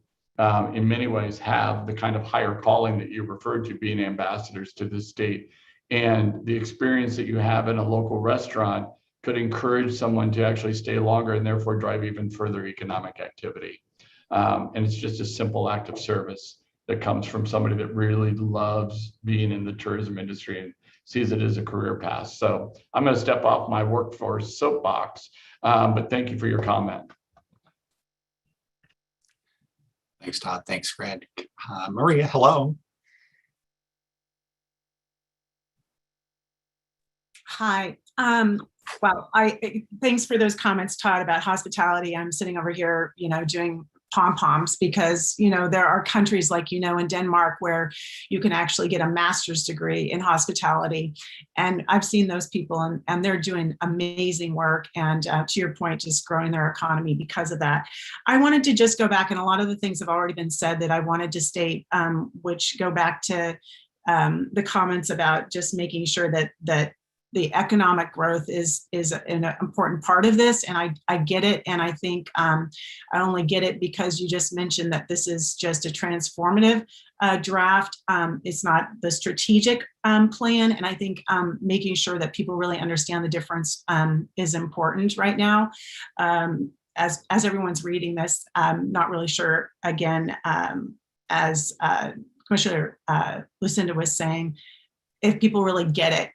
in many ways, have the kind of higher calling that you referred to, being ambassadors to the state. And the experience that you have in a local restaurant could encourage someone to actually stay longer and therefore drive even further economic activity. And it's just a simple act of service that comes from somebody that really loves being in the tourism industry and sees it as a career path. So I'm going to step off my workforce soapbox, but thank you for your comment. Thanks, Todd. Thanks, Fred. Maria, hello. Hi. Well, thanks for those comments, Todd, about hospitality. I'm sitting over here, doing pom-poms because, there are countries like, in Denmark where you can actually get a master's degree in hospitality. And I've seen those people and they're doing amazing work. And to your point, just growing their economy because of that. I wanted to just go back, and a lot of the things have already been said that I wanted to state, which go back to the comments about just making sure that the economic growth is an important part of this. And I get it. And I think I only get it because you just mentioned that this is just a transformative draft. It's not the strategic plan. And I think making sure that people really understand the difference is important right now. As everyone's reading this, I'm not really sure, again, as Commissioner Lucinda was saying, if people really get it.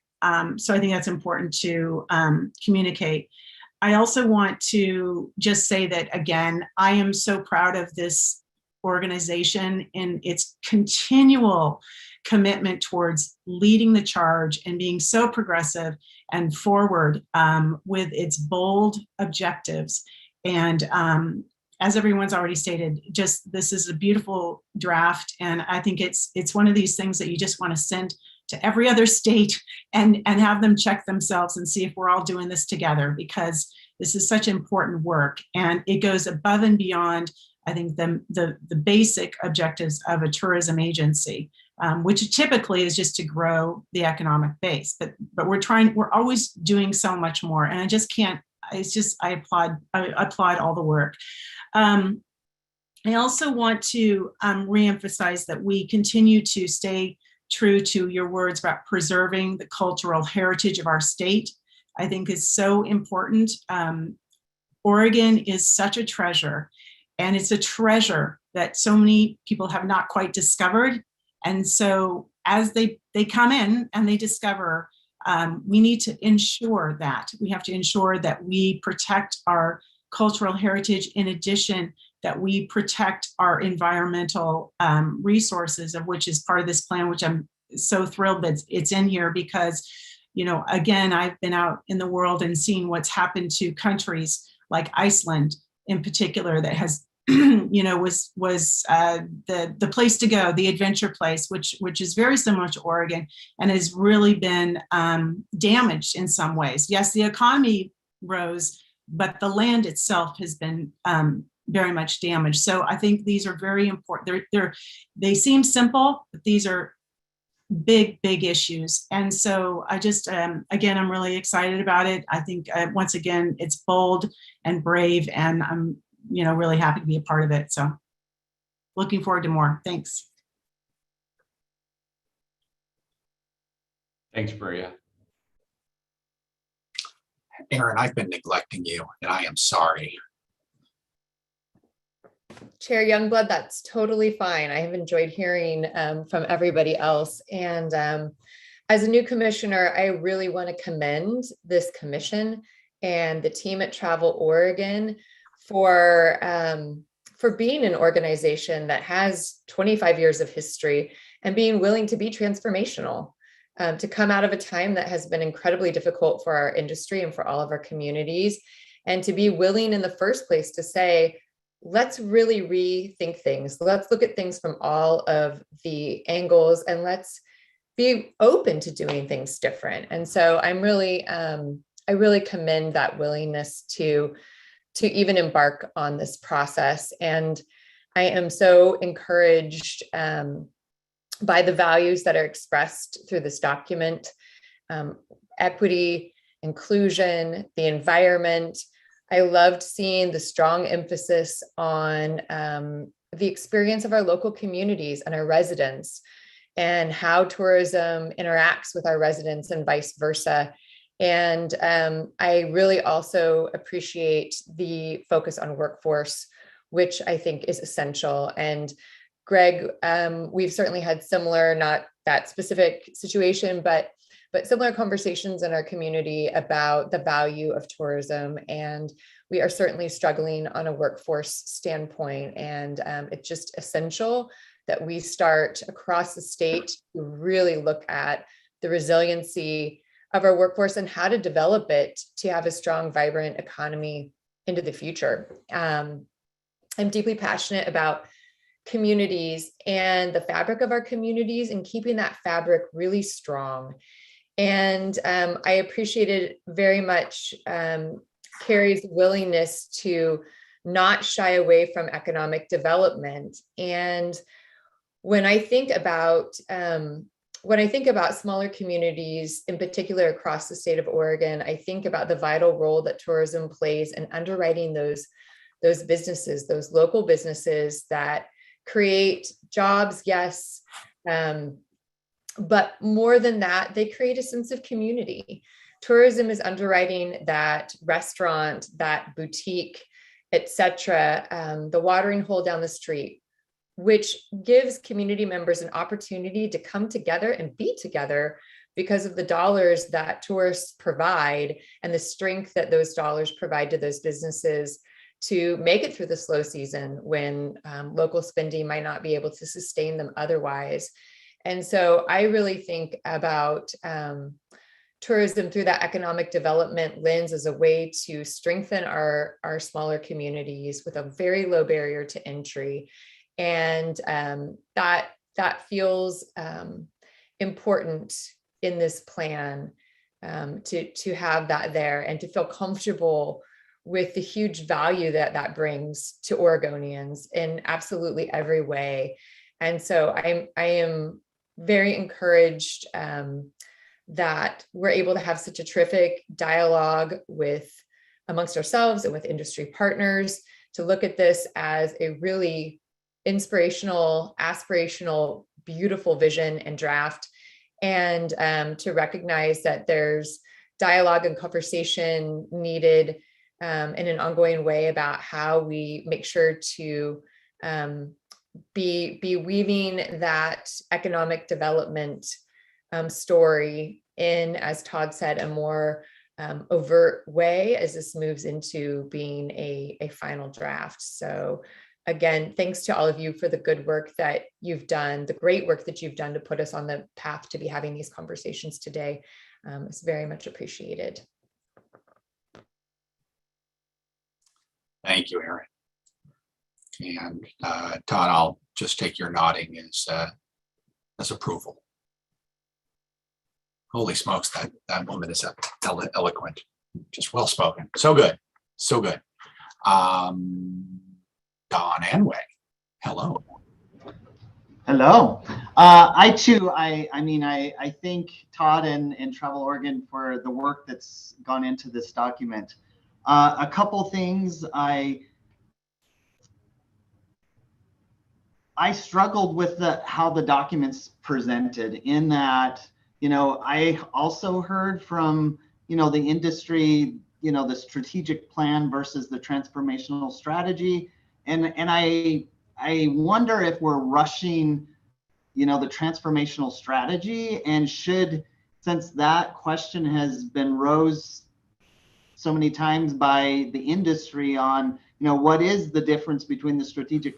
So I think that's important to communicate. I also want to just say that, again, I am so proud of this organization and its continual commitment towards leading the charge and being so progressive and forward with its bold objectives. And as everyone's already stated, just this is a beautiful draft. And I think it's one of these things that you just want to send to every other state and have them check themselves and see if we're all doing this together, because this is such important work. And it goes above and beyond, I think, the basic objectives of a tourism agency, which typically is just to grow the economic base. But we're always doing so much more. And I just can't, I applaud all the work. I also want to reemphasize that we continue to stay true to your words about preserving the cultural heritage of our state. I think is so important. Oregon is such a treasure, and it's a treasure that so many people have not quite discovered. And so as they come in and they discover, we need to ensure that we have to ensure that we protect our cultural heritage, in addition that we protect our environmental resources, of which is part of this plan, which I'm so thrilled that it's in here because, again, I've been out in the world and seen what's happened to countries like Iceland in particular that has, was the place to go, the adventure place, which is very similar to Oregon and has really been damaged in some ways. Yes, the economy rose, but the land itself has been very much damaged. So I think these are very important. They seem simple, but these are big issues. And so I just, again, I'm really excited about it. I think once again, it's bold and brave, and I'm, really happy to be a part of it. So looking forward to more. Thanks. Thanks, Maria. Aaron, I've been neglecting you, and I am sorry. Chair Youngblood, that's totally fine. I have enjoyed hearing from everybody else. And as a new commissioner, I really want to commend this commission and the team at Travel Oregon for being an organization that has 25 years of history and being willing to be transformational, to come out of a time that has been incredibly difficult for our industry and for all of our communities, and to be willing in the first place to say, let's really rethink things. Let's look at things from all of the angles, and let's be open to doing things different. And so I really commend that willingness to even embark on this process. And I am so encouraged by the values that are expressed through this document: equity, inclusion, the environment. I loved seeing the strong emphasis on the experience of our local communities and our residents, and how tourism interacts with our residents and vice versa. And I really also appreciate the focus on workforce, which I think is essential. And Greg, we've certainly had similar, not that specific situation, but similar conversations in our community about the value of tourism. And we are certainly struggling on a workforce standpoint. And it's just essential that we start across the state to really look at the resiliency of our workforce and how to develop it to have a strong, vibrant economy into the future. I'm deeply passionate about communities and the fabric of our communities and keeping that fabric really strong. And I appreciated very much Carrie's willingness to not shy away from economic development. And when I think about smaller communities, in particular across the state of Oregon, I think about the vital role that tourism plays in underwriting those businesses, those local businesses that create jobs, yes, but more than that, they create a sense of community. Tourism is underwriting that restaurant, that boutique, etc., the watering hole down the street, which gives community members an opportunity to come together and be together because of the dollars that tourists provide and the strength that those dollars provide to those businesses to make it through the slow season when local spending might not be able to sustain them otherwise. And so I really think about tourism through that economic development lens as a way to strengthen our smaller communities with a very low barrier to entry. And that feels important in this plan, to have that there and to feel comfortable with the huge value that brings to Oregonians in absolutely every way. And so I am very encouraged that we're able to have such a terrific dialogue amongst ourselves and with industry partners to look at this as a really inspirational, aspirational, beautiful vision and draft, and to recognize that there's dialogue and conversation needed in an ongoing way about how we make sure to be weaving that economic development story in, as Todd said, a more overt way as this moves into being a final draft. So again, thanks to all of you for the good work that you've done, the great work that you've done to put us on the path to be having these conversations today. It's very much appreciated. Thank you, Erin. And Todd, I'll just take your nodding as approval. Holy smokes, that woman is eloquent, just well spoken. So good, so good. Don Anway, hello. Hello. I too, I thank Todd and Travel Oregon for the work that's gone into this document. A couple things I struggled with how the document's presented, in that, I also heard from, the industry, the strategic plan versus the transformational strategy. And I wonder if we're rushing, the transformational strategy, and should since that question has been rose so many times by the industry on, what is the difference between the strategic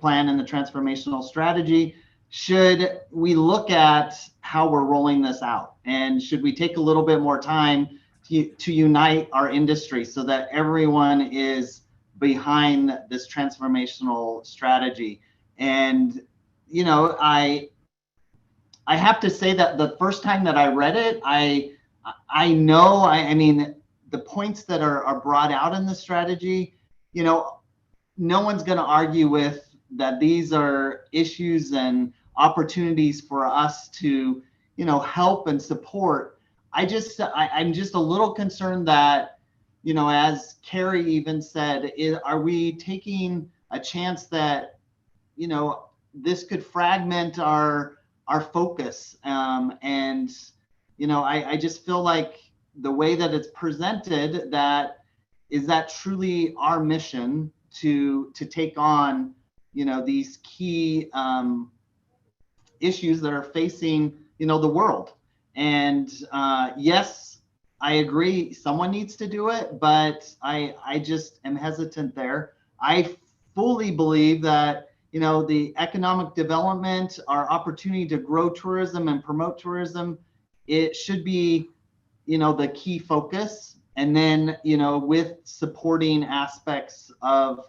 plan and the transformational strategy? Should we look at how we're rolling this out? And should we take a little bit more time to unite our industry so that everyone is behind this transformational strategy? And, I have to say that the first time that I read it, I mean, the points that are brought out in the strategy, no one's going to argue with that. These are issues and opportunities for us to, help and support. I'm just a little concerned that, as Carrie even said, are we taking a chance that, this could fragment our focus? And, I just feel like the way that it's presented, is that truly our mission to take on, these key issues that are facing, the world. And yes, I agree, someone needs to do it, but I just am hesitant there. I fully believe that, the economic development, our opportunity to grow tourism and promote tourism, it should be, the key focus. And then, with supporting aspects of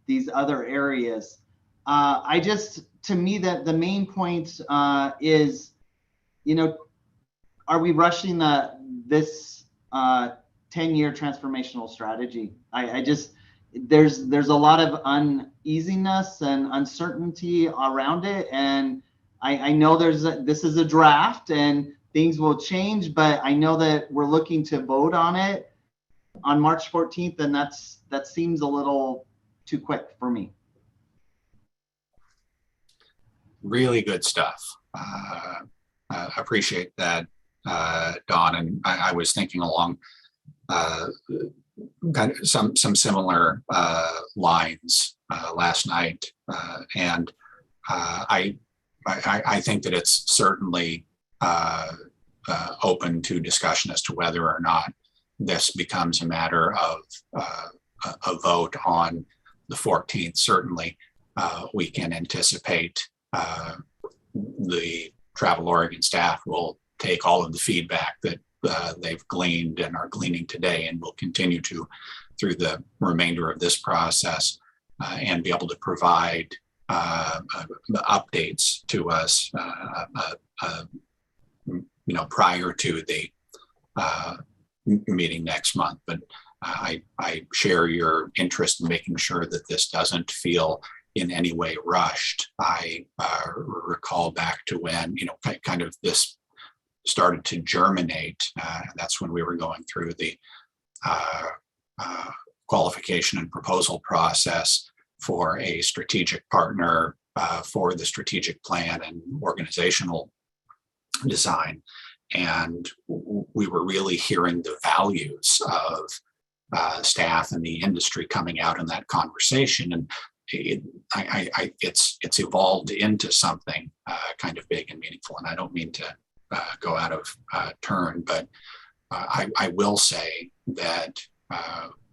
these other areas. To me, that the main point is, are we rushing this 10-year transformational strategy? There's a lot of uneasiness and uncertainty around it. And I know this is a draft and things will change, but I know that we're looking to vote on it on March 14th. And that seems a little too quick for me. Really good stuff. Appreciate that, Don. And I was thinking along kind of some similar lines last night, and I think that it's certainly open to discussion as to whether or not this becomes a matter of a vote on the 14th. Certainly, we can anticipate the Travel Oregon staff will take all of the feedback that they've gleaned and are gleaning today, and will continue to through the remainder of this process, and be able to provide updates to us, prior to the meeting next month. But I share your interest in making sure that this doesn't feel in any way rushed. I recall back to when, kind of this started to germinate. That's when we were going through the qualification and proposal process for a strategic partner for the strategic plan and organizational design. And we were really hearing the values of staff and the industry coming out in that conversation. And it's evolved into something kind of big and meaningful. And I don't mean to go out of turn, but I will say that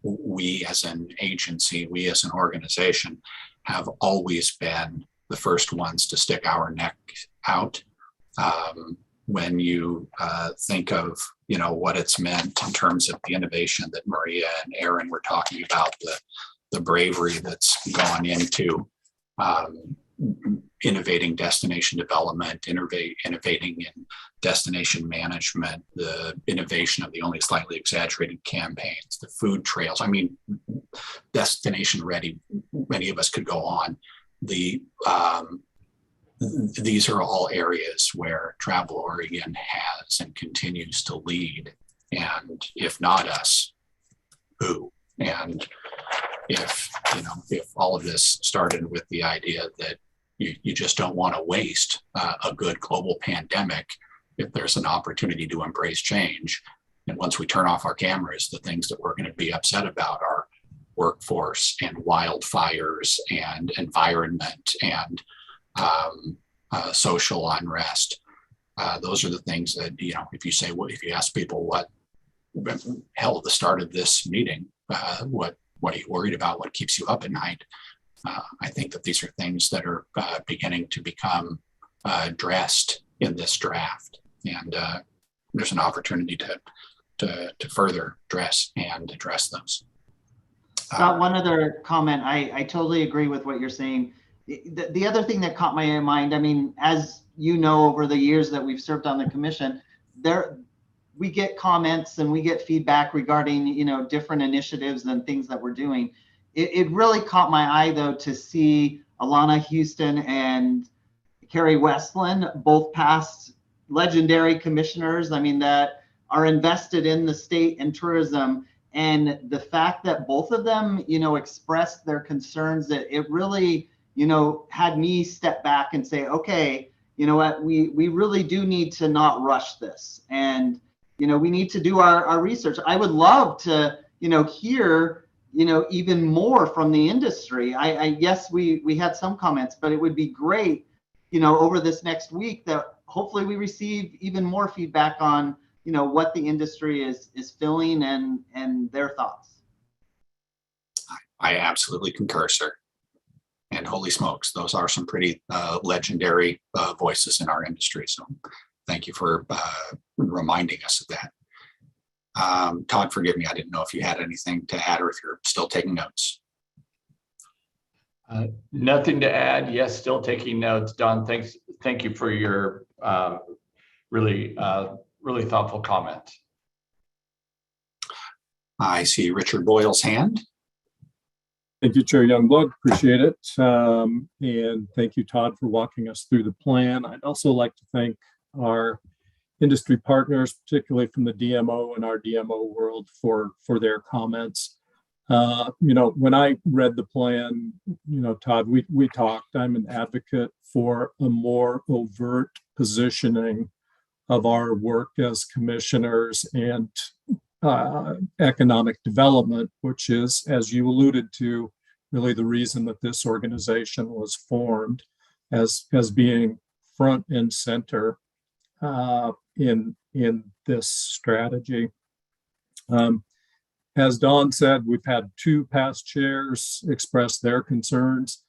we as an agency, we as an organization have always been the first ones to stick our neck out. When you think of, what it's meant in terms of the innovation that Maria and Aaron were talking about, the bravery that's gone into innovating destination development, innovating in destination management, the innovation of the only slightly exaggerated campaigns, the food trails. I mean, destination ready, many of us could go on. These are all areas where Travel Oregon has and continues to lead. And if not us, who? And if all of this started with the idea that you just don't want to waste a good global pandemic, if there's an opportunity to embrace change. And once we turn off our cameras, the things that we're going to be upset about are workforce and wildfires and environment and social unrest. Those are the things that, if you say, well, if you ask people what hell at the start of this meeting, what are you worried about? What keeps you up at night? I think that these are things that are beginning to become addressed in this draft, and there's an opportunity to further address those. One other comment. I totally agree with what you're saying. The other thing that caught my mind, I mean, as you know, over the years that we've served on the commission, we get comments and we get feedback regarding, different initiatives and things that we're doing. It really caught my eye, though, to see Alana Houston and Carrie Westland, both past legendary commissioners, that are invested in the state and tourism. And the fact that both of them, expressed their concerns, that it really, had me step back and say, okay, you know what, we really do need to not rush this. And, we need to do our research. I would love to, hear, even more from the industry. Yes, we had some comments, but it would be great, over this next week that hopefully we receive even more feedback on, what the industry is feeling and their thoughts. I absolutely concur, sir. And holy smokes, those are some pretty legendary voices in our industry. So thank you for reminding us of that. Todd, forgive me, I didn't know if you had anything to add or if you're still taking notes. Nothing to add. Yes, still taking notes. Don, thank you for your really thoughtful comment. I see Richard Boyle's hand. Thank you, Chair Youngblood. Appreciate it. And thank you, Todd, for walking us through the plan. I'd also like to thank our industry partners, particularly from the DMO and our DMO world, for their comments. When I read the plan, Todd, we talked. I'm an advocate for a more overt positioning of our work as commissioners and economic development, which is, as you alluded to, really the reason that this organization was formed, as being front and center in this strategy. As Don said, we've had two past chairs express their concerns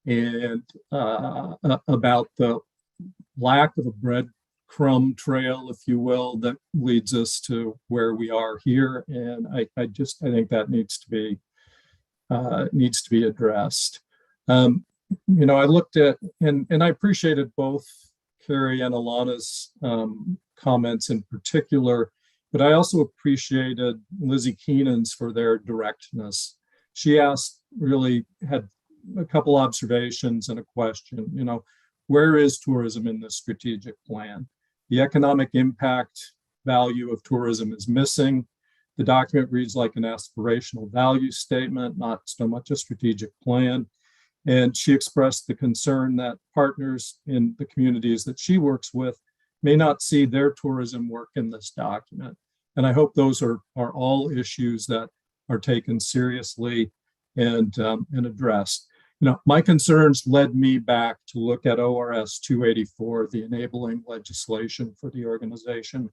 and about the lack of a breadcrumb trail, if you will, that leads us to where we are here. And I think that needs to be addressed. I looked at, and I appreciated both Carrie and Alana's comments in particular, but I also appreciated Lizzie Keenan's for their directness. She had a couple observations and a question. Where is tourism in this strategic plan? The economic impact value of tourism is missing. The document reads like an aspirational value statement, not so much a strategic plan. And she expressed the concern that partners in the communities that she works with may not see their tourism work in this document. And I hope those are all issues that are taken seriously and addressed. My concerns led me back to look at ORS 284, the enabling legislation for the organization.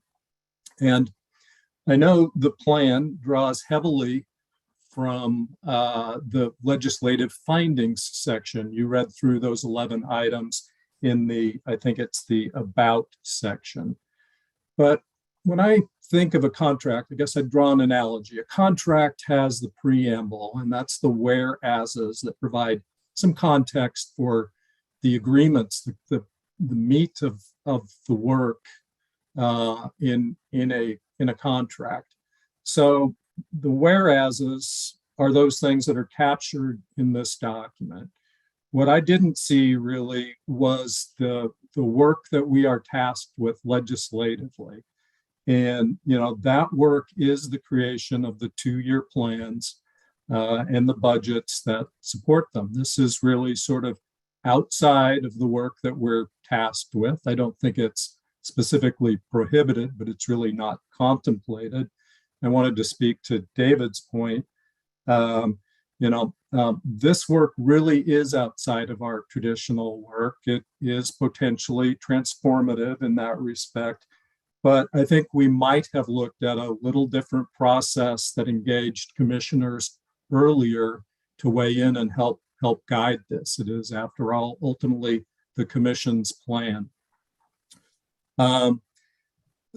And I know the plan draws heavily from the legislative findings section. You read through those 11 items in I think it's the about section. But when I think of a contract, I guess I'd draw an analogy. A contract has the preamble, and that's the whereases that provide some context for the agreements, the meat of the work in a contract. So the whereases are those things that are captured in this document. What I didn't see really was the work that we are tasked with legislatively. And, that work is the creation of the 2-year plans and the budgets that support them. This is really sort of outside of the work that we're tasked with. I don't think it's specifically prohibited, but it's really not contemplated. I wanted to speak to David's point. This work really is outside of our traditional work. It is potentially transformative in that respect, but I think we might have looked at a little different process that engaged commissioners earlier to weigh in and help guide this. It is, after all, ultimately the commission's plan.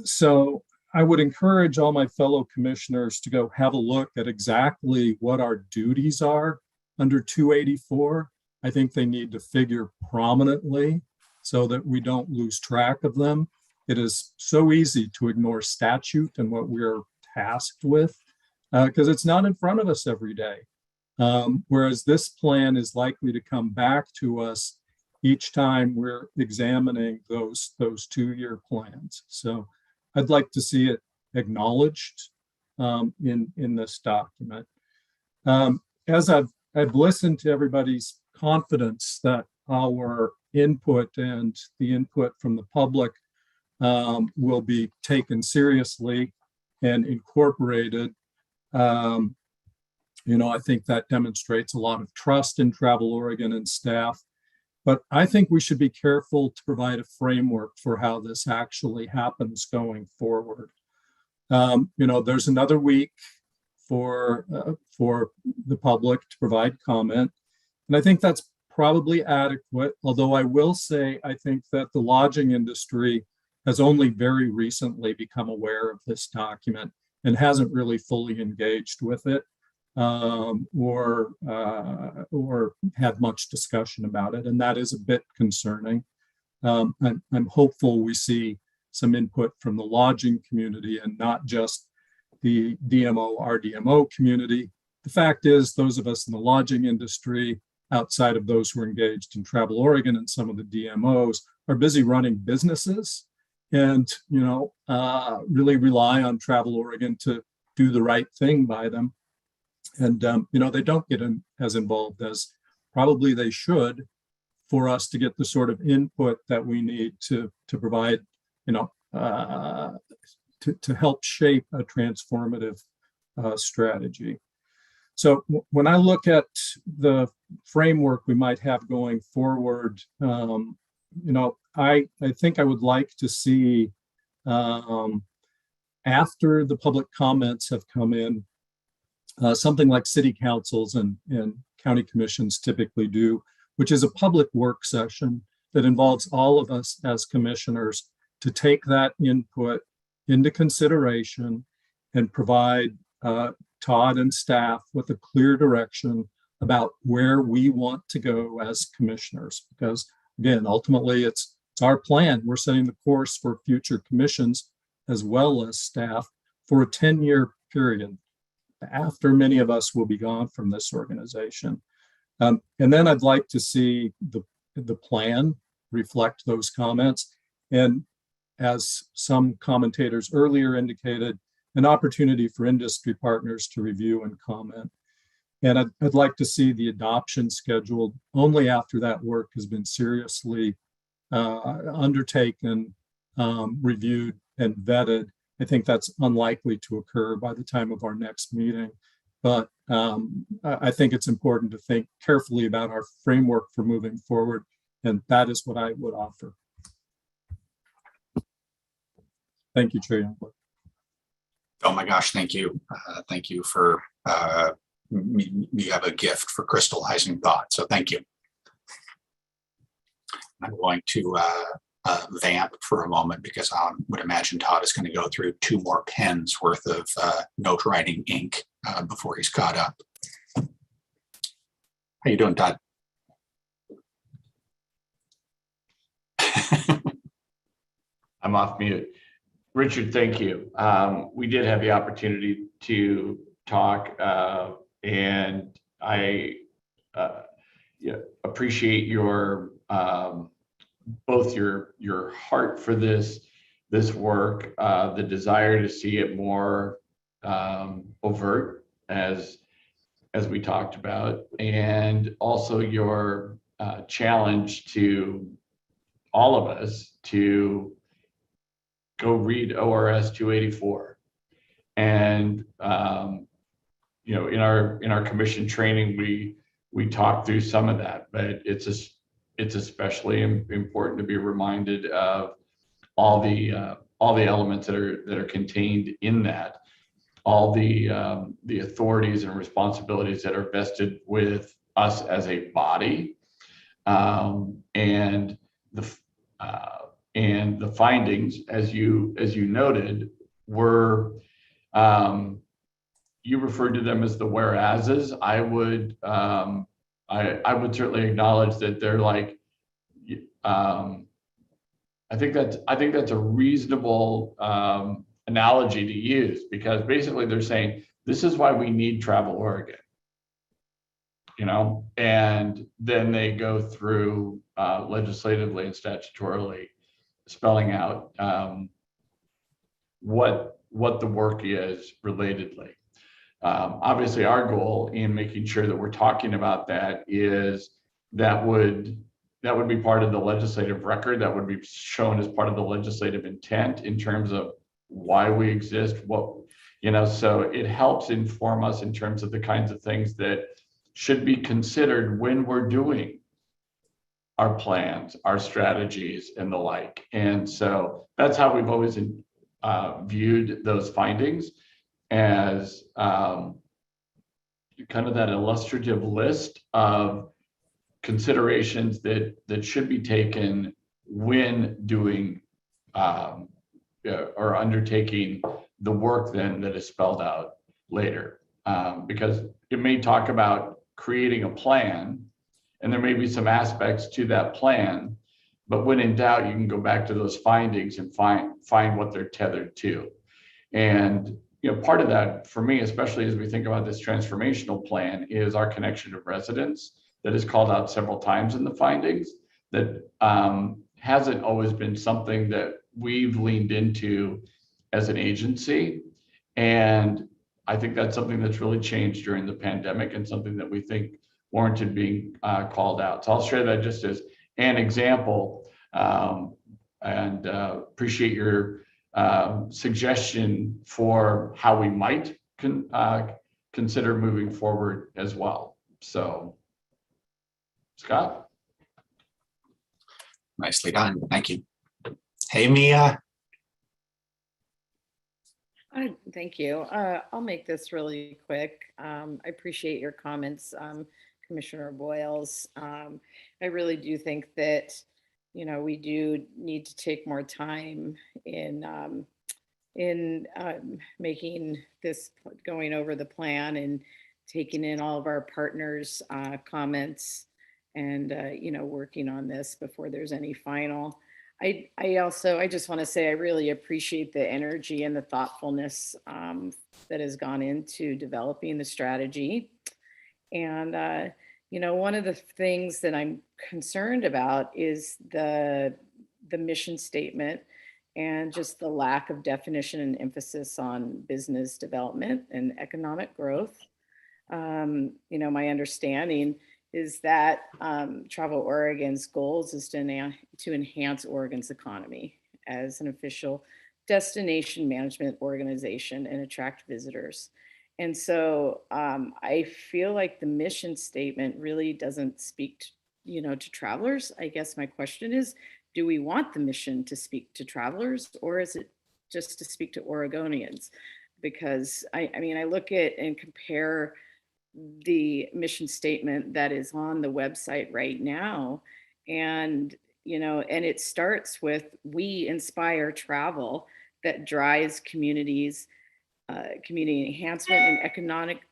So I would encourage all my fellow commissioners to go have a look at exactly what our duties are under 284. I think they need to figure prominently so that we don't lose track of them. It is so easy to ignore statute and what we're tasked with because it's not in front of us every day. Whereas this plan is likely to come back to us each time we're examining those 2-year plans. So I'd like to see it acknowledged in this document. As I've listened to everybody's confidence that our input and the input from the public will be taken seriously and incorporated. I think that demonstrates a lot of trust in Travel Oregon and staff. But I think we should be careful to provide a framework for how this actually happens going forward. There's another week for the public to provide comment, and I think that's probably adequate. Although I will say, I think that the lodging industry has only very recently become aware of this document and hasn't really fully engaged with it. Or had much discussion about it, and that is a bit concerning. I'm hopeful we see some input from the lodging community and not just the DMO, RDMO community. The fact is, those of us in the lodging industry, outside of those who are engaged in Travel Oregon and some of the DMOs, are busy running businesses and really rely on Travel Oregon to do the right thing by them. And, they don't get as involved as probably they should for us to get the sort of input that we need to provide, to help shape a transformative strategy. So when I look at the framework we might have going forward, I think I would like to see after the public comments have come in, something like city councils and county commissions typically do, which is a public work session that involves all of us as commissioners to take that input into consideration and provide Todd and staff with a clear direction about where we want to go as commissioners. Because again, ultimately it's our plan. We're setting the course for future commissions as well as staff for a 10-year period, after many of us will be gone from this organization. And then I'd like to see the plan reflect those comments. And as some commentators earlier indicated, an opportunity for industry partners to review and comment. And I'd like to see the adoption scheduled only after that work has been seriously undertaken, reviewed, and vetted. I think that's unlikely to occur by the time of our next meeting, but I think it's important to think carefully about our framework for moving forward, and that is what I would offer. Thank you, Chair Youngblood. Oh my gosh, thank you. Thank you for, you have a gift for crystallizing thought, so thank you. I'm going to vamp for a moment because I would imagine Todd is going to go through 2 more pens worth of note writing ink before he's caught up. How you doing, Todd? I'm off mute. Richard, thank you. We did have the opportunity to talk, and I appreciate your both your heart for this work, the desire to see it more overt, as we talked about, and also your challenge to all of us to go read ORS 284. And in our commission training, we we talked through some of that, but it's especially important to be reminded of all the elements that are contained in that, all the authorities and responsibilities that are vested with us as a body, and the findings, as you noted, were, you referred to them as the whereases. I would certainly acknowledge that they're like, I think that's a reasonable analogy to use, because basically they're saying this is why we need Travel Oregon, and then they go through legislatively and statutorily spelling out what the work is relatedly. Obviously, our goal in making sure that we're talking about that is that would be part of the legislative record, that would be shown as part of the legislative intent in terms of why we exist, so it helps inform us in terms of the kinds of things that should be considered when we're doing our plans, our strategies, and the like. And so that's how we've always viewed those findings, as kind of that illustrative list of considerations that should be taken when doing or undertaking the work then that is spelled out later. Because it may talk about creating a plan, and there may be some aspects to that plan, but when in doubt, you can go back to those findings and find what they're tethered to. And part of that for me, especially as we think about this transformational plan, is our connection to residents that is called out several times in the findings, that hasn't always been something that we've leaned into as an agency. And I think that's something that's really changed during the pandemic, and something that we think warranted being called out. So I'll share that just as an example, and appreciate your suggestion for how we might consider moving forward as well. So, Scott. Nicely done. Thank you. Hey, Mia. Thank you. I'll make this really quick. I appreciate your comments, Commissioner Boyles. I really do think that, we do need to take more time in making this, going over the plan and taking in all of our partners' comments, and working on this before there's any final. I just want to say I really appreciate the energy and the thoughtfulness that has gone into developing the strategy. And one of the things that I'm concerned about is the mission statement, and just the lack of definition and emphasis on business development and economic growth. My understanding is that Travel Oregon's goals is to enhance Oregon's economy as an official destination management organization and attract visitors. And so I feel like the mission statement really doesn't speak to travelers. I guess my question is, do we want the mission to speak to travelers, or is it just to speak to Oregonians? Because I look at and compare the mission statement that is on the website right now, and and it starts with, we inspire travel that drives community enhancement and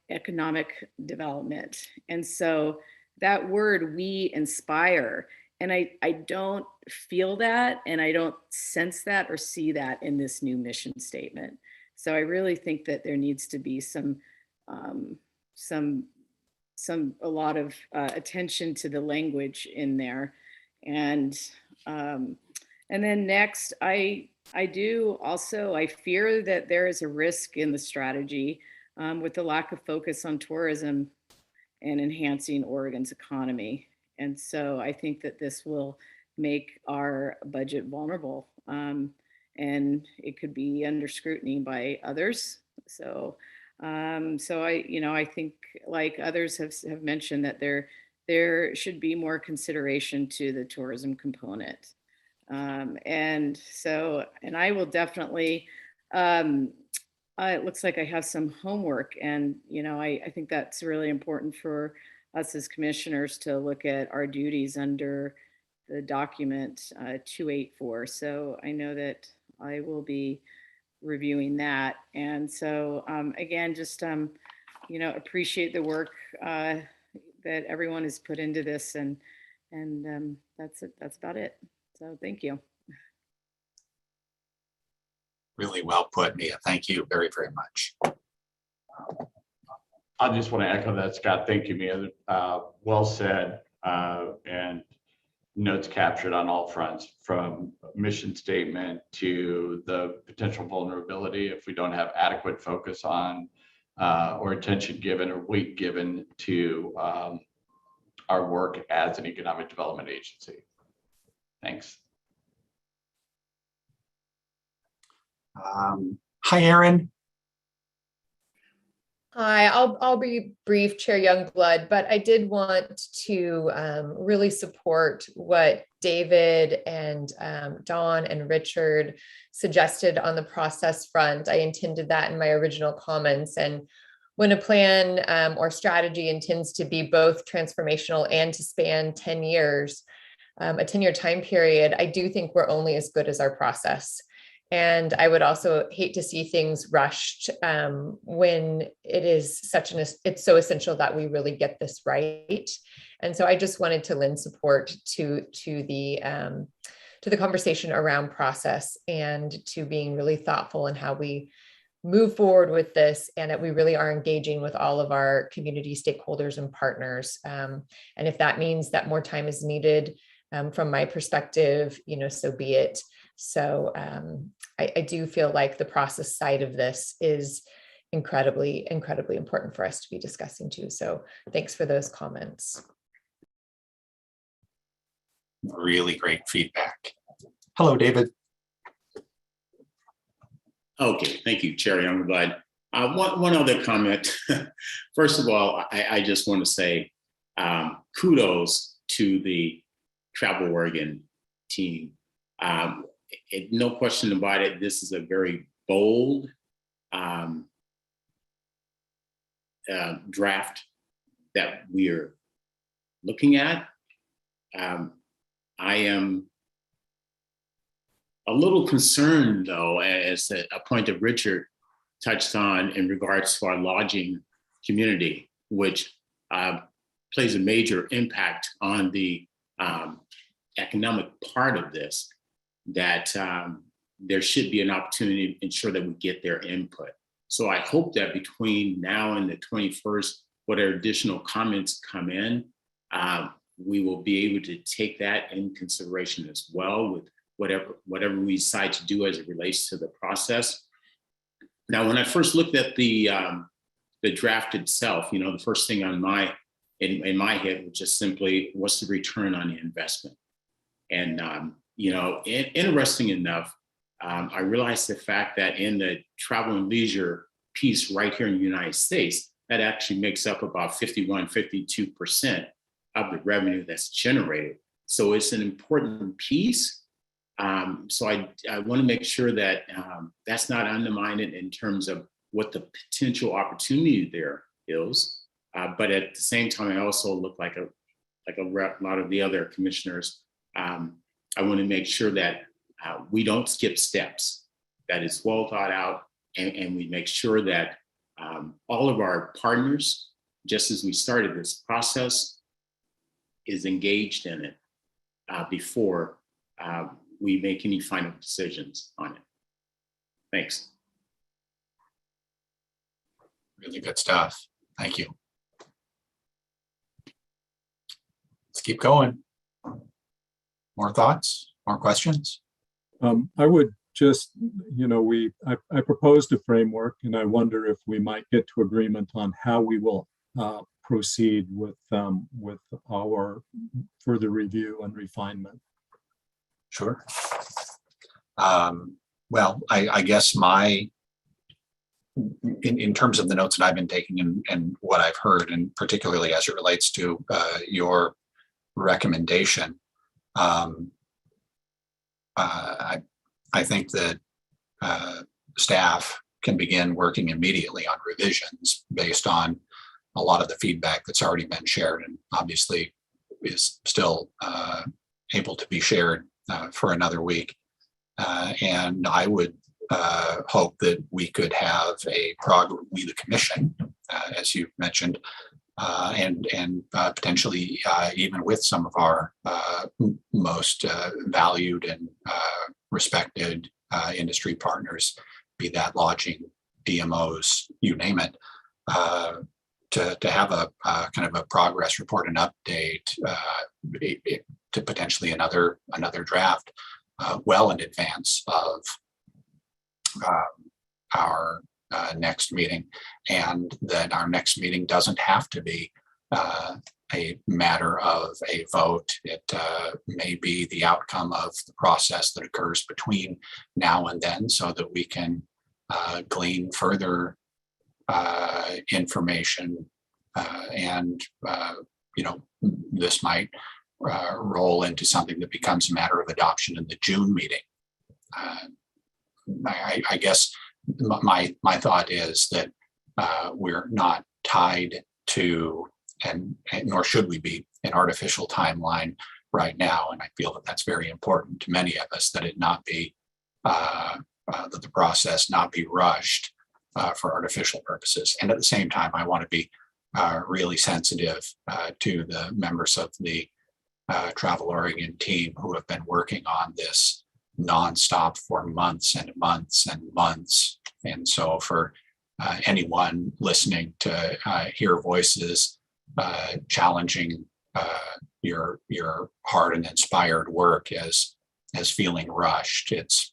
economic development. And so that word, we inspire, and I don't feel that, and I don't sense that or see that in this new mission statement. So I really think that there needs to be a lot of attention to the language in there. And then next, I fear that there is a risk in the strategy with the lack of focus on tourism and enhancing Oregon's economy. And so I think that this will make our budget vulnerable, and it could be under scrutiny by others. So So I think like others have mentioned that there should be more consideration to the tourism component. And I will definitely, it looks like I have some homework, and, I think that's really important for us as commissioners to look at our duties under the document 284. So I know that I will be reviewing that. And so again, just, appreciate the work that everyone has put into this, and that's it. That's about it. So thank you. Really well put, Mia. Thank you very, very much. I just want to echo that, Scott. Thank you, Mia. Well said, and notes captured on all fronts, from mission statement to the potential vulnerability if we don't have adequate focus on or attention given or weight given to our work as an economic development agency. Thanks. Hi, Erin. Hi, I'll be brief, Chair Youngblood, but I did want to really support what David and Dawn and Richard suggested on the process front. I intended that in my original comments. And when a plan or strategy intends to be both transformational and to span 10 years, a 10-year time period, I do think we're only as good as our process. And I would also hate to see things rushed when it is it's so essential that we really get this right. And so I just wanted to lend support to the conversation around process, and to being really thoughtful in how we move forward with this, and that we really are engaging with all of our community stakeholders and partners. And if that means that more time is needed, from my perspective, so be it. So I do feel like the process side of this is incredibly, incredibly important for us to be discussing too. So thanks for those comments. Really great feedback. Hello, David. Okay, thank you, Chair Youngblood. One other comment. First of all, I just want to say kudos to the Travel Oregon team. No question about it, this is a very bold draft that we are looking at. I am a little concerned, though, as a point that Richard touched on in regards to our lodging community, which plays a major impact on the economic part of this, that there should be an opportunity to ensure that we get their input. So I hope that between now and the 21st, whatever additional comments come in, we will be able to take that in consideration as well with whatever we decide to do as it relates to the process. Now, when I first looked at the draft itself, the first thing on in my head was just simply, what's the return on the investment? And interesting enough, I realized the fact that in the travel and leisure piece right here in the United States, that actually makes up about 52% of the revenue that's generated. So it's an important piece. So I want to make sure that that's not undermined in terms of what the potential opportunity there is. But at the same time, I also look like a lot of the other commissioners. I want to make sure that we don't skip steps, that it's well thought out, and we make sure that all of our partners, just as we started this process, is engaged in it before we make any final decisions on it. Thanks. Really good stuff. Thank you. Let's keep going. More thoughts, more questions? I would just, I proposed a framework, and I wonder if we might get to agreement on how we will proceed with our further review and refinement. Sure. Well, I guess my in terms of the notes that I've been taking and what I've heard, and particularly as it relates to your recommendation, I think that staff can begin working immediately on revisions based on a lot of the feedback that's already been shared, and obviously is still able to be shared for another week. And I would hope that we could have we the commission, as you mentioned, and potentially even with some of our most valued and respected industry partners, be that lodging, DMOs, you name it, to have a kind of a progress report and update to potentially another draft well in advance of our next meeting, and that our next meeting doesn't have to be a matter of a vote. It may be the outcome of the process that occurs between now and then, so that we can glean further information, and this might roll into something that becomes a matter of adoption in the June meeting. I guess my thought is that we're not tied to, and nor should we be, an artificial timeline right now. And I feel that that's very important to many of us, that it not be that the process not be rushed for artificial purposes. And at the same time, I want to be really sensitive to the members of the Travel Oregon team who have been working on this nonstop for months and months and months. And so for anyone listening to hear voices challenging your hard and inspired work as feeling rushed, it's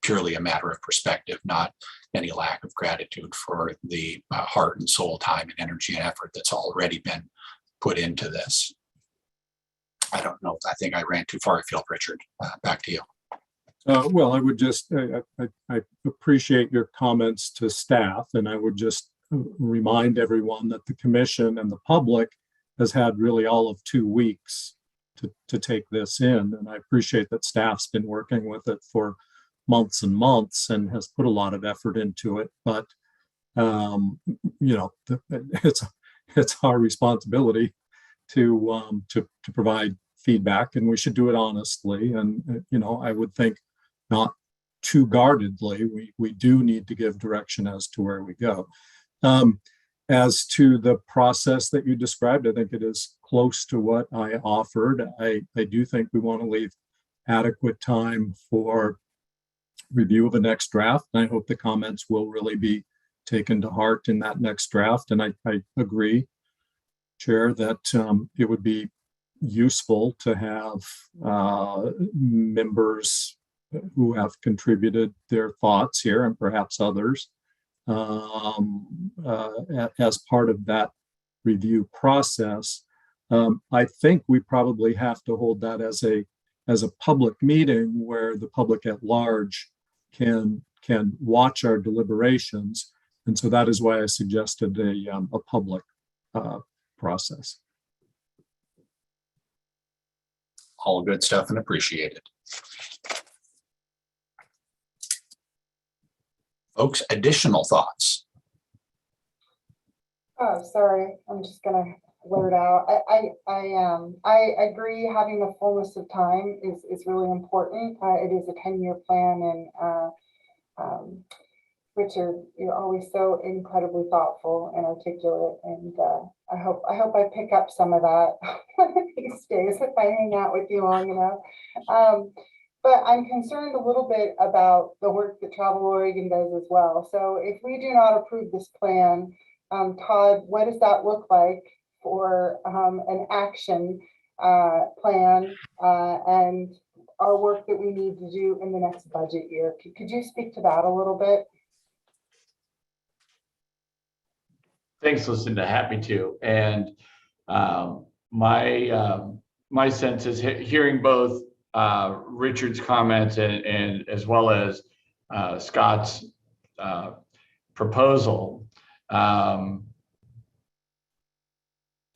purely a matter of perspective, not any lack of gratitude for the heart and soul, time and energy and effort that's already been put into this. I don't know. I think I ran too far afield, Richard. Back to you. Well, I would just, I appreciate your comments to staff, and I would just remind everyone that the commission and the public has had really all of 2 weeks to take this in. And I appreciate that staff's been working with it for months and months and has put a lot of effort into it. But, it's our responsibility to provide feedback, and we should do it honestly. And, I would think not too guardedly. We do need to give direction as to where we go. As to the process that you described, I think it is close to what I offered. I do think we want to leave adequate time for review of the next draft. And I hope the comments will really be taken to heart in that next draft. And I agree, Chair, that it would be useful to have members who have contributed their thoughts here, and perhaps others, as part of that review process. I think we probably have to hold that as a public meeting where the public at large can watch our deliberations. And so that is why I suggested a public process. All good stuff and appreciated. Folks, additional thoughts? Oh, sorry. I'm just gonna blurt out. I agree. Having the fullness of time is really important. It is a 10-year plan, and Richard, you're always so incredibly thoughtful and articulate, and I hope I pick up some of that one of these days if I hang out with you long enough. But I'm concerned a little bit about the work that Travel Oregon does as well. So if we do not approve this plan, Todd, what does that look like for an action plan and our work that we need to do in the next budget year? Could you speak to that a little bit? Thanks, Lucinda. Happy to. And my sense is hearing both Richard's comments and as well as Scott's proposal.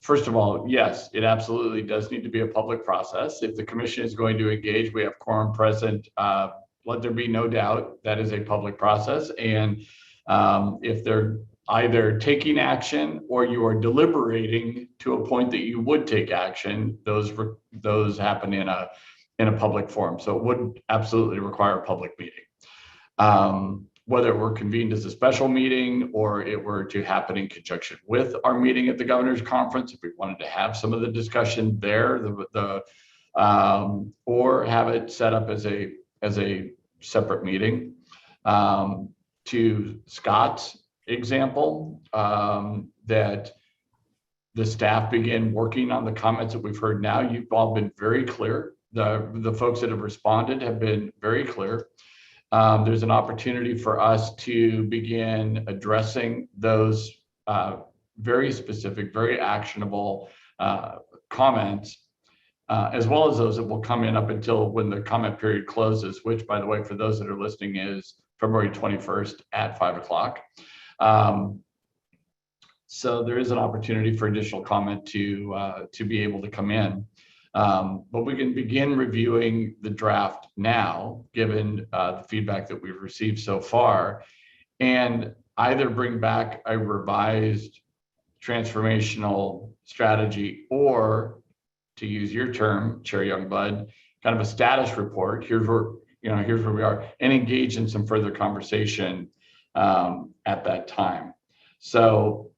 First of all, yes, it absolutely does need to be a public process. If the commission is going to engage, we have quorum present. Let there be no doubt that is a public process. And if they're either taking action or you are deliberating to a point that you would take action, those happen in a public forum. So it would absolutely require a public meeting. Whether it were convened as a special meeting or it were to happen in conjunction with our meeting at the governor's conference, if we wanted to have some of the discussion there, or have it set up as a separate meeting. To Scott's example, that the staff begin working on the comments that we've heard now. You've all been very clear. The folks that have responded have been very clear. There's an opportunity for us to begin addressing those very specific, very actionable comments, as well as those that will come in up until when the comment period closes, which, by the way, for those that are listening, is February 21st at 5 o'clock. So there is an opportunity for additional comment to be able to come in. But we can begin reviewing the draft now, given the feedback that we've received so far, and either bring back a revised transformational strategy, or, to use your term, Chair Youngblood, kind of a status report. Here's where we are, and engage in some further conversation at that time. So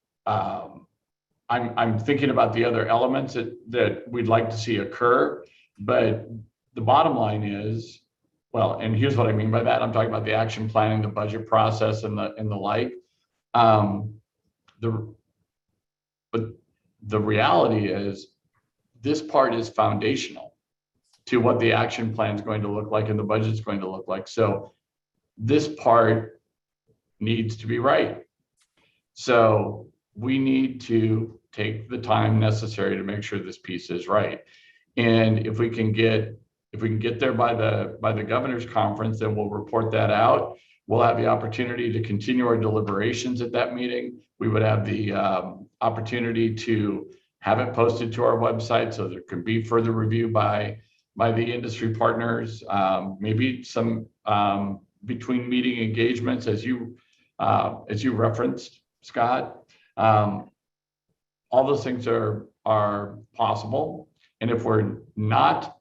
I'm thinking about the other elements that we'd like to see occur, but the bottom line is, well, and here's what I mean by that. I'm talking about the action planning, the budget process, and the like. But the reality is, this part is foundational to what the action plan is going to look like and the budget is going to look like. So this part needs to be right. So we need to take the time necessary to make sure this piece is right. And if we can get there by the governor's conference, then we'll report that out. We'll have the opportunity to continue our deliberations at that meeting. We would have the opportunity to have it posted to our website so there can be further review by the industry partners, maybe some between meeting engagements, as you referenced, Scott. All those things are possible. And if we're not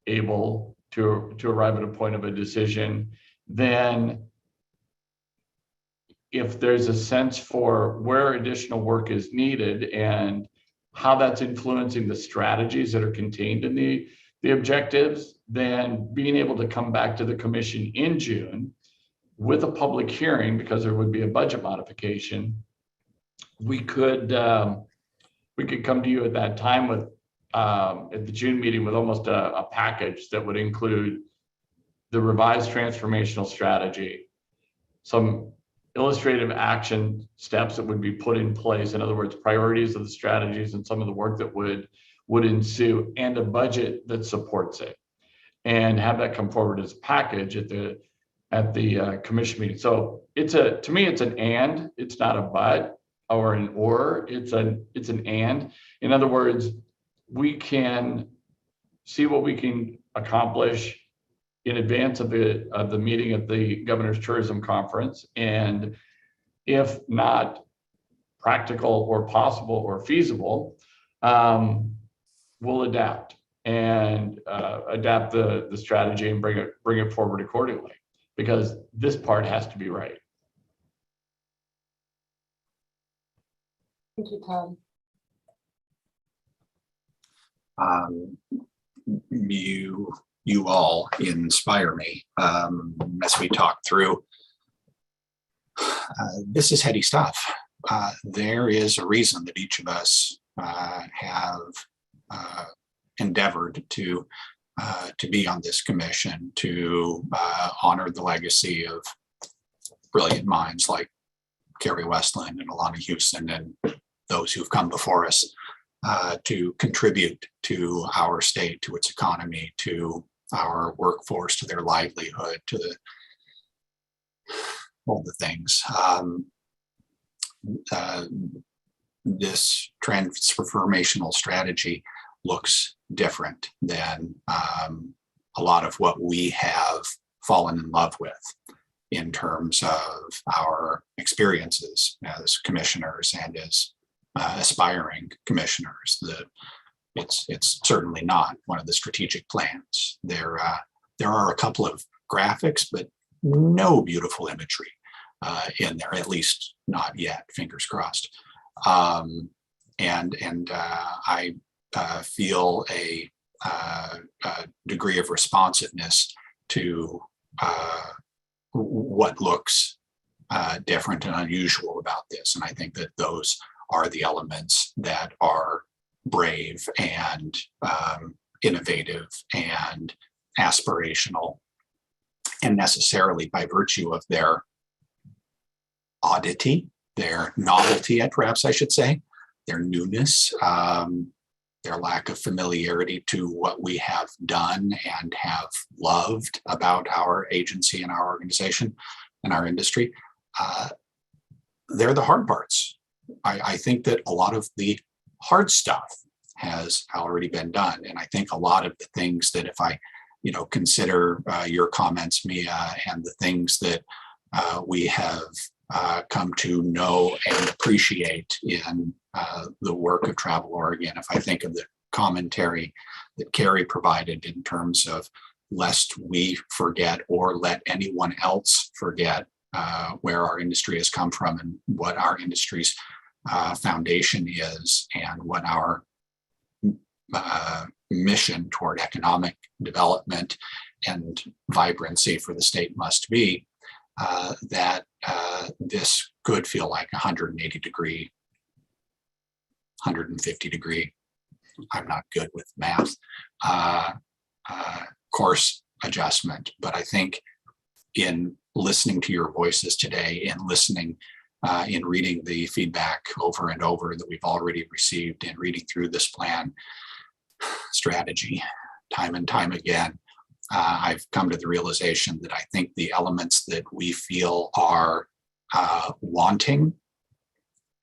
able to arrive at a point of a decision, then if there's a sense for where additional work is needed and how that's influencing the strategies that are contained in the objectives, then being able to come back to the commission in June with a public hearing, because there would be a budget modification, we could come to you at that time with at the June meeting with almost a package that would include the revised transformational strategy, some illustrative action steps that would be put in place. In other words, priorities of the strategies and some of the work that would ensue, and a budget that supports it, and have that come forward as a package at the commission meeting. So to me, it's an and, it's not a but or an or, it's an and. In other words, we can see what we can accomplish in advance of the meeting at the Governor's Tourism Conference, and if not practical or possible or feasible, we'll adapt and adapt the strategy and bring it forward accordingly, because this part has to be right. Thank you, Tom. You all inspire me as we talk through. This is heady stuff. There is a reason that each of us have endeavored to be on this commission, to honor the legacy of brilliant minds like Carrie Westland and Alana Houston and those who've come before us, to contribute to our state, to its economy, to our workforce, to their livelihood, to all the things. This transformational strategy looks different than a lot of what we have fallen in love with in terms of our experiences as commissioners and as aspiring commissioners. It's certainly not one of the strategic plans. There are a couple of graphics, but no beautiful imagery in there, at least not yet, fingers crossed. I feel a degree of responsiveness to what looks different and unusual about this. And I think that those are the elements that are brave and innovative and aspirational, and necessarily by virtue of their oddity, their novelty, perhaps I should say, their newness, their lack of familiarity to what we have done and have loved about our agency and our organization and our industry. They're the hard parts. I think that a lot of the hard stuff has already been done. And I think a lot of the things that, if I, consider your comments, Mia, and the things that we have come to know and appreciate in the work of Travel Oregon, if I think of the commentary that Carrie provided in terms of lest we forget or let anyone else forget where our industry has come from and what our industry's foundation is and what our mission toward economic development and vibrancy for the state must be, that this could feel like 180 degree, 150 degree, I'm not good with math, course adjustment. But I think in listening to your voices today and listening in reading the feedback over and over that we've already received and reading through this plan strategy time and time again, I've come to the realization that I think the elements that we feel are wanting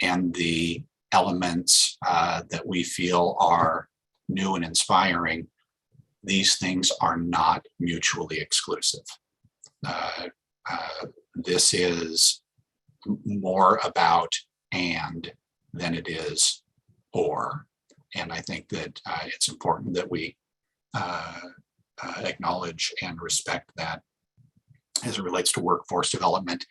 and the elements that we feel are new and inspiring, these things are not mutually exclusive. This is more about and than it is or. And I think that it's important that we acknowledge and respect that as it relates to workforce development.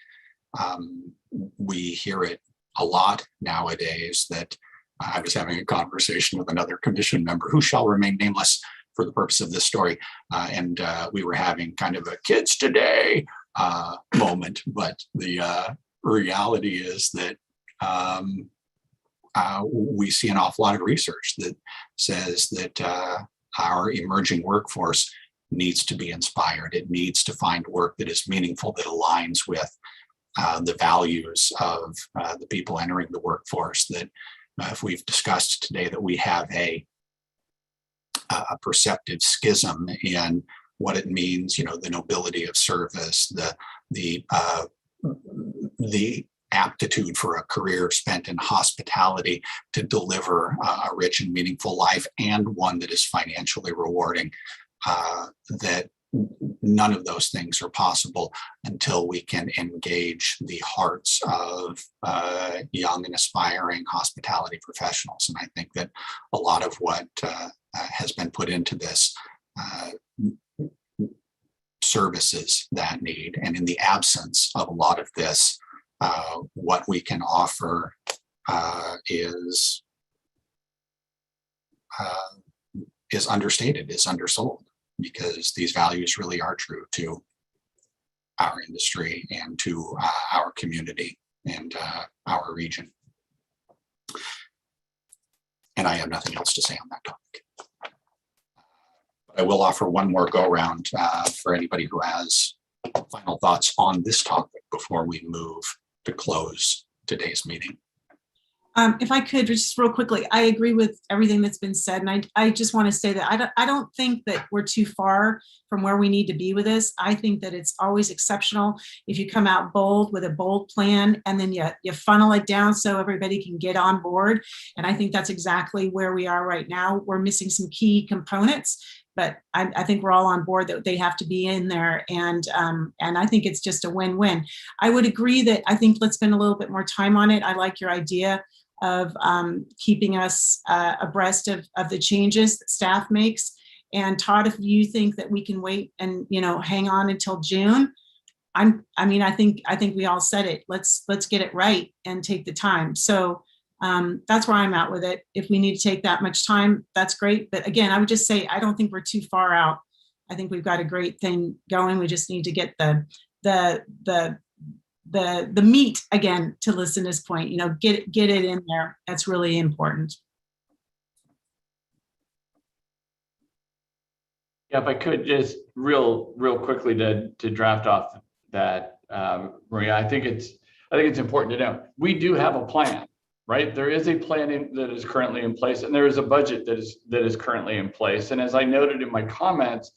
We hear it a lot nowadays that I was having a conversation with another commission member who shall remain nameless for the purpose of this story. And we were having kind of a kids today moment, but the reality is that we see an awful lot of research that says that our emerging workforce needs to be inspired. It needs to find work that is meaningful, that aligns with the values of the people entering the workforce. That if we've discussed today that we have a perceptive schism in what it means, the nobility of service, the aptitude for a career spent in hospitality to deliver a rich and meaningful life and one that is financially rewarding, that none of those things are possible until we can engage the hearts of young and aspiring hospitality professionals. And I think that a lot of what has been put into this services that need, and in the absence of a lot of this, what we can offer is understated, is undersold, because these values really are true to our industry and to our community and our region. And I have nothing else to say on that topic. I will offer one more go round for anybody who has final thoughts on this topic before we move to close today's meeting. If I could, just real quickly, I agree with everything that's been said. And I just want to say that I don't think that we're too far from where we need to be with this. I think that it's always exceptional if you come out bold with a bold plan and then you funnel it down so everybody can get on board. And I think that's exactly where we are right now. We're missing some key components, but I think we're all on board that they have to be in there. And I think it's just a win-win. I would agree that I think let's spend a little bit more time on it. I like your idea of keeping us abreast of the changes that staff makes. And Todd, if you think that we can wait and hang on until June, I think we all said it. Let's get it right and take the time. So that's where I'm at with it. If we need to take that much time, that's great. But again, I would just say I don't think we're too far out. I think we've got a great thing going. We just need to get the meat again, to Lucinda's point, get it in there. That's really important. Yeah, if I could just real quickly to draft off that, Maria, I think it's important to know we do have a plan, right? There is a plan that is currently in place, and there is a budget that is currently in place. And as I noted in my comments,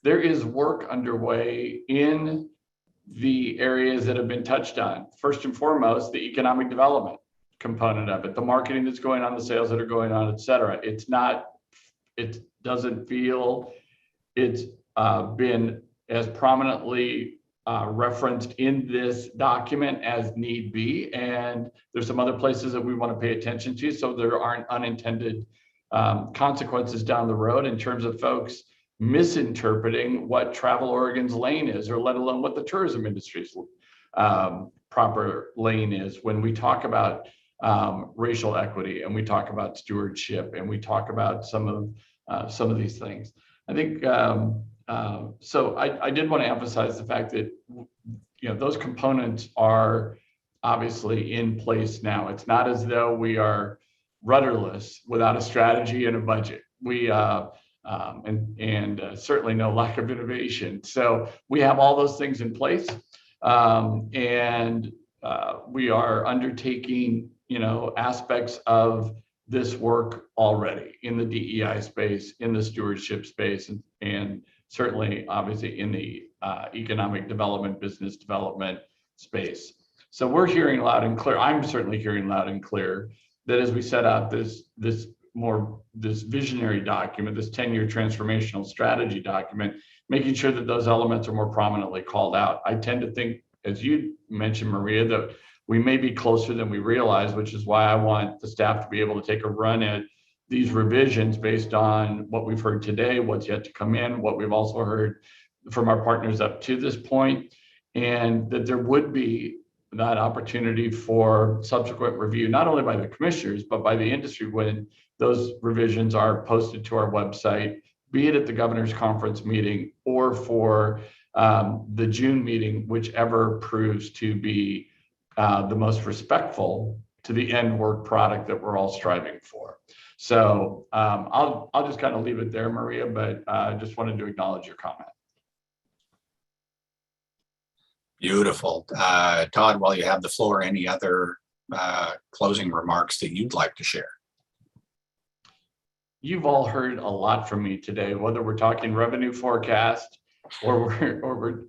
there is work underway in the areas that have been touched on. First and foremost, the economic development component of it, the marketing that's going on, the sales that are going on, et cetera. It doesn't feel it's been as prominently referenced in this document as need be. And there's some other places that we want to pay attention to, so there aren't unintended consequences down the road in terms of folks misinterpreting what Travel Oregon's lane is, or let alone what the tourism industry's proper lane is when we talk about racial equity, and we talk about stewardship, and we talk about some of these things. I think so. I did want to emphasize the fact that those components are obviously in place now. It's not as though we are rudderless without a strategy and a budget. We and certainly no lack of innovation. So we have all those things in place, and we are undertaking, aspects of this work already in the DEI space, in the stewardship space, and certainly, obviously, in the economic development, business development space. So we're hearing loud and clear. I'm certainly hearing loud and clear that as we set out this visionary document, this 10-year transformational strategy document, making sure that those elements are more prominently called out. I tend to think, as you mentioned, Maria, that we may be closer than we realize, which is why I want the staff to be able to take a run at these revisions based on what we've heard today, what's yet to come in, what we've also heard from our partners up to this point, and that there would be that opportunity for subsequent review, not only by the commissioners, but by the industry when those revisions are posted to our website, be it at the governor's conference meeting or for the June meeting, whichever proves to be the most respectful to the end work product that we're all striving for. So I'll just kind of leave it there, Maria, but I just wanted to acknowledge your comment. Beautiful. Todd, while you have the floor, any other closing remarks that you'd like to share? You've all heard a lot from me today, whether we're talking revenue forecast or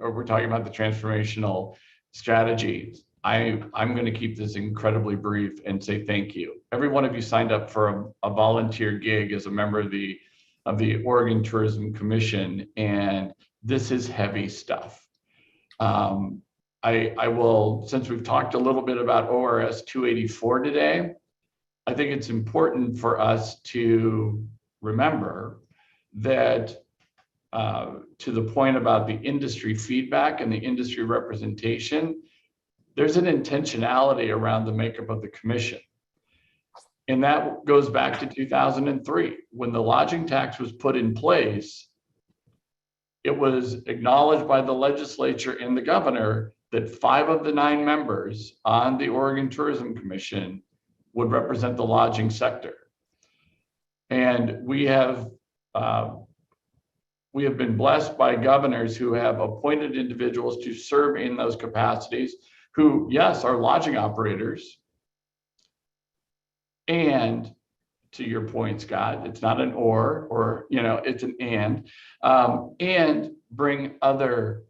we're talking about the transformational strategy. I'm going to keep this incredibly brief and say thank you. Every one of you signed up for a volunteer gig as a member of the Oregon Tourism Commission, and this is heavy stuff. I will, since we've talked a little bit about ORS 284 today, I think it's important for us to remember that to the point about the industry feedback and the industry representation, there's an intentionality around the makeup of the commission. And that goes back to 2003. When the lodging tax was put in place, it was acknowledged by the legislature and the governor that 5 of the 9 members on the Oregon Tourism Commission would represent the lodging sector. And we have been blessed by governors who have appointed individuals to serve in those capacities, who, yes, are lodging operators, And to your point, Scott, it's not an or, it's an and bring other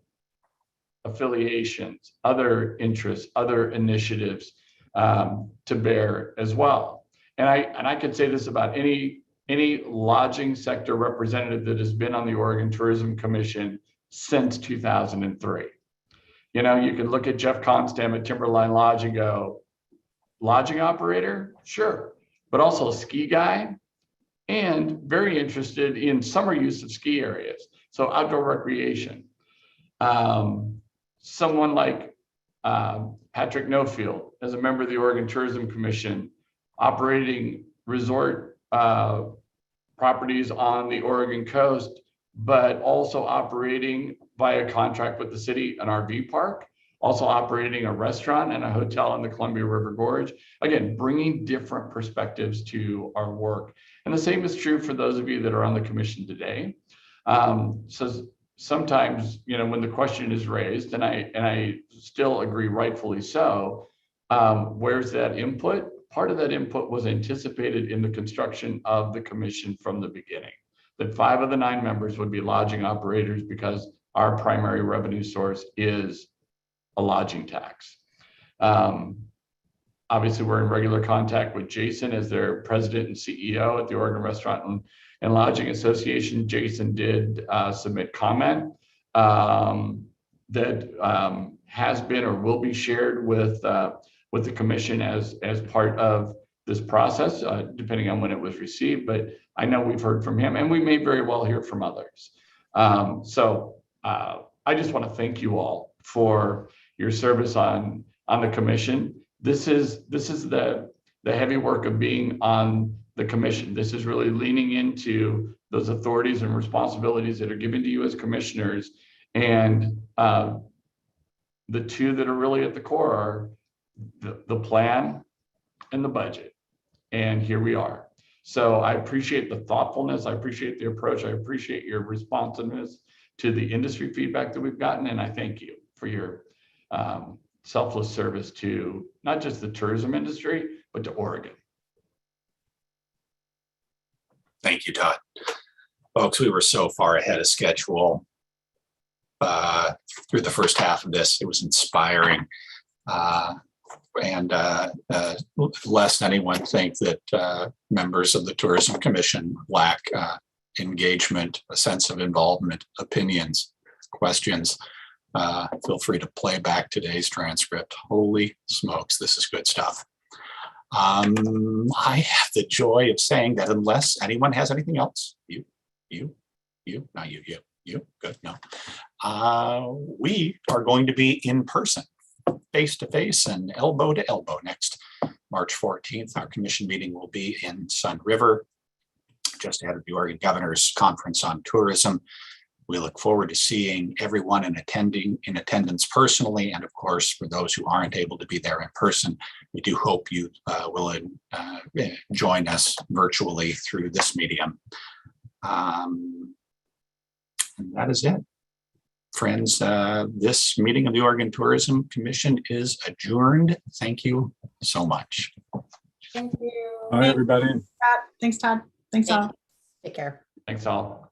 affiliations, other interests, other initiatives to bear as well. And I could say this about any lodging sector representative that has been on the Oregon Tourism Commission since 2003. You can look at Jeff Constam at Timberline Lodge and go, lodging operator? Sure. But also a ski guy and very interested in summer use of ski areas. So outdoor recreation. Someone like Patrick Nofield, as a member of the Oregon Tourism Commission, operating resort properties on the Oregon coast, but also operating via contract with the city an RV park, also operating a restaurant and a hotel in the Columbia River Gorge. Again, bringing different perspectives to our work. And the same is true for those of you that are on the commission today. So sometimes, when the question is raised, and I still agree, rightfully so, where's that input? Part of that input was anticipated in the construction of the commission from the beginning, that 5 of the 9 members would be lodging operators because our primary revenue source is a lodging tax. Obviously, we're in regular contact with Jason as their president and CEO at the Oregon Restaurant and Lodging Association. Jason did submit comment that has been or will be shared with the commission as part of this process, depending on when it was received. But I know we've heard from him, and we may very well hear from others. So I just want to thank you all for your service on the commission. This is the heavy work of being on the commission. This is really leaning into those authorities and responsibilities that are given to you as commissioners. And the two that are really at the core are the plan and the budget. And here we are. So I appreciate the thoughtfulness. I appreciate the approach. I appreciate your responsiveness to the industry feedback that we've gotten. And I thank you for your selfless service to not just the tourism industry, but to Oregon. Thank you, Todd. Folks, we were so far ahead of schedule through the first half of this. It was inspiring. And lest anyone think that members of the Tourism Commission lack engagement, a sense of involvement, opinions, questions, feel free to play back today's transcript. Holy smokes, this is good stuff. I have the joy of saying that unless anyone has anything else, you, good, no. We are going to be in person, face to face and elbow to elbow next March 14th. Our commission meeting will be in Sun River, just ahead of the Oregon Governor's Conference on Tourism. We look forward to seeing everyone in attendance personally. And of course, for those who aren't able to be there in person, we do hope you will join us virtually through this medium. And that is it. Friends, this meeting of the Oregon Tourism Commission is adjourned. Thank you so much. Thank you. Bye, everybody. Thanks, Todd. Thanks, all. Take care. Thanks all.